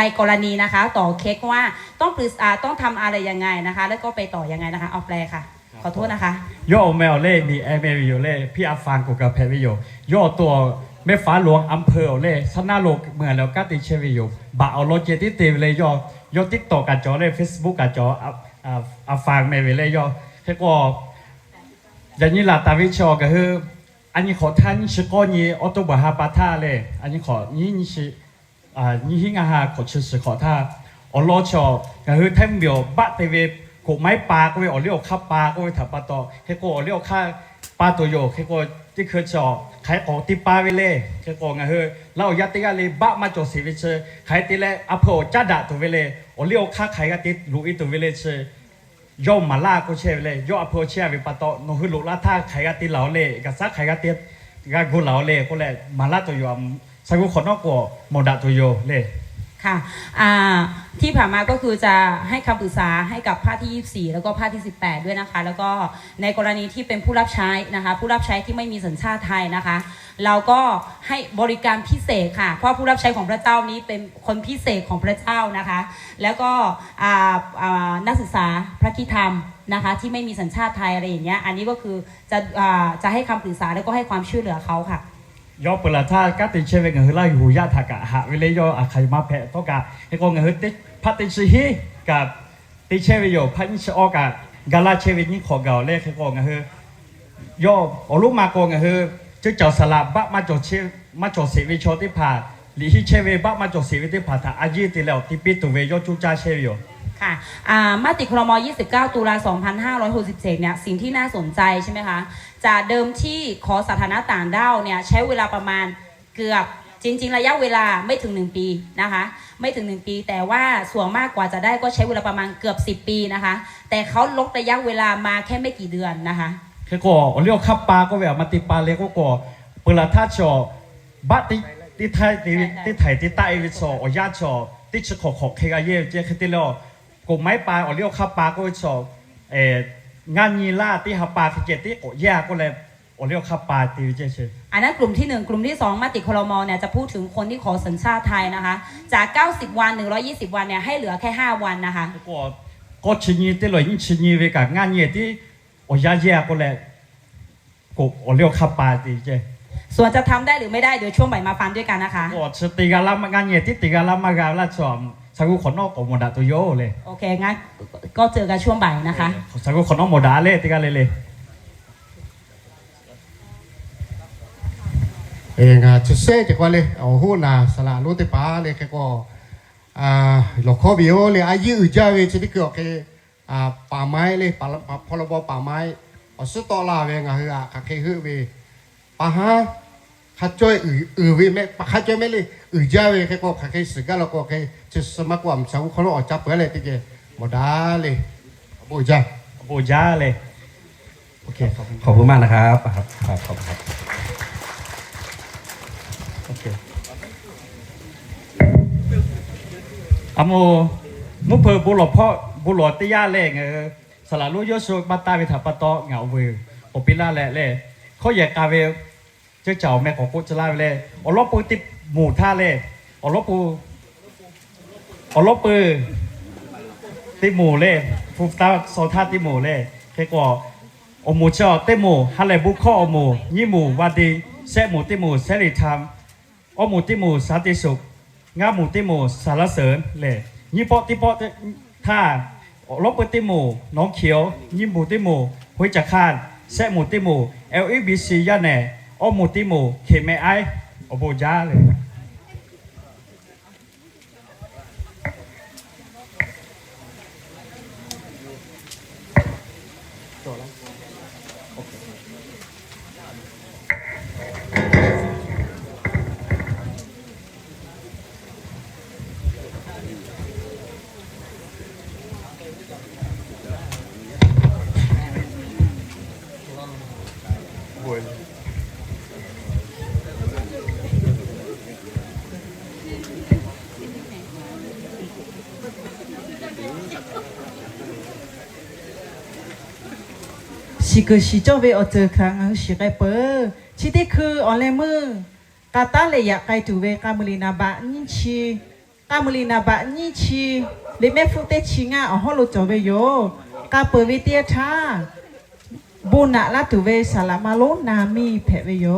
Speaker 13: รายกรณีนะคะต่อเค้กว่าต้องทำอะไรยังไงนะคะแล้วก็ไปต่อยังไงนะคะเอาแปลค่ะขอโทษนะคะ
Speaker 11: โยแมวเล่มีเมวิโอเล่พี่อาฟานกูกับเพวิโยโยตัวแม่ฟ้าหลวงอำเภอเล่ชนะโลกเมืองแล้วก็ติเชวิโยบาเอาโลเจติเตวิเลยโยติ๊กต็อกกับจอเล่เฟซบุ๊กกับจออาฟานเมวิเล่โยให้ก็อย่างนี้ล่ะตาวิชอก็คืออันนี้ขอท่านชิโกนีออโตบะฮาปาท่าเลยอันนี้ขอนี่ชินี่หิงอาหารขอชื่อขอท่าอโลชอก็คือแท่งเดียวบะเตวิกไม้ปลาก็ไปอเลี้ยวข้าปลาก็ไปถับปลาต่อให้ก็อเลี้ยวข้า ป้าตัวโยแค่ก็ที่เคยจอขายของที่ป้าไปเลยแค่ก็ไงเฮ้ยเรายัดติกันเลยบ้ามาจดสีวิเชยขายตีเลยอโปจ้าด่าตัวไปเลยโอเลี้ยวค้าขายกันติดลุยตัวไปเลยเชยย่อมมาล่าก็เชยไปเลยย่ออโปเชยไปปะโตโนฮึลุล่าท่าขายกันติดเหล่าเลยกับซักขายกันติดกันกูเหล่าเลยก็เลยมาล่าตัวโยสักคนนอกก็โมดาตัวโยเลย
Speaker 13: ค่ะที่ผ่านมาก็คือจะให้คำปรึกษาให้กับภาคที่24แล้วก็ภาคที่18ด้วยนะคะแล้วก็ในกรณีที่เป็นผู้รับใช้นะคะผู้รับใช้ที่ไม่มีสัญชาติไทยนะคะเราก็ให้บริการพิเศษค่ะเพราะผู้รับใช้ของพระเจ้านี้เป็นคนพิเศษของพระเจ้านะคะแล้วก็นักศึกษาพระคิธรรมนะคะที่ไม่มีสัญชาติไทยอะไรอย่างเงี้ยอันนี้ก็คือจะให้คำปรึกษาแล้วก็ให้ความช่วยเหลือเขาค่ะ
Speaker 11: ย่อเปล่าถ้าการติดเชื้อเป็นเงินไล่หูยาถักหาเวลาย่อใครมาแพ้ต้องการให้คนเงินติดพัดติดชีฮิกับติดเชื้อไปอยู่พัดยิ่งออกกับกาลาเชื้อไปยิ่งขอเก่าเล่ให้คนเงินย่อเอาลูกมาโกงเงินจะเจ้าสลับบ้ามาจดเชื้อมาจดเสียวิชที่ผ่าหรือที่เชื้อไปบ้ามาจดเสียวิที่ผ่าถ้าอายุติแล้วที่ปิดตัวเวย่อจุจ้าเชื้ออยู่
Speaker 13: ค่ะมติครม29 ตุลา 2567เนี่ยสิ่งที่น่าสนใจใช่ไหมคะจากเดิมที่ขอสถานะต่างด้าวเนี่ยใช้เวลาประมาณเกือบจริงๆระยะเวลาไม่ถึง1ปีนะคะไม่ถึง1ปีแต่ว่าส่วนมากกว่าจะได้ก็ใช้เวลาประมาณเกือบ10ปีนะคะแต่เขาลดระยะเวลามาแค่ไม่กี่เดือนนะคะ
Speaker 11: แค่ก็เรียกขับปลาก็แบบมาติปลาเล็กก็เปล่าถ้าจอบัตติไทยติใต้วิศวญาติจอติชขอเคยเย่เจ้าคิดแล้วกลุ่มไม้ปลาเรียกขับปลาก็จองานยีล่าที่หาปลาที่เกติโอ้ยก็เลยเรียกขับปลาตีเจเช
Speaker 13: อันนั้นกลุ่มที่1กลุ่มที่2มติครมเนี่ยจะพูดถึงคนที่ขอสัญชาติไทยนะคะจาก90วัน120วันเนี่ยให้เหลือแค่5วันนะคะ
Speaker 11: ก็ชิญีที่เลยยิ่งชิญีไปกับงานยีที่โอ้ยแย่ก็เลยก็เรียกขับปลาตีเจ
Speaker 13: ส่วนจะทำได้หรือไม่ได้เดี๋ยวช่วงบ่ายมาฟังด้วยกันนะคะ
Speaker 11: ก็ตีกาลามงานยีที่ตีกาลามากาลาจอมสักคนนอกก็โมดาตัวโยเลย
Speaker 13: โอเคงั้นก็เจอกันช่วงบ่ายนะคะ
Speaker 11: สักคนนอกโมดาเลยตีกันเลย
Speaker 4: จะเสกจากว่าเลยเอาหัวหน้าสละรู้แต่ป้าเลยแค่ก็หลอกข้อบิวเลยอายุจ้าเวชที่เกี่ยวกับป่าไม้เลยพรบป่าไม้เอาสุดต่อลาเวงข้าเคยฮือเวป่าฮะข้าช่วยเวไม่ข้าช่วยไม่เลยจ้าเวแค่ก็ข้าเคยสึกกันแล้วก็เคยจะสมัครความสาวคนออกจับเพื่ออะไรที่เกี่ยหมดได้เลยบู
Speaker 11: จ้าเลยโอเค
Speaker 12: ขอบคุณมากนะครับครับขอบคุณ
Speaker 11: โอเคมุเพอบุหลพ่อบุหลติยาเล่งสละรู้ยศบัตตาไปถับปะตอเหงาเวอปปิล่าแหละเล่เขาอยากกาเวเจ้าเจ้าแม่ของกุศลาเล่อลบปูติหมู่ท่าเล่อลบปูติหมู่เล่ฟูตาโซท่าติหมู่เล่แค่ก็อมูเจ้าเตหมู่ฮัลเลบุข้ออมูยี่หมู่วาดีเสหมู่ติหมู่เสรีธรรมอมูติหมู่สันติสุขงาหมู่ติหมู่สารเสริญเล่ยี่ปอติปอท่าลบปูติหมู่น้องเขียวยี่หมู่ติหมู่ห้วยจักรานเสหมู่ติหมู่ LEBC ย่าแหน่อมูติหมู่เขมไออโบจ้าเลย
Speaker 7: สิเกิดสิเจ้าเวอเจอครั้งสิไกเปอร์ชิที่คือออนเลมือกาตาเลยอยากไกจูเวกามุลีนาบะนี่ชีกามุลีนาบะนี่ชีเลแม่ฟุเตชิงะอ๋อฮอลจอเวโยกาเปอร์วิเตียชาบุญละลาตูเวสลามาโลนามีเพเวโย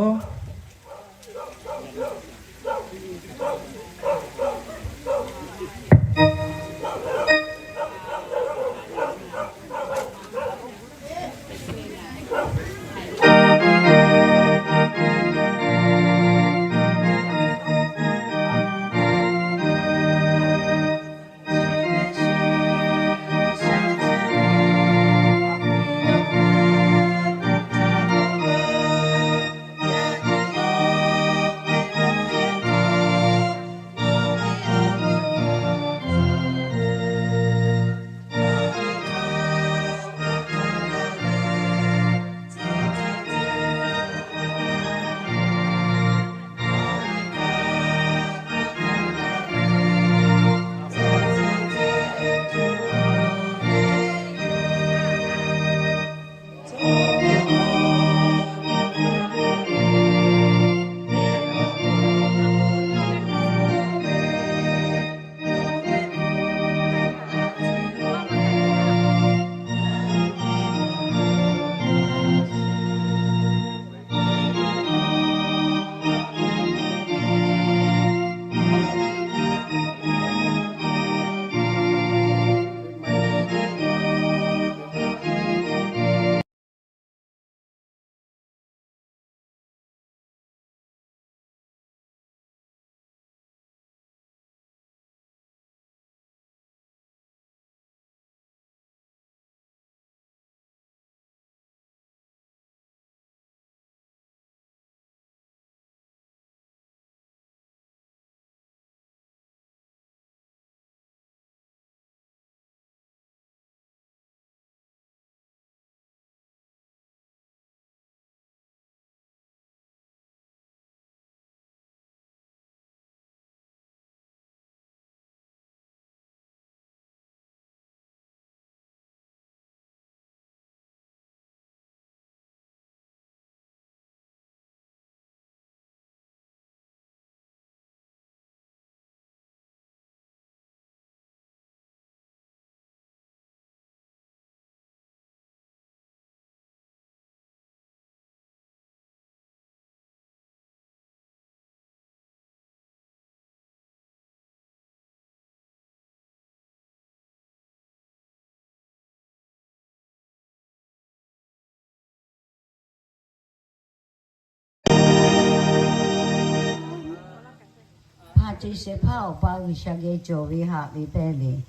Speaker 8: 这些泡把为下个做为下为白哩。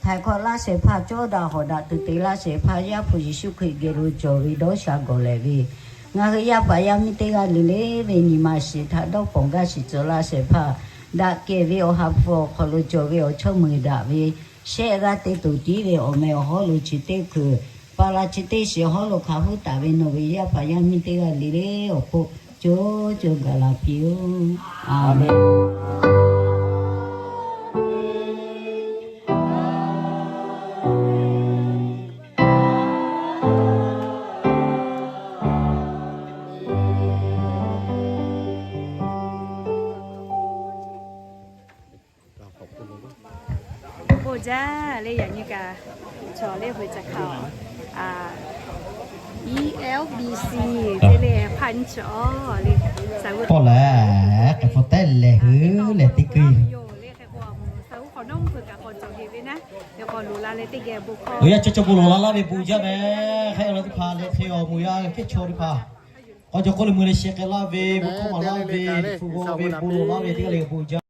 Speaker 8: 泰国那些怕做到好的，对对那些怕也不是可以给路做为多下个来为。我个也把也没得个哩嘞，为你妈是他都帮个是做那些怕，那给为我还不好路做为我出门的为，现在得到底为我们好路去得去，把那去得是好路卡户大为那为也把也没得个哩嘞，我不做个啦票，阿门。
Speaker 3: จ้าเลยอย่างนี้กะชอเรียกหัวจักเขาLEBC เจเลพันชอเลยสาวพอแล้วกับโฟเต้เลยหือเลยติกีโยเลยแค่ความสาวขอน้องเพื่อกับคนจองเฮวินะเดี๋ยวก่อนรู้ละเลยติแกบุกคอ
Speaker 8: เฮ้ยจะบุกละไปปูจ้าแม่ให้เราที่พาเลยเที่ยวมุยาแค่โชว์ดิพาก็จะคนเลยมือเลยเช็คละเวบุกเข้ามาละเวฟูโวเวปูละเวที่ก็เลยปูจ้า